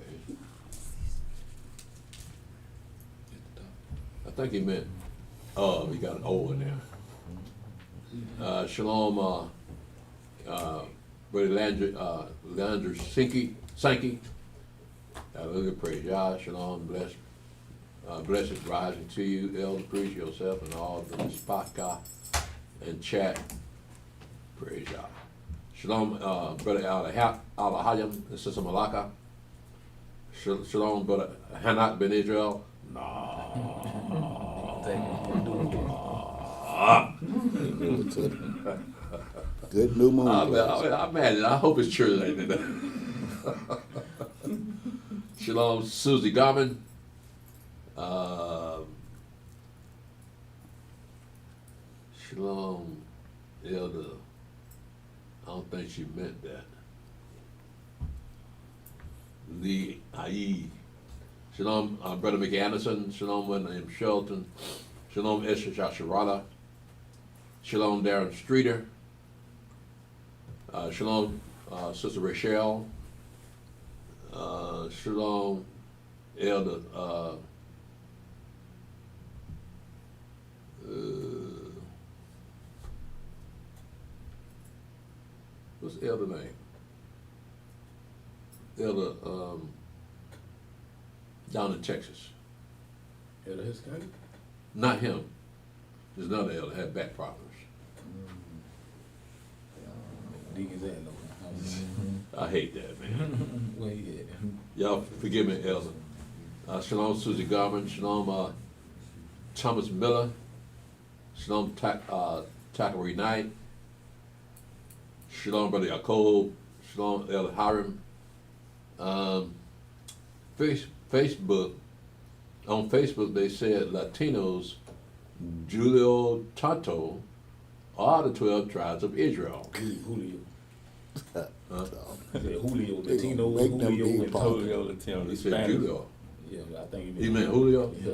S4: I think he meant, he got an O in there. Shalom, Brother Landry Sankey. Hallelujah, praise Yah. Shalom, blessed rising to you, Elder Priest, yourself, and all the Spaka and chat. Praise Yah. Shalom, Brother Al-Hayam, Sister Malaka. Shalom, Brother Hanak Ben Israel.
S8: Good new moon.
S4: I imagine. I hope it's true. Ain't it? Shalom, Susie Garmin. Shalom, Elder. I don't think she meant that. Lee Ai. Shalom, Brother Mickey Anderson. Shalom, William Shelton. Shalom, Esther Shasharala. Shalom, Darren Streeter. Shalom, Sister Rachel. Shalom, Elder. What's the elder name? Elder down in Texas.
S7: Elder Hiscock?
S4: Not him. There's another elder had back problems.
S7: Deacons ain't no.
S4: I hate that, man.
S6: Well, yeah.
S4: Y'all forgive me, Elder. Shalom, Susie Garman. Shalom, Thomas Miller. Shalom, Takari Knight. Shalom, Brother Yaakov. Shalom, Elder Hiram. Facebook. On Facebook, they said Latinos, Julio Tonto, are the 12 tribes of Israel.
S7: Julio.
S4: Huh?
S7: He said Julio,
S8: They
S7: Latino,
S8: gonna make them
S7: Julio,
S8: big
S7: and
S8: part.
S10: Julio Latino,
S4: He said
S10: Spanish.
S4: Julio.
S7: Yeah, I think
S4: He meant Julio?
S7: Yeah,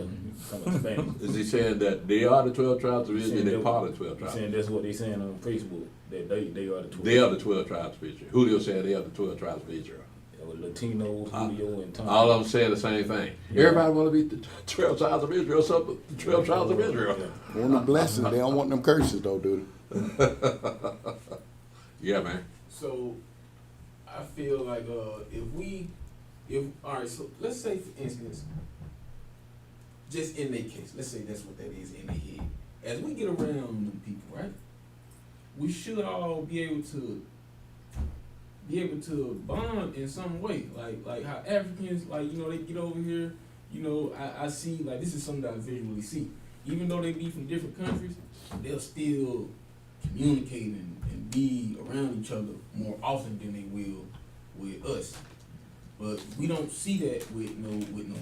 S7: coming Spanish.
S4: Is he saying that they are the 12 tribes of Israel? They're part of the 12
S7: He's
S4: tribes.
S7: saying that's what they saying on Facebook, that they are the 12.
S4: They are the 12 tribes of Israel. Julio said they are the 12 tribes of Israel.
S7: Yeah, with Latinos, Julio, and Tom.
S4: All of them saying the same thing.
S7: Yeah.
S4: Everybody want to be the 12 tribes of Israel, so the 12 tribes of Israel.
S8: Want them blessings, they don't want them curses though, do they?
S4: Yeah, man.
S6: So I feel like all right, so let's say for instance, just in their case, let's say that's what that is in their head. As we get around them people, right? We should all be able to bond in some way. Like how Africans, like, you know, they get over here, you know, I see, like, this is something that I visually see. Even though they be from different countries, they'll still communicate and be around each other more often than they will with us. But we don't see that with no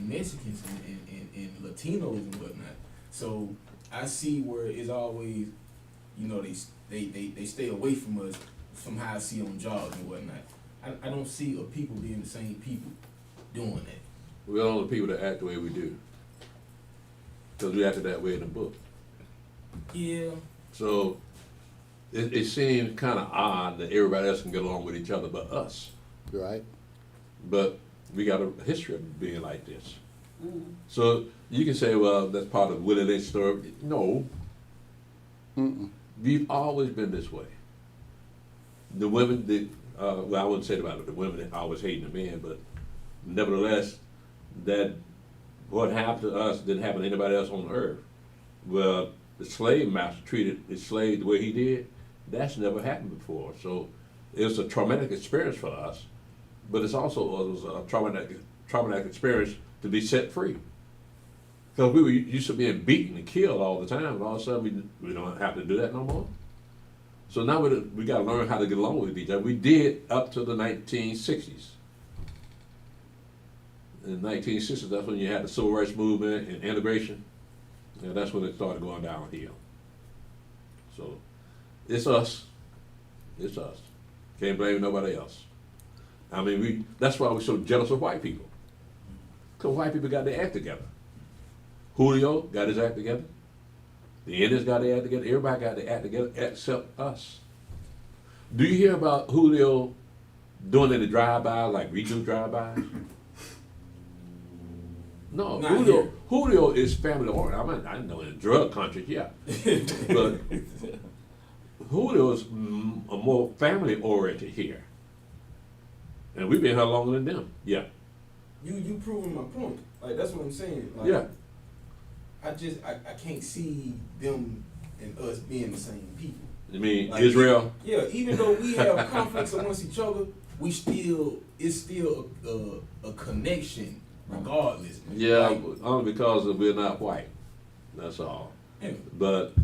S6: Mexicans and Latinos and whatnot. So I see where it's always, you know, they stay away from us from how I see on jobs and whatnot. I don't see a people being the same people doing that.
S4: We're the only people that act the way we do. Because we acted that way in the book.
S6: Yeah.
S4: So it seems kind of odd that everybody else can get along with each other but us.
S8: Right?
S4: But we got a history of being like this. So you can say, well, that's part of Willie Lynch's story. No. We've always been this way. The women, well, I wouldn't say about it, the women always hating the men, but nevertheless, that what happened to us didn't happen to anybody else on earth. Well, the slave master treated his slave the way he did. That's never happened before. So it was a traumatic experience for us, but it was a traumatic experience to be set free. Because we were used to being beaten and killed all the time, and all of a sudden we don't have to do that no more. So now we got to learn how to get along with each other. We did up to the 1960s. In the 1960s, that's when you had the civil rights movement and integration. And that's when it started going downhill. So it's us. It's us. Can't blame nobody else. I mean, that's why we're so jealous of white people. Because white people got their act together. Julio got his act together. The Indians got their act together. Everybody got their act together except us. Do you hear about Julio doing any drive-bys, like we do drive-bys? No,
S6: Not
S4: Julio is family oriented. I know in the drug country, yeah. But Julio is more family oriented here. And we've been here longer than them. Yeah.
S6: You proving my point. Like, that's what I'm saying. Like,
S4: Yeah.
S6: I can't see them and us being the same people.
S4: You mean
S6: Like,
S4: Israel?
S6: Yeah, even though we have conflicts amongst each other, it's still a connection regardless.
S4: Yeah,
S6: Like,
S4: only because we're not white. That's all.
S6: yeah.
S4: But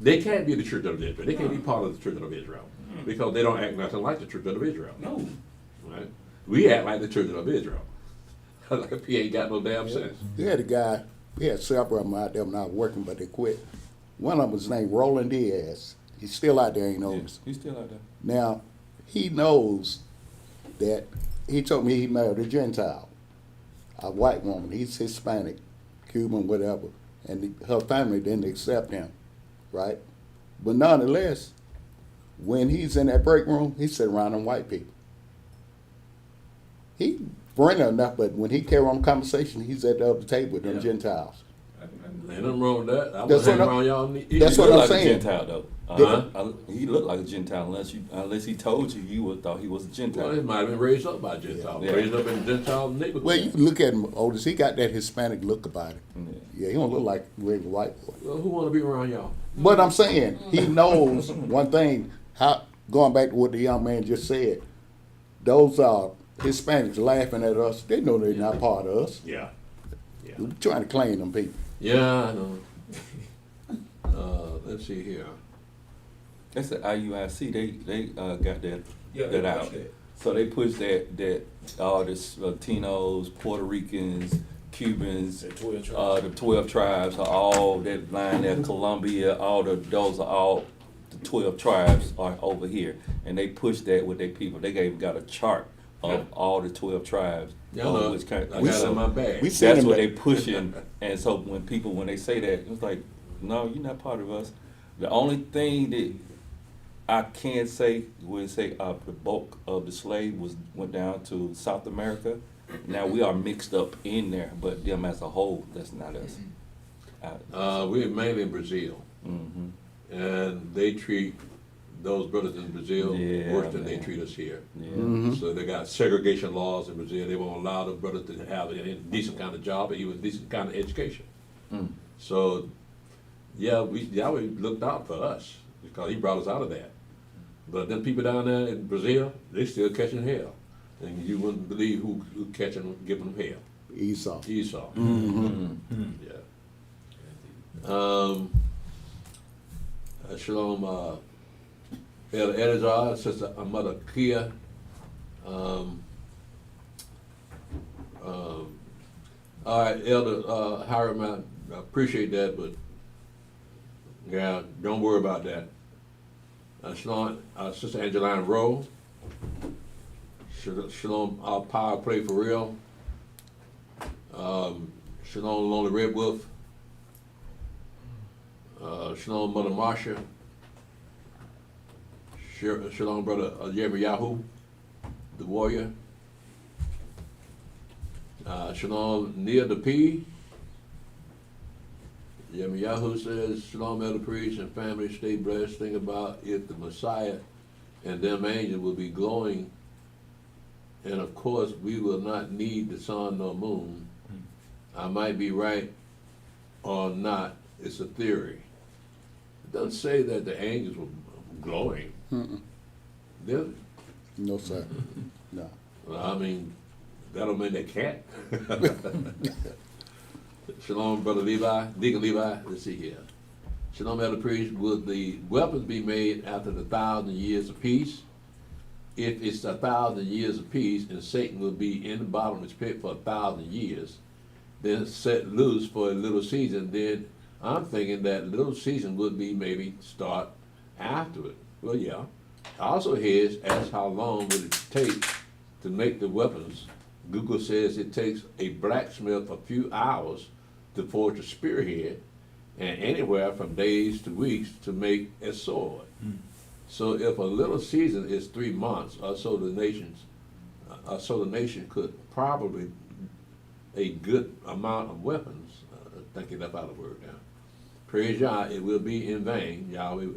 S4: they can't be the church of Israel. They can't be part of the church of Israel because they don't act nothing like the church of Israel.
S6: No.
S4: Right? We act like the church of Israel. Like he ain't got no damn sense.
S8: We had a guy, we had several of them out there when I was working, but they quit. One of them was named Roland Diaz. He's still out there, he knows.
S10: He's still out there.
S8: Now, he knows that, he told me he married a Gentile, a white woman. He's Hispanic, Cuban, whatever. And her family didn't accept him, right? But nonetheless, when he's in that break room, he sit around them white people. He friendly enough, but when he carry on conversation, he's at the other table with them Gentiles.
S4: Ain't nothing wrong with that. I
S8: That's
S4: was hanging
S8: what
S4: around y'all.
S8: That's what I'm
S10: Like a
S8: saying.
S10: Gentile though. He looked like a Gentile unless he told you thought he was a Gentile.
S4: Well, he might have been raised up by Gentiles.
S10: Yeah.
S4: Raised up in a Gentile neighborhood.
S8: Well, you look at him, Otis, he got that Hispanic look about him. Yeah, he don't look like a regular white boy.
S4: Well, who want to be around y'all?
S8: But I'm saying, he knows one thing, how going back to what the young man just said, those Hispanics laughing at us. They know they're not part of us.
S4: Yeah.
S8: We're trying to claim them people.
S4: Yeah, I know. Let's see here.
S10: That's the IUIC. They got that
S6: Yeah,
S10: that
S6: they
S10: out.
S6: pushed that.
S10: So they pushed that all this Latinos, Puerto Ricans, Cubans,
S7: The 12 tribes.
S10: the 12 tribes are all that line there. Colombia, those are all the 12 tribes are over here, and they pushed that with their people. They got a chart of all the 12 tribes.
S4: Yeah, I know.
S10: which kind
S4: I got it in my bag.
S8: We sent
S10: that's
S8: them
S10: what
S8: back.
S10: they pushing, and so when they say that, it's like, no, you're not part of us. The only thing that I can say would say the bulk of the slave went down to South America. Now we are mixed up in there, but them as a whole, that's not us.
S4: We're mainly in Brazil, and they treat those brothers in Brazil
S10: Yeah,
S4: worse than they
S10: man.
S4: treat us here.
S10: Yeah.
S4: So they got segregation laws in Brazil. They won't allow the brothers to have a decent kind of job or even decent kind of education. So, Yahweh looked out for us because he brought us out of that. But them people down there in Brazil, they still catching hell. And you wouldn't believe who catching them, giving them hell.
S8: Esau.
S4: Esau. Yeah. Shalom, Elder Eleazar, Sister Mother Kia. All right, Elder Hiram, I appreciate that, but yeah, don't worry about that. Shalom, Sister Angeline Rowe. Shalom, our power play for real. Shalom, Lonely Red Wolf. Shalom, Mother Marsha. Shalom, Brother Yirmiyahu, the warrior. Shalom, Neil the P. Yirmiyahu says, Shalom, Elder Priest and family, stay blessed. Think about if the Messiah and them angels will be glowing, and of course we will not need the sun nor moon. I might be right or not. It's a theory. It doesn't say that the angels were glowing. Did it?
S8: No, sir. No.
S4: Well, I mean, that don't mean they can't. Shalom, Brother Levi, Deacon Levi, let's see here. Shalom, Elder Priest, would the weapons be made after the 1,000 years of peace? If it's 1,000 years of peace and Satan will be in the bottomless pit for 1,000 years, then set loose for a little season, then I'm thinking that little season would be maybe start after it. Well, yeah. Also here's ask how long would it take to make the weapons. Google says it takes a blacksmith a few hours to forge a spearhead and anywhere from days to weeks to make a sword. So if a little season is 3 months, or so the nation could probably a good amount of weapons. Thinking that out of the word now. Praise Yah, it will be in vain. Yahweh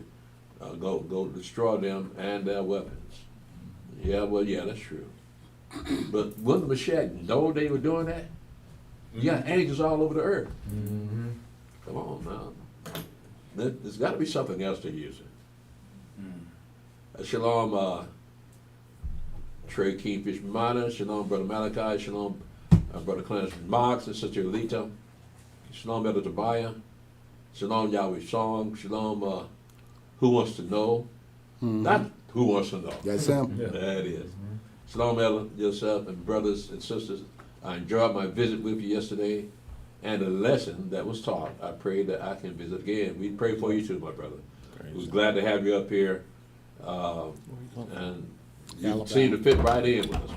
S4: go destroy them and their weapons. Yeah, well, yeah, that's true. But wouldn't the Mashiach know they were doing that? You got angels all over the earth. Come on now. There's got to be something else they're using. Shalom, Trey Kingfish Minor. Shalom, Brother Malachi. Shalom, Brother Clarence Marks and Sister Alita. Shalom, Elder Tobiah. Shalom, Yahweh Song. Shalom, Who Wants to Know? Not Who Wants to Know.
S8: That's him.
S7: Yeah.
S4: That is. Shalom, Elder, yourself, and brothers and sisters. I enjoyed my visit with you yesterday and the lesson that was taught. I pray that I can visit again. We pray for you too, my brother. We're glad to have you up here. And you
S8: Alabama.
S4: seem to fit right in with us.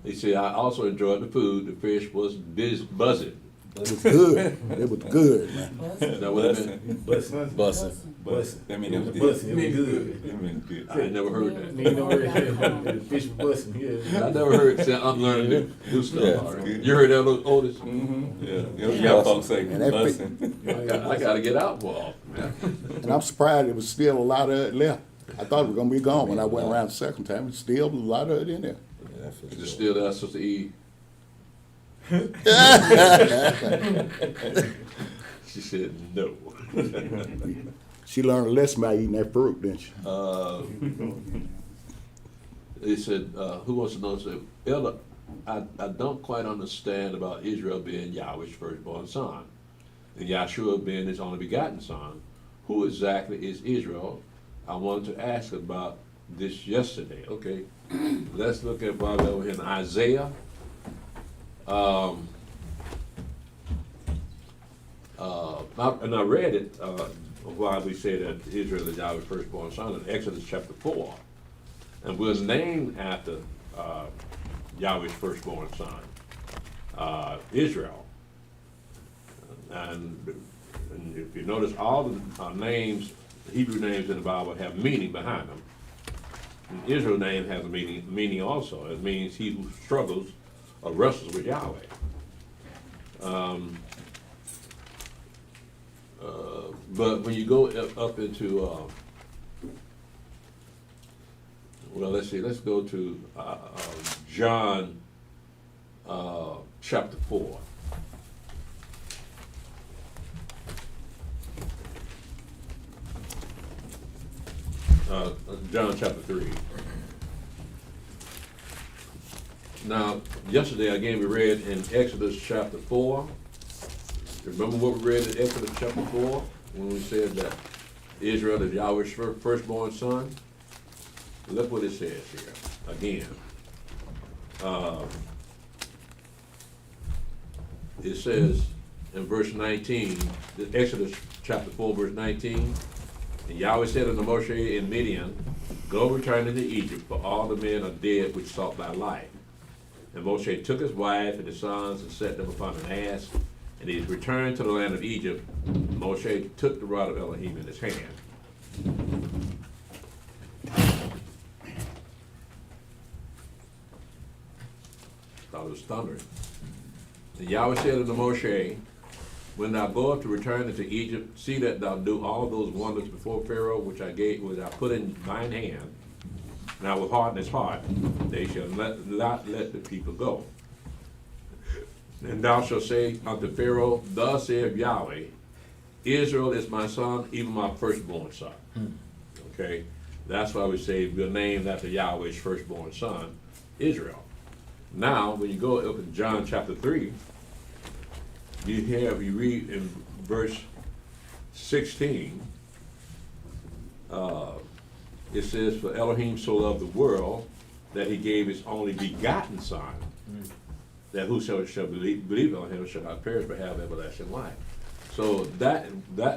S4: He said, I also enjoyed the food. The fish was buzzing.
S8: It was good. It was good, man.
S4: Is that what it meant?
S7: Bussin'.
S10: Bussin'. That mean it was good.
S7: Bussin', it mean good.
S10: That mean good.
S4: I ain't never heard that.
S7: You know, the fish was bussin', yeah.
S4: I never heard it. I'm learning new stuff.
S10: Yeah.
S4: All right. You heard that, Otis?
S10: Yeah, yeah, folks say
S8: And that
S10: bussin'.
S4: I got to get out more often, man.
S8: And I'm surprised there was still a lot of it left. I thought it was gonna be gone when I went around the second time. There's still a lot of it in there.
S4: Is it still there, Sister E? She said no.
S8: She learned a lesson by eating that fruit, didn't she?
S4: He said, who wants to know? He said, Elder, I don't quite understand about Israel being Yahweh's firstborn son, and Yahshua being his only begotten son. Who exactly is Israel? I wanted to ask about this yesterday. Okay, let's look at Bible over in Isaiah. And I read it why we say that Israel is Yahweh's firstborn son in Exodus chapter 4, and was named after Yahweh's firstborn son, Israel. And if you notice, all the names, Hebrew names in the Bible have meaning behind them. And Israel's name has a meaning also. It means he who struggles or wrestles with Yahweh. But when you go up into, well, let's see, let's go to John chapter 4. John chapter 3. Now, yesterday again we read in Exodus chapter 4. Remember what we read in Exodus chapter 4 when we said that Israel is Yahweh's firstborn son? Look what it says here again. It says in verse 19, Exodus chapter 4, verse 19, and Yahweh said unto Moshe in Midian, Go return into Egypt, for all the men are dead which sought thy life. And Moshe took his wife and his sons and set them upon an ass, and he returned to the land of Egypt. Moshe took the rod of Elohim in his hand. Thought it was thundering. And Yahweh said unto Moshe, When thou goest to return into Egypt, see that thou do all those wonders before Pharaoh, which I put in thine hand. And I will harden his heart. They shall not let the people go. And thou shalt say unto Pharaoh, Thus saith Yahweh, Israel is my son, even my firstborn son. Okay? That's why we say we're named after Yahweh's firstborn son, Israel. Now, when you go up in John chapter 3, you read in verse 16, it says, For Elohim so loved the world that he gave his only begotten son, that whosoever shall believe on him shall not perish but have everlasting life. So that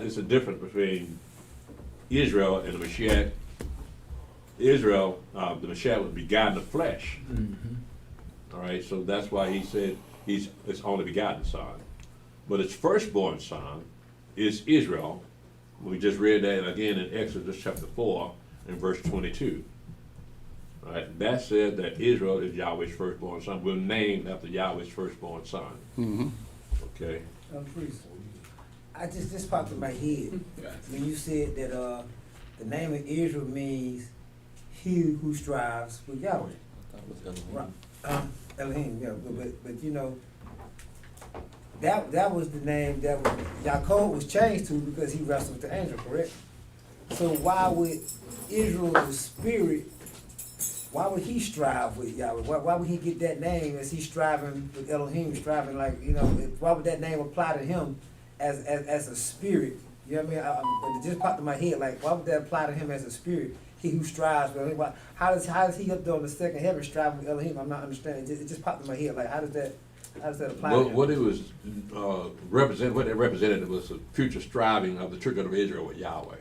S4: is the difference between Israel and the Mashiach. Israel, the Mashiach was begotten of flesh. All right, so that's why he said he's his only begotten son. But his firstborn son is Israel. We just read that again in Exodus chapter 4 and verse 22. All right, that said that Israel is Yahweh's firstborn son. We're named after Yahweh's firstborn son. Okay.
S5: Priest, I just popped in my head when you said that the name of Israel means he who strives with Yahweh. Right. Elohim, yeah, but you know, that was the name that Yaakov was changed to because he wrestled with the angel, correct? So why would Israel, the spirit, why would he strive with Yahweh? Why would he get that name as he's striving with Elohim, striving like, you know, why would that name apply to him as a spirit? You know what I mean? It just popped in my head, like, why would that apply to him as a spirit? He who strives with Elohim. How does he up there on the second heaven striving with Elohim? I'm not understanding. It just popped in my head, like, how does that apply to him?
S4: What it was what it represented was the future striving of the children of Israel with Yahweh.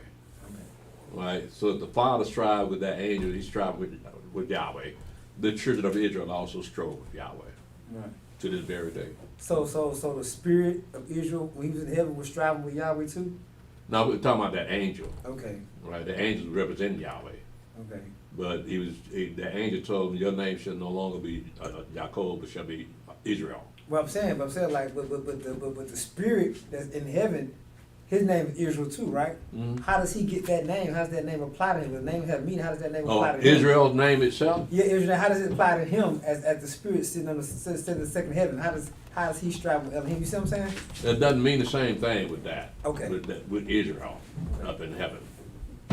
S4: Right? So if the Father strived with that angel, he strived with Yahweh. The children of Israel also strove with Yahweh.
S5: Right.
S4: To this very day.
S5: So the spirit of Israel, when he was in heaven, was striving with Yahweh too?
S4: No, we're talking about that angel.
S5: Okay.
S4: Right? The angel representing Yahweh.
S5: Okay.
S4: But the angel told him, your name shall no longer be Yaakov, but shall be Israel.
S5: Well, I'm saying like, but the spirit that's in heaven, his name is Israel too, right? Mm-hmm. How does he get that name? How does that name apply to him? The name has meaning. How does that name apply to him?
S4: Israel's name itself?
S5: Yeah, Israel. How does it apply to him as the spirit sitting on the second heaven? How does he strive with Elohim? You see what I'm saying?
S4: It doesn't mean the same thing with that.
S5: Okay.
S4: With Israel up in heaven,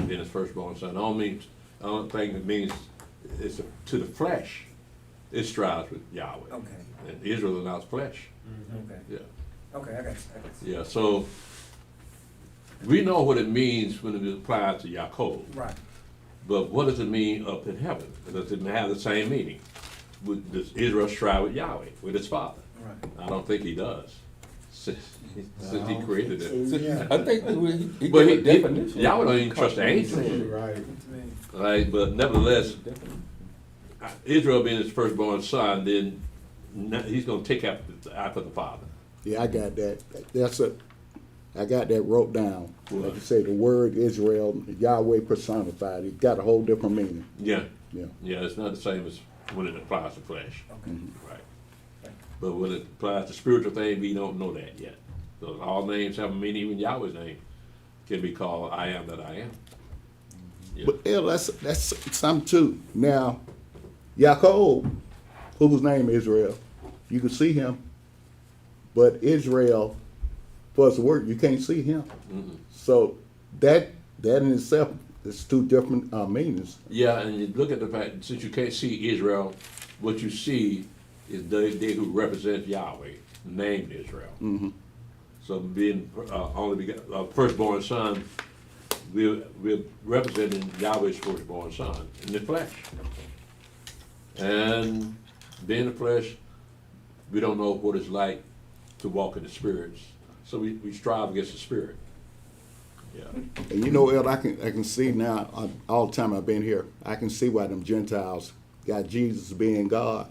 S4: being his firstborn son. I don't think it means it's to the flesh, it strives with Yahweh.
S5: Okay,
S4: And Israel is not flesh.
S5: okay,
S4: Yeah.
S5: okay, I got you.
S4: Yeah. So we know what it means when it applies to Yaakov.
S5: Right.
S4: But what does it mean up in heaven? Does it have the same meaning? Does Israel strive with Yahweh, with his father?
S5: Right.
S4: I don't think he does. Since he created it.
S10: I think he
S4: But
S10: gave a definition.
S4: Yahweh don't even trust the angels.
S6: Right.
S4: Right, but nevertheless, Israel being his firstborn son, then he's going to take after the father.
S8: Yeah, I got that. I got that wrote down.
S4: What?
S8: Like you say, the word Israel, Yahweh personified, it got a whole different meaning.
S4: Yeah.
S8: Yeah.
S4: Yeah, it's not the same as when it applies to flesh.
S5: Okay.
S4: Right. But when it applies to spiritual things, we don't know that yet. So all names have a meaning, even Yahweh's name can be called I am that I am. Yeah.
S8: But yeah, that's something too. Now, Yaakov, whose name is Israel, you can see him, but Israel, for his word, you can't see him.
S4: Mm-mm.
S8: So that in itself is two different meanings.
S4: Yeah, and you look at the fact, since you can't see Israel, what you see is they who represent Yahweh, named Israel.
S8: Mm-hmm.
S4: So being firstborn son, we're representing Yahweh's firstborn son in the flesh. And being in the flesh, we don't know what it's like to walk in the spirits. So we strive against the spirit. Yeah.
S8: And you know, El, I can see now, all the time I've been here, I can see why them Gentiles got Jesus being God.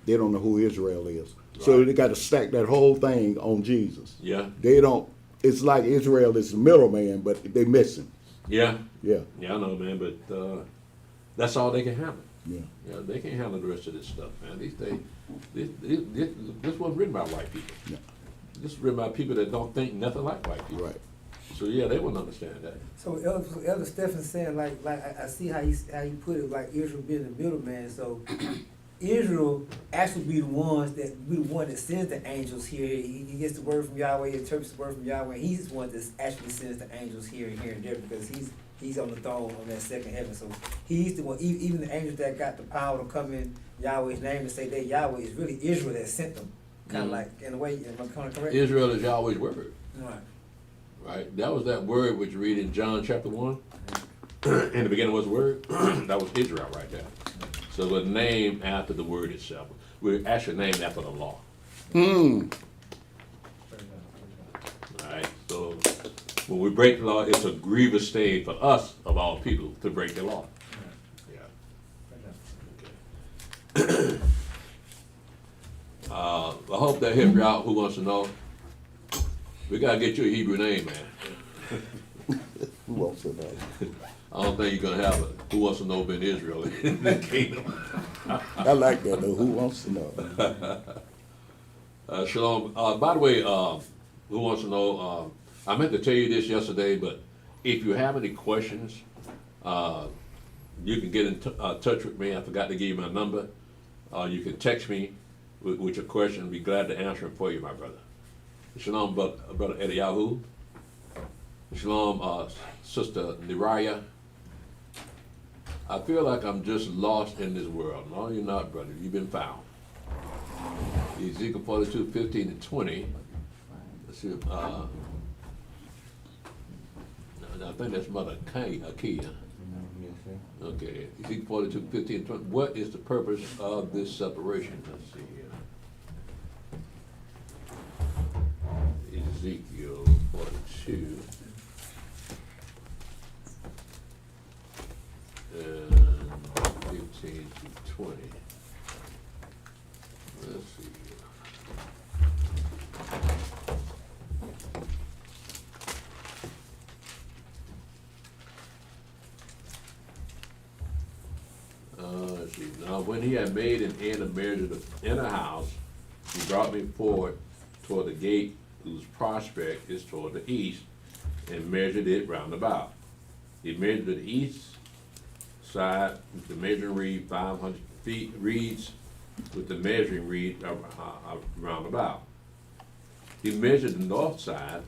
S8: They don't know who Israel is. So
S4: Right.
S8: they got to stack that whole thing on Jesus.
S4: Yeah.
S8: They don't, it's like Israel is the middleman, but they missing.
S4: Yeah.
S8: Yeah.
S4: Yeah, I know, man, but that's all they can handle.
S8: Yeah.
S4: Yeah, they can't handle the rest of this stuff, man. These things, this wasn't written by white people.
S8: Yeah.
S4: This is written by people that don't think nothing like white people.
S8: Right.
S4: So yeah, they wouldn't understand that.
S5: So Elder Stephen's saying like I see how you put it, like Israel being the middleman. So Israel actually be the one that sends the angels here. He gets the word from Yahweh, interprets the word from Yahweh. He's the one that actually sends the angels here and there because he's on the throne on that second heaven. So he's the one. Even the angels that got the power to come in Yahweh's name and say that Yahweh is really Israel that sent them. Kind of like, in a way, am I kind of correct?
S4: Israel is Yahweh's word,
S5: Right.
S4: right? That was that word which you read in John chapter 1. In the beginning was the word. That was Israel right there. So it was named after the word itself. We're actually named after the law.
S8: Hmm.
S4: Right? So when we break the law, it's a grievous thing for us, of all people, to break the law. Yeah. Okay. I hope that helped you out. Who wants to know? We gotta get you a Hebrew name, man.
S8: Who wants to know?
S4: I don't think you're gonna have a Who Wants to Know in Israel in the kingdom.
S8: I like that though. Who wants to know?
S4: Shalom. By the way, Who Wants to Know? I meant to tell you this yesterday, but if you have any questions, you can get in touch with me. I forgot to give you my number. You can text me with your question. I'd be glad to answer it for you, my brother. Shalom, brother Eliyahu. Shalom, Sister Neriah. I feel like I'm just lost in this world. No, you're not, brother. You've been found. Ezekiel 42, 15 and 20. Let's see. I think that's Mother Akia. Okay. Ezekiel 42, 15 and 20. What is the purpose of this separation? Let's see here. Ezekiel 42. And 15 to 20. Let's see here. Let's see. Now, when he had made an end of measure the inner house, he brought me forward toward the gate whose prospect is toward the east, and measured it round about. He measured the east side with the measuring reed 500 feet reeds with the measuring reed round about. He measured the north side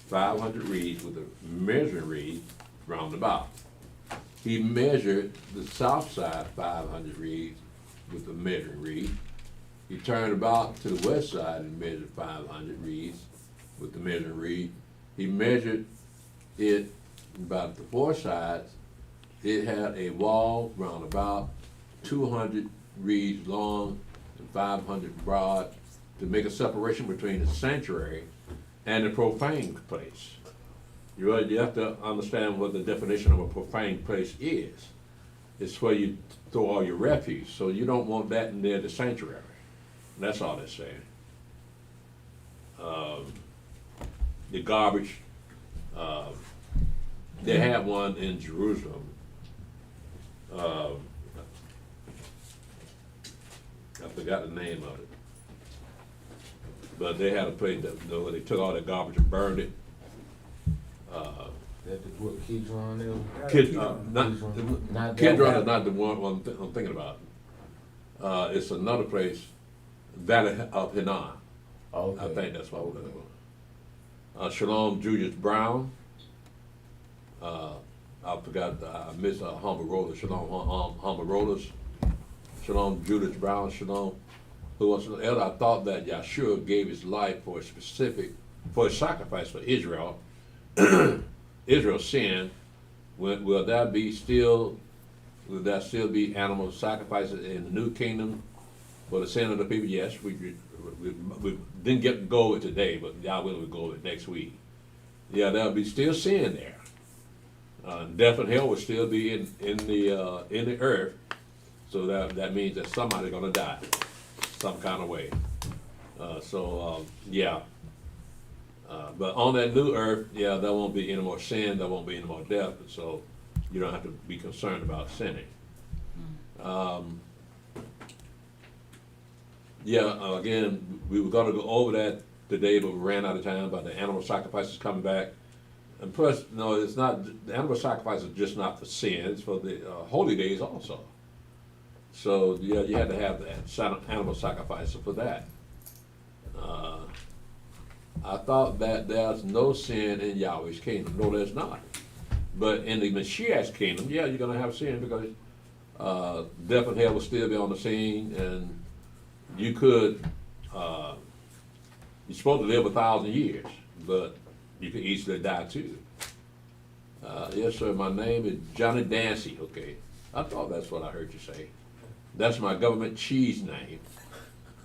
S4: 500 reeds with the measuring reed round about. he measured the south side 500 reeds with the measuring reed. He turned about to the west side and measured 500 reeds with the measuring reed. He measured it about the four sides. It had a wall round about 200 reeds long and 500 broad to make a separation between the sanctuary and the profane place. You have to understand what the definition of a profane place is. It's where you throw all your refuse, so you don't want that near the sanctuary. That's all it's saying. The garbage, they had one in Jerusalem. I forgot the name of it. But they had a place where they took all the garbage and burned it.
S11: What Kidron there?
S4: Kidron is not the one I'm thinking about. It's another place, Valley of Hinnom.
S11: Okay.
S4: I think that's what we're looking for. Shalom Julius Brown. I forgot, I missed Humble Rollers. Shalom Humble Rollers. Shalom Julius Brown. Shalom. Who was the elder? I thought that Yeshua gave his life for a sacrifice for Israel. Israel's sin. Will that still be animal sacrifices in the new kingdom for the sin of the people? Yes, we didn't get to go over it today, but Yahweh will go over it next week. Yeah, there'll be still sin there. Death and hell will still be in the earth, so that means that somebody's gonna die, some kind of way. Yeah. But on that new earth, yeah, there won't be any more sin, there won't be any more death, so you don't have to be concerned about sinning. Again, we were gonna go over that today, but we ran out of time. But the animal sacrifice is coming back, and plus, no, it's not. The animal sacrifice is just not for sin; it's for the holy days also. So yeah, you had to have that animal sacrifice for that. I thought that there's no sin in Yahweh's kingdom. No, there's not. But in the Mashiach's kingdom, yeah, you're going to have sin because death and hell will still be on the scene, and you could, you're supposed to live 1,000 years, but you could easily die too. Yes, sir, my name is Johnny Dancy, okay. I thought that's what I heard you say. That's my government cheese name.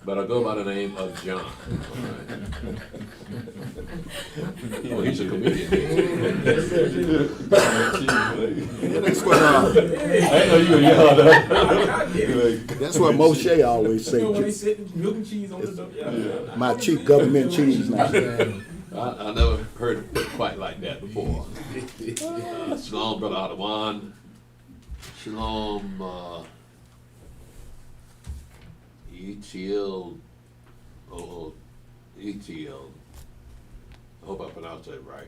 S4: But I go by the name of John. Oh, he's a comedian.
S8: That's what, that's what Moshe always say. My chief government cheese now.
S4: I never heard it put quite like that before. Shalom, Brother Adawan. Shalom, ETL, ETL. I hope I pronounced that right.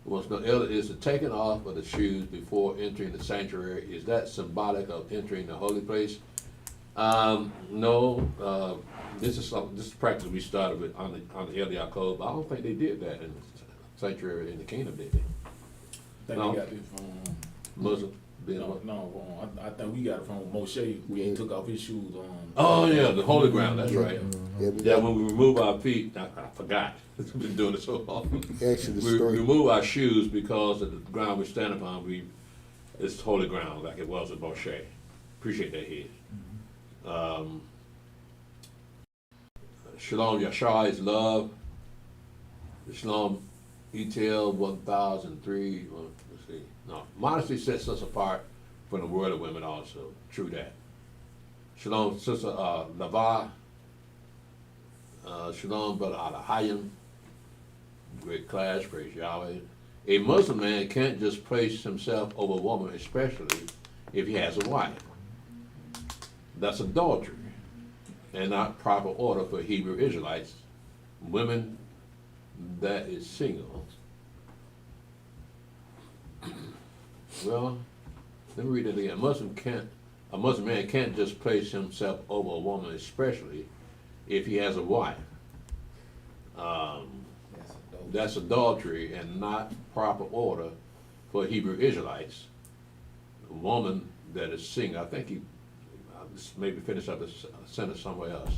S4: What's no elder is the taking off of the shoes before entering the sanctuary. Is that symbolic of entering the holy place? No. This is practice we started with on the El Yaakov. I don't think they did that in the sanctuary in the kingdom, did they?
S7: I think they got it from
S4: Muslim.
S7: I think we got it from Moshe when he took off his shoes on.
S4: Oh yeah, the holy ground. That's right.
S8: Yeah,
S4: When we remove our feet, I forgot. We've been doing it so often.
S8: Exodus
S4: We
S8: 3.
S4: remove our shoes because of the ground we stand upon. It's holy ground, like it was with Moshe. Appreciate that, Head. Shalom Yashar is love. Shalom ETL 1003. Let's see. No, modesty sets us apart from the world of women also. True that. Shalom, Sister Lava. Shalom, Brother Adahayim. Great class, praise Yahweh. A Muslim man can't just place himself over a woman, especially if he has a wife. That's adultery and not proper order for Hebrew Israelites. Women that is single. Well, let me read it again. A Muslim man can't just place himself over a woman, especially if he has a wife. That's adultery and not proper order for Hebrew Israelites. woman that is single, I think he maybe finish up a sentence somewhere else.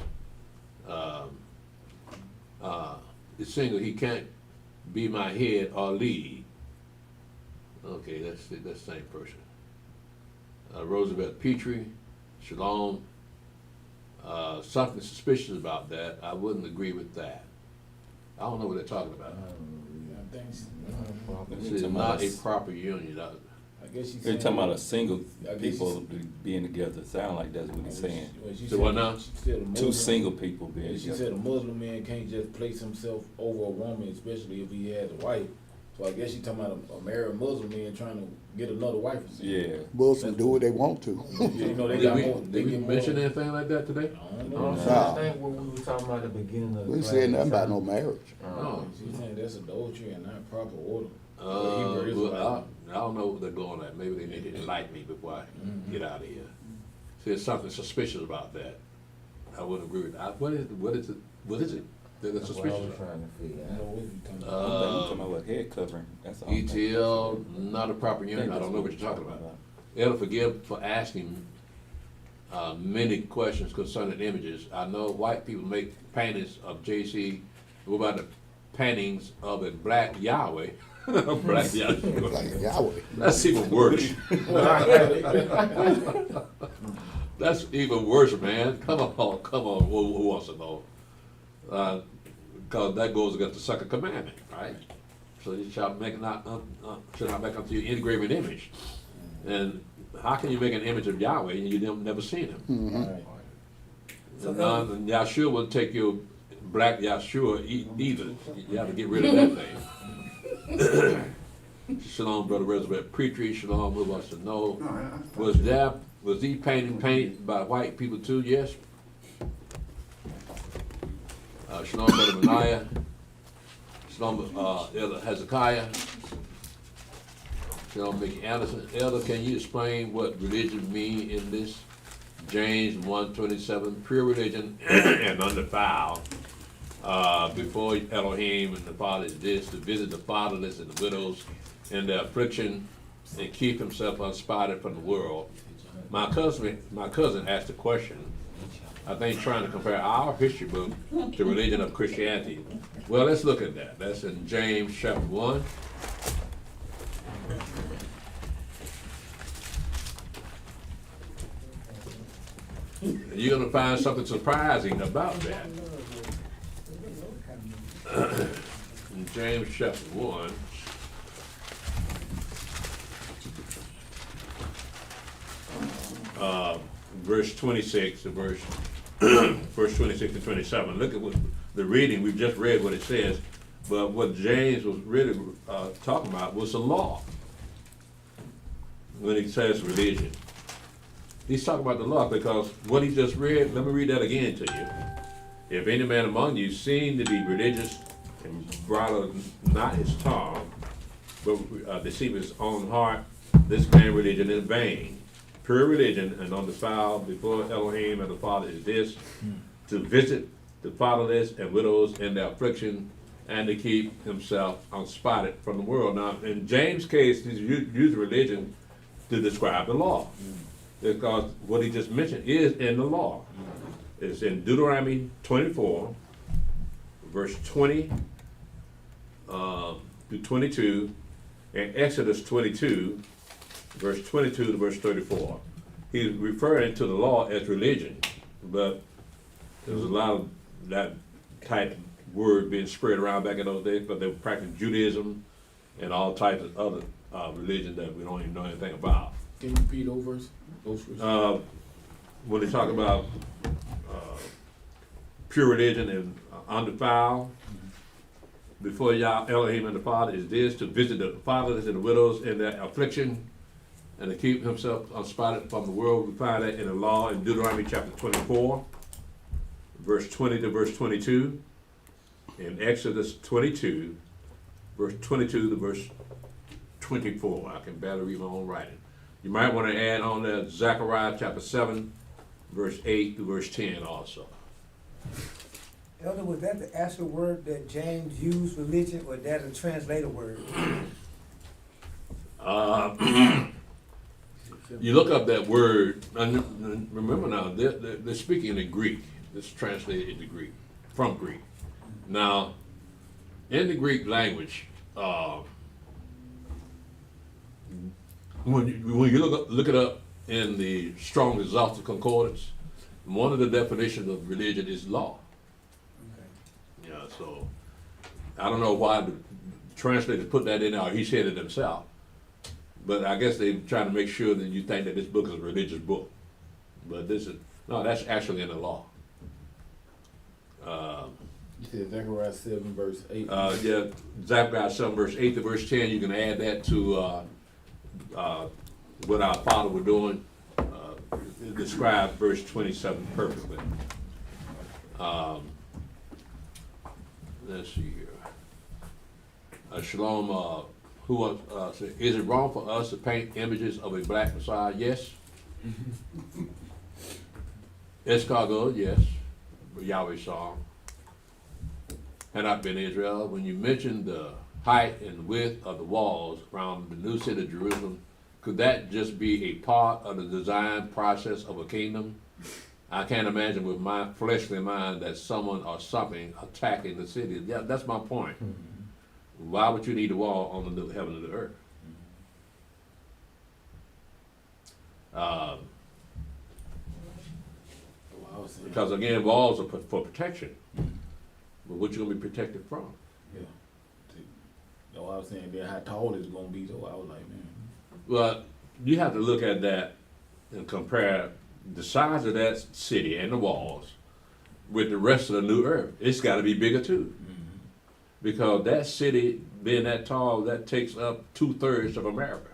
S4: Is single, he can't be my head or lead. Okay, that's the same person. Roosevelt Petrie, Shalom. Something suspicious about that. I wouldn't agree with that. I don't know what they're talking about.
S7: I think
S4: This is not a proper union.
S7: I guess she's
S10: You're talking about a single
S7: I guess
S10: people being together. Sound like that's what he's saying.
S4: So what now?
S10: Two single people being
S7: She
S10: together.
S7: said a Muslim man can't just place himself over a woman, especially if he has a wife. So I guess she's talking about a married Muslim man trying to get another wife.
S10: Yeah.
S8: Muslims do what they want to.
S7: You know, they
S4: Did
S7: got
S4: we,
S7: more.
S4: did
S7: They
S4: we
S7: get
S4: mention
S7: more.
S4: anything like that today?
S7: I don't
S5: No,
S7: know.
S5: so I think what we were talking about at the beginning of the
S8: We
S5: class.
S8: said nothing about no marriage.
S4: No.
S7: She's saying that's adultery and not proper order.
S4: Well, I don't know what they're going at. Maybe they need to enlighten me before I get out of here. See, there's something suspicious about that. I wouldn't agree with that. What is it that is suspicious about?
S5: Trying to figure
S7: I don't know
S5: out.
S7: what you talking
S10: I'm
S7: about.
S10: talking about head covering. That's all. I'm thinking.
S4: ETL, not a proper union. I don't know what you're talking about. Elder, forgive for asking many questions concerning images. I know white people make paintings of JC. What about the paintings of a black Yahweh? Black Yahweh.
S8: Like Yahweh.
S4: That's even worse. That's even worse, man. Come on. Who wants to know? Because that goes against the second commandment, right? So you shall not make unto you any graven image. And how can you make an image of Yahweh and you never seen him?
S7: Right.
S4: And Yahshua will take your black Yahshua either. You have to get rid of that thing. Shalom, Brother Roosevelt Petrie. Shalom, who wants to know? Was he painted by white people too? Yes. Shalom, Brother Benaiah. Shalom, Elder Hezekiah. Shalom, Mickey Anderson. Elder, can you explain what religion means in this? James 1:27, pure religion and undefiled. Before Elohim and the Father is this, to visit the fatherless and the widows in their affliction and keep himself unspotted from the world. My cousin asked a question, I think trying to compare our history book to religion of Christianity. Well, let's look at that. That's in James chapter 1. You're going to find something surprising about that. In James chapter 1, verse 26 to verse 26 to 27. Look at what the reading, we've just read what it says, but what James was really talking about was the law. When he says religion, he's talking about the law because what he just read, let me read that again to you. If any man among you seem to be religious and bridle not his tongue, but deceive his own heart, this man religion is vain. Pure religion and undefiled before Elohim and the Father is this, to visit the fatherless and widows in their affliction and to keep himself unspotted from the world. Now, in James' case, he's used religion to describe the law. Because what he just mentioned is in the law. It's in Deuteronomy 24, verse 20 to 22, and Exodus 22, verse 22 to verse 34. He's referring to the law as religion, but there's a lot of that type of word being spread around back in those days, but they were practicing Judaism and all types of other religions that we don't even know anything about.
S7: Can you repeat those verses?
S4: When they talk about pure religion and undefiled, before Yah, Elohim and the Father is this, to visit the fatherless and the widows in their affliction, and to keep himself unspotted from the world. We find that in the law in Deuteronomy chapter 24, verse 20 to verse 22, in Exodus 22, verse 22 to verse 24. I can barely read my own writing. You might want to add on there Zechariah chapter 7, verse 8 to verse 10 also.
S5: Elder, was that the actual word that James used, religion, or that a translated word?
S4: You look up that word, and remember now, they're speaking in Greek. It's translated into Greek, from Greek. Now, in the Greek language, when you look it up in the Strong Exhaustive Concordance, one of the definitions of religion is law.
S5: Okay.
S4: Yeah, so I don't know why the translator put that in there, or he said it himself. But I guess they're trying to make sure that you think that this book is a religious book. But no, that's actually in the law.
S7: You said Zechariah 7 verse 8.
S4: Yeah, Zechariah 7 verse 8 to verse 10, you can add that to what our father were doing. It describes verse 27 perfectly. Let's see here. Shalom, who wants, say, is it wrong for us to paint images of a black Messiah? Yes. Escargot, yes. Yahweh song. Had I been Israel, when you mentioned the height and width of the walls around the new city of Jerusalem, could that just be a part of the design process of a kingdom? I can't imagine with my fleshly mind that someone or something attacking the city. Yeah, that's my point. Why would you need a wall on the new heaven and the earth? Because again, walls are for protection. But what you gonna be protected from?
S7: Yeah. That's what I was saying. Then how tall it's gonna be? So I was like, man.
S4: Well, you have to look at that and compare the size of that city and the walls with the rest of the new earth. It's got to be bigger too, because that city being that tall, that takes up 2/3 of America.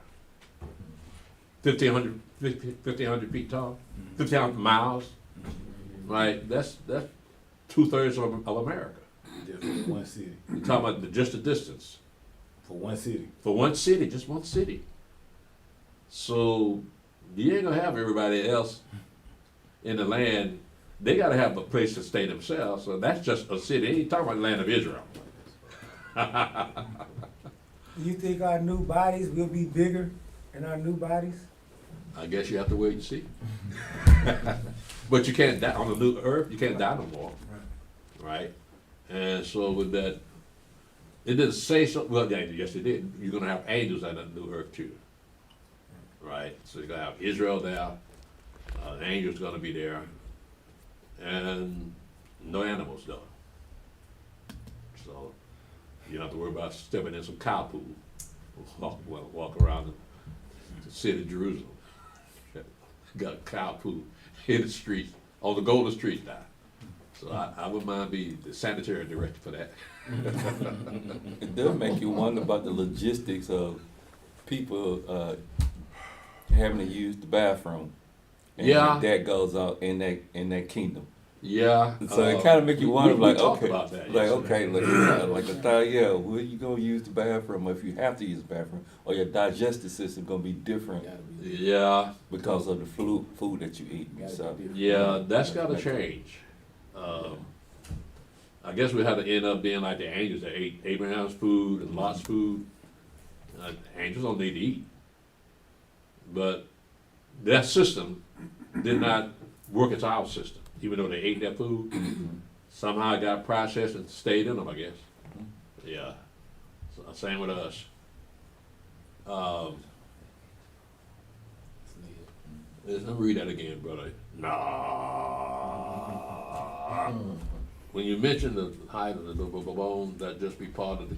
S4: 1,500 feet tall, 1,500 miles. Right, that's 2/3 of America.
S7: Just for one city.
S4: You're talking about just the distance.
S7: For one city.
S4: For one city, just one city. So you ain't gonna have everybody else in the land. They gotta have a place to stay themselves. So that's just a city. Ain't talking about the land of Israel.
S5: Do you think our new bodies will be bigger in our new bodies?
S4: I guess you have to wait and see. But you can't die on the new earth. You can't die no more, right? And so with that, it didn't say so. Well, yeah, yes, it did. You're gonna have angels on the new earth too, right? So you're gonna have Israel there. The angels gonna be there, and no animals though. So you don't have to worry about stepping in some cow poo. Walk around the city of Jerusalem. Got cow poo in the streets, on the golden streets now. So I wouldn't mind being the sanitary director for that.
S10: It does make you wonder about the logistics of people having to use the bathroom. And
S4: Yeah.
S10: that goes out in that kingdom.
S4: Yeah.
S10: So it kind of make you wonder,
S4: we
S10: like,
S4: talked
S10: okay,
S4: about that
S10: like
S4: yesterday.
S10: okay, like I thought, yeah, where you gonna use the bathroom if you have to use the bathroom, or your digestive system gonna be different
S4: Yeah,
S10: because of the food that you eat. So
S4: yeah, that's got to change. I guess we have to end up being like the angels that ate Abraham's food and Lot's food. Angels don't need to eat, but that system did not work as our system. Even though they ate that food, somehow it got processed and stayed in them, I guess. Yeah. So, same with us. Let me read that again, brother. Nah. When you mention the height of the bone, that just be part of the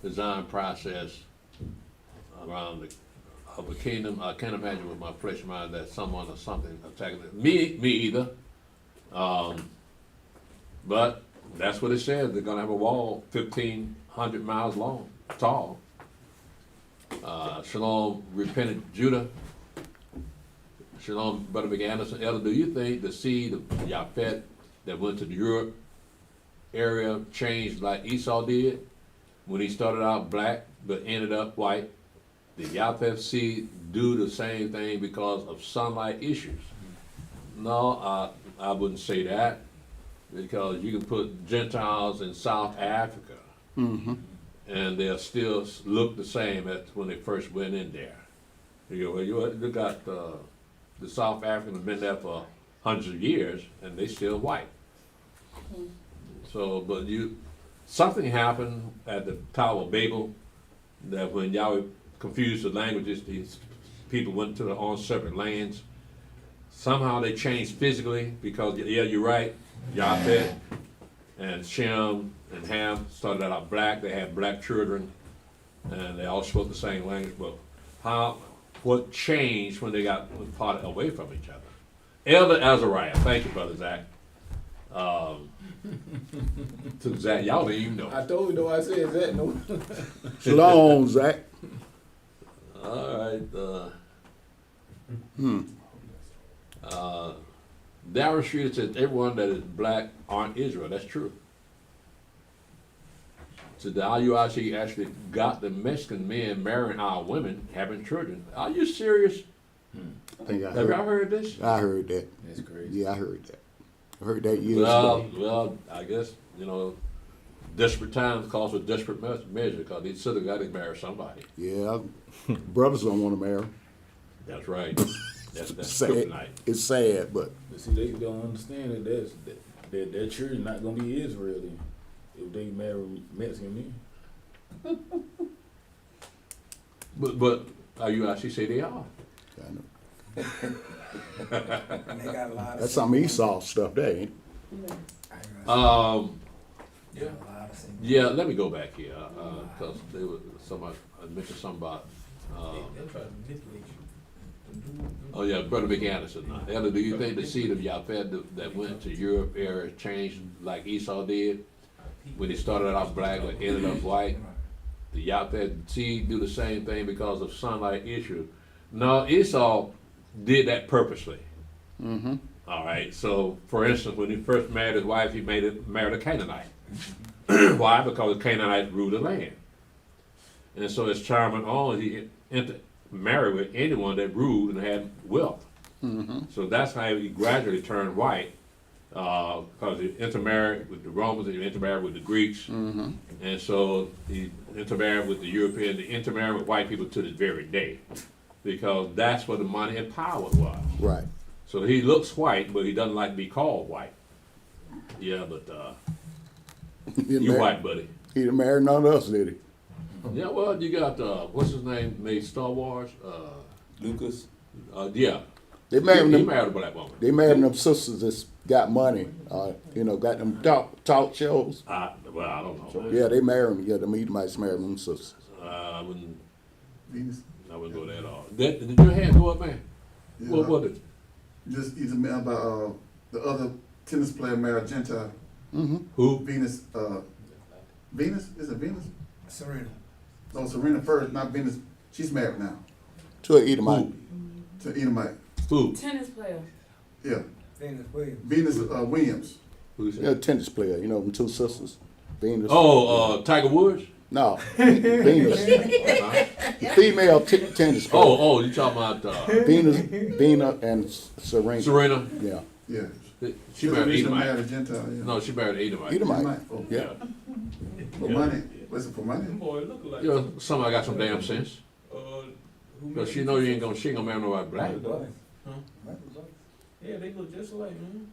S4: design process around of a kingdom. I can't imagine with my flesh mind that someone or something attacking it. Me either. But that's what it says. They're gonna have a wall 1,500 miles long, tall. Shalom, repentant Judah. Shalom, Brother McAnderson. Elder, do you think the seed of Yafet that went to the Europe area changed like Esau did when he started out black but ended up white? Did Yafet seed do the same thing because of sunlight issues? No, I wouldn't say that, because you can put Gentiles in South Africa and they'll still look the same as when they first went in there. You got the South Africans have been there for hundreds of years, and they still white. So, but something happened at the Tower of Babel that when Yahweh confused the languages, these people went to their own separate lands. Somehow they changed physically because, yeah, you're right, Japheth and Shem and Ham started out black. They had black children, and they all spoke the same language. But what changed when they got parted away from each other? Elder Azariah, thank you, Brother Zach. To Zach, y'all didn't even know.
S7: I told you though, I said that, no.
S8: Shalom, Zach.
S4: All right. Darren Street says everyone that is black aren't Israel. That's true. So the IUIC actually got the Mexican men marrying our women, having children. Are you serious?
S8: I think
S4: Have y'all heard this?
S8: I heard that.
S7: That's crazy.
S8: Yeah, I heard that. I heard that years ago.
S4: Well, I guess, desperate times calls for desperate measure because they still got to marry somebody.
S8: Yeah, brothers don't want to marry.
S4: That's right. That's
S8: Sad.
S4: kryptonite.
S8: It's sad, but
S7: But see, they don't understand that that their children not gonna be Israel then, if they marry Mexican men.
S4: But you actually say they are.
S8: I know.
S5: And they got a lot of.
S8: That's some Esau stuff there, ain't it?
S5: Got a lot of single-
S4: Yeah, let me go back here, because I mentioned something about, oh yeah, Brother McAnderson. Elder, do you think the seed of Japheth that went to Europe area changed like Esau did? When he started out black but ended up white? The Japheth seed do the same thing because of sunlight issue? No, Esau did that purposely.
S8: Mm-hmm.
S4: All right, so for instance, when he first married his wife, he married a Canaanite. Why? Because the Canaanites ruled the land. And so as Charming on, he married with anyone that ruled and had wealth.
S8: Mm-hmm.
S4: So that's how he gradually turned white, because he intermarried with the Romans, and he intermarried with the Greeks.
S8: Mm-hmm.
S4: And so he intermarried with the Europeans, he intermarried with white people to this very day, because that's where the money and power was.
S8: Right.
S4: So he looks white, but he doesn't like to be called white. Yeah, but you white, buddy.
S8: He didn't marry none of us, did he?
S4: Yeah, well, you got, what's his name, made Star Wars?
S10: Lucas.
S4: Yeah.
S8: They married
S4: He
S8: them.
S4: married a black woman.
S8: They married them sisters that's got money. Got them talk shows.
S4: Well, I don't know.
S8: Yeah, they married them. Yeah, the Edomites married them sisters.
S4: I wouldn't
S13: Venus.
S4: go that all. Did your hand go up, man?
S13: Yeah.
S4: What was it?
S13: Just either man about the other tennis player married Gentile.
S8: Mm-hmm.
S4: Who?
S13: Venus. Venus? Is it Venus?
S5: Serena.
S13: No, Serena first, not Venus. She's married now
S8: To an Edomite.
S13: to Edomite.
S4: Who?
S12: Tennis player.
S13: Yeah,
S5: Venus Williams.
S13: Venus Williams.
S4: Who's
S8: Yeah, a tennis player. them two sisters. Venus.
S4: Oh, Tiger Woods?
S8: No, Venus. Female tennis player.
S4: Oh, you talking about
S8: Venus and Serena.
S4: Serena?
S8: Yeah.
S13: Yeah.
S4: She married
S13: married
S4: Edomite.
S13: a Gentile. Yeah.
S4: No, she married Edomite.
S8: Edomite.
S13: Oh,
S8: Yeah.
S13: for money. Was it for money?
S7: Boy, look like
S4: Somebody got some damn sense. Because she know she ain't gonna marry nobody black.
S7: yeah, they look just alike, man.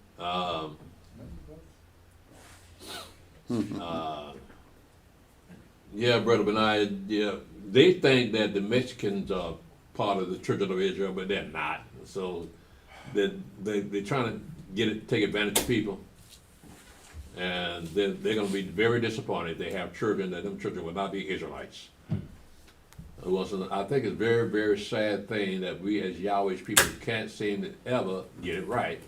S4: Yeah, Brother Benaiah, yeah, they think that the Mexicans are part of the Children of Israel, but they're not. So they're trying to take advantage of people. And they're going to be very disappointed if they have children, that them children will not be Israelites. I think it's a very, very sad thing that we as Yahweh's people can't seem to ever get it right.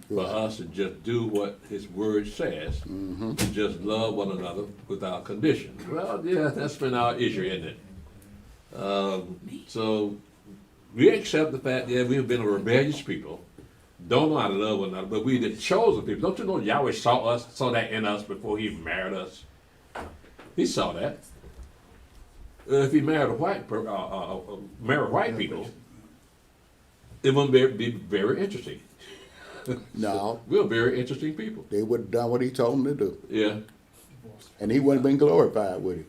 S4: For us to just do what His Word says, to just love one another without condition. Well, yeah, that's been our issue, isn't it? So we accept the fact that we've been a rebellious people, don't know how to love one another, but we the chosen people. Don't you know Yahweh saw that in us before He married us? He saw that. If He married white people, it wouldn't be very interesting.
S8: No,
S4: We're very interesting people.
S8: they would have done what he told them to do.
S4: Yeah.
S8: And he wouldn't have been glorified with it.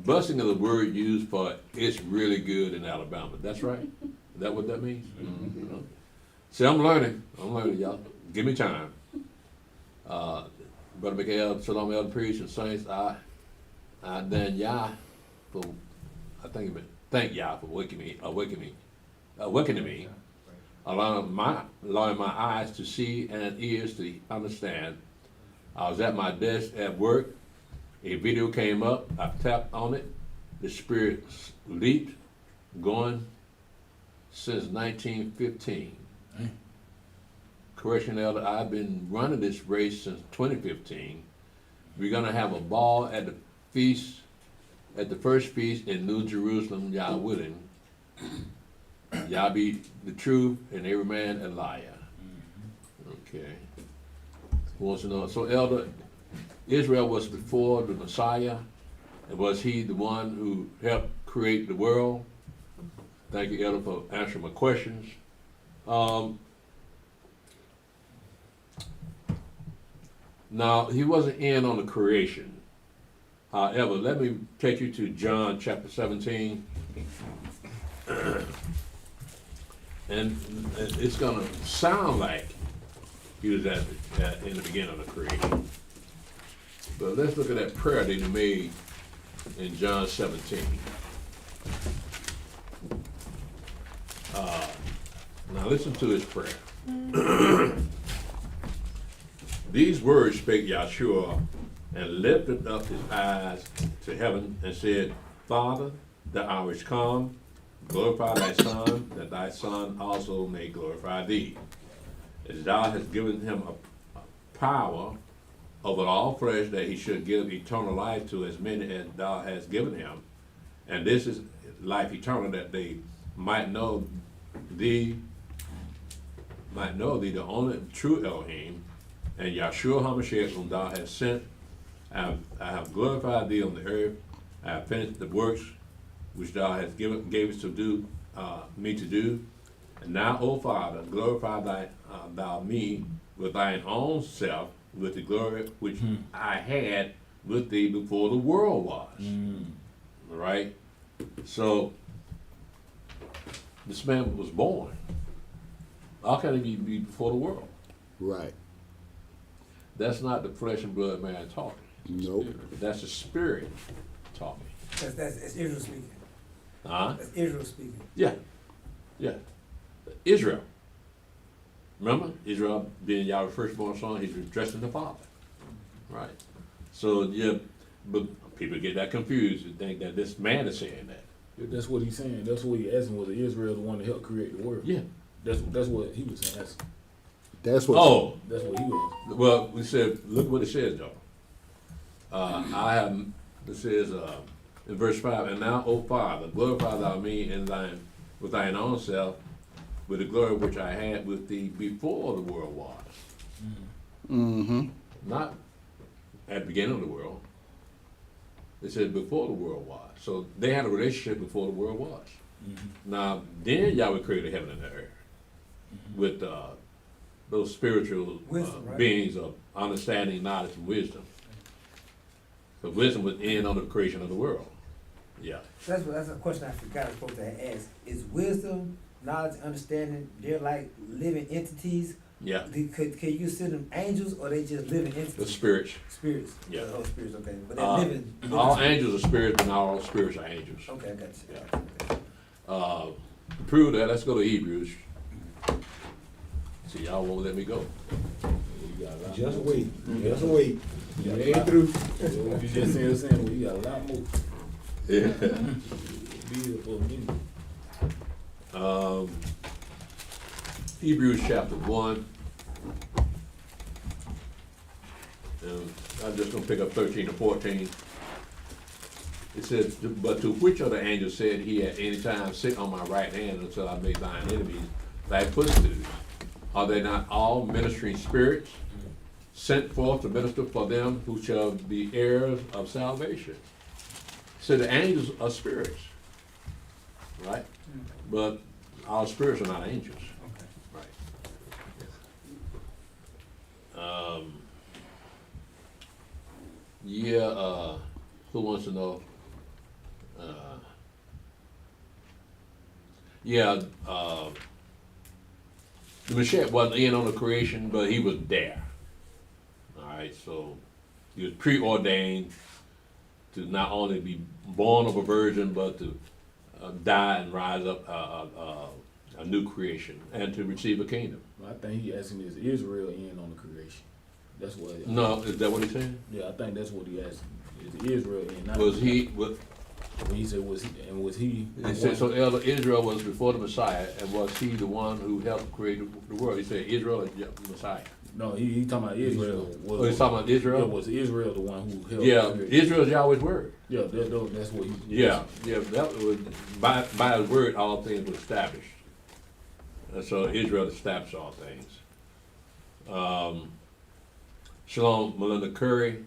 S4: Busing is a word used for it's really good in Alabama. That's right? Is that what that means? Mm-hmm. See, I'm learning, y'all. Give me time. Brother Miguel, Shalom, Elder Priest, and Saints, I thank Yah for, thank Yah for awakening me, allowing my eyes to see and ears to understand. I was at my desk at work. A video came up. I tapped on it. The spirit leaped, going since 1915. Correction, Elder, I've been running this race since 2015. We're gonna have a ball at the feast, at the first feast in New Jerusalem, Yah willing. Yah be the truth and every man a liar. Okay. Who wants to know? So, Elder, Israel was before the Messiah, and was he the one who helped create the world? Thank you, Elder, for answering my questions. Now, he wasn't in on the creation. However, let me take you to John chapter 17. And it's going to sound like he was in the beginning of the creation. But let's look at that prayer that he made in John 17. Now listen to his prayer. These words spake Yahshua, and lifted up his eyes to heaven, and said, Father, the hour is come, glorify thy Son, that thy Son also may glorify thee. As thou hast given him a power over all flesh, that he should give eternal life to as many as thou hast given him. And this is life eternal, that they might know thee, the only true Elohim, and Yahshua HaMashiach, whom thou hast sent. I have glorified thee on the earth. I have finished the works which thou hast gavest to do, me to do. And now, O Father, glorify thou me with thine own self, with the glory which I had with thee before the world was. All right? So, this man was born. How can he be before the world?
S8: Right.
S4: That's not the flesh and blood man talking.
S8: Nope.
S4: That's the spirit talking.
S5: That's Israel speaking.
S4: That's
S5: Israel speaking.
S4: Yeah. Israel. Remember? Israel being Yahweh's firstborn son, he's addressing the Father. Right. So, yeah, but people get that confused and think that this man is saying that.
S7: If that's what he's saying. That's what he asking, was Israel the one to help create the world?
S4: Yeah.
S7: That's what he was saying.
S8: That's what.
S4: Oh.
S7: That's what he was.
S4: Well, we said, look what it says, though. It says in verse 5, and now, O Father, glorify thou me with thine own self, with the glory which I had with thee before the world was.
S8: Mm-hmm.
S4: Not at the beginning of the world. It said before the world was. So they had a relationship before the world was. Now, then Yahweh created heaven and the earth with those spiritual
S5: Wisdom, right?
S4: beings of understanding, knowledge, and wisdom. So wisdom was in on the creation of the world. Yeah.
S5: That's a question I forgot I was supposed to ask. Is wisdom, knowledge, understanding, they're like living entities?
S4: Yeah.
S5: Can you consider them angels, or they just living entities?
S4: The spirits.
S5: Spirits.
S4: Yeah.
S5: Oh, spirits, okay. But they're living.
S4: All angels are spirits, but not all spirits are angels.
S5: Okay, I got you.
S4: Yeah. To prove that, let's go to Hebrews. See, y'all won't let me go.
S11: Just wait. Just wait.
S7: You ain't through. If you just saying the same, we got a lot more.
S4: Yeah.
S7: Be here for a minute.
S4: Hebrews chapter 1. And I'm just going to pick up 13 and 14. It says, but to which of the angels said he at any time, sit on my right hand until I make thine enemies thy footstool? Are they not all ministering spirits sent forth to minister for them who shall be heirs of salvation? So the angels are spirits, right? But our spirits are not angels. Right. Who wants to know? Yeah, the Mashiach wasn't in on the creation, but he was there. All right, so he was preordained to not only be born of a virgin, but to die and rise up a new creation and to receive a kingdom.
S7: I think he asking is Israel in on the creation. That's what.
S4: No, is that what he's saying?
S7: Yeah, I think that's what he asked. Is Israel in? Not
S4: Was he?
S7: When he said was he and was he?
S4: He said so. Elder Israel was before the Messiah, and was he the one who helped create the world? He said Israel and the Messiah.
S7: No, he talking about Israel.
S4: Oh, he's talking about Israel.
S7: Yeah, was Israel the one who helped?
S4: Yeah,
S7: create?
S4: Israel's Yahweh's word.
S7: Yeah, that's what he.
S4: Yeah, that was by his word all things were established. And so Israel established all things. Shalom, Melinda Curry.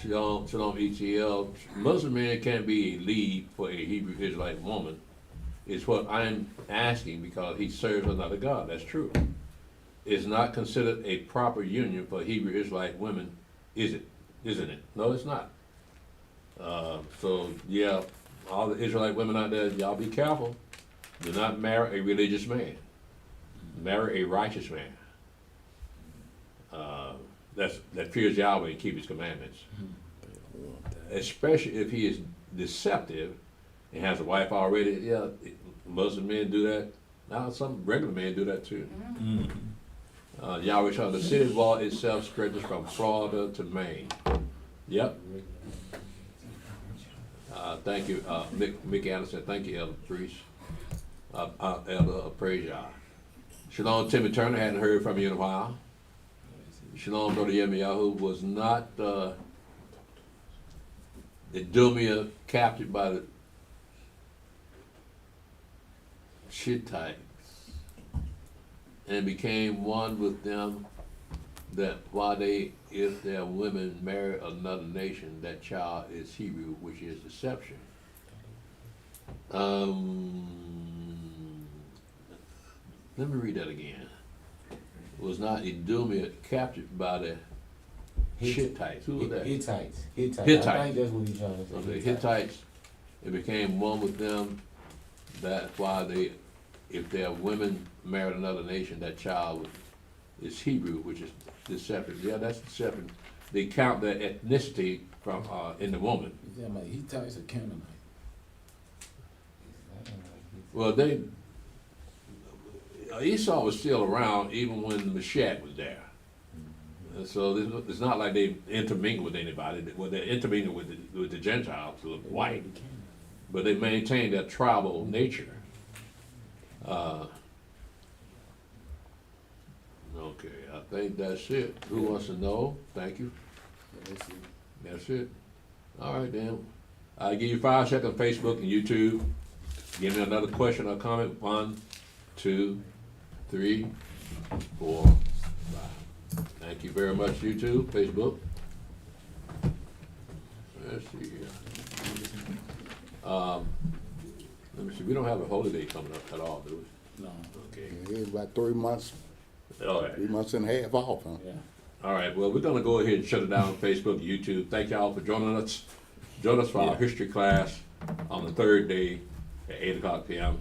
S4: Shalom, ETL. Muslim man can't be a lead for a Hebrew Israelite woman. Is what I'm asking because he serves another God. That's true. It's not considered a proper union for Hebrew Israelite women, is it? Isn't it? No, it's not. So yeah, all the Israelite women out there, y'all be careful. Do not marry a religious man. Marry a righteous man. That fears Yahweh and keep his commandments. Especially if he is deceptive and has a wife already. Yeah, Muslim men do that. Now some regular men do that too. Yahweh showed the city wall itself stretches from Florida to Maine. Yep. Thank you, Mick Anderson. Thank you, Elder Priest. Elder Praise Yah. Shalom, Timmy Turner. Hadn't heard from you in a while. Shalom, Brother Yirmiyahu. Was not the Dumia captured by the Shittites and became one with them, that while if their women marry another nation, that child is Hebrew, which is deception. Let me read that again. Was not Idumea captured by the Hittites? Who was that?
S14: Hittites. I
S4: Hittites.
S14: think that's what he's trying to say.
S4: Okay, Hittites, it became one with them. That's why if their women married another nation, that child is Hebrew, which is deceptive. Yeah, that's deceptive. They count their ethnicity from in the woman.
S7: He's talking about Hittites or Canaanites?
S4: Well, Esau was still around even when the Mashiach was there. And so it's not like they intermingled with anybody. Well, they intermingled with the Gentiles who look white, but they maintained their tribal nature. Okay, I think that's it. Who wants to know? Thank you. That's it. All right, then. I'll give you 5 seconds on Facebook and YouTube. Give me another question or comment. 1, 2, 3, 4, 5. Thank you very much, YouTube, Facebook. Let's see here. Let me see. We don't have a holiday coming up at all, do we?
S7: No.
S4: Okay.
S8: It's about 3 months,
S4: All right.
S8: 3 months and a half off, huh?
S7: Yeah.
S4: All right. Well, we're going to go ahead and shut it down on Facebook, YouTube. Thank y'all for joining us. Join us for our history class on the 3rd day at 8 o'clock p.m.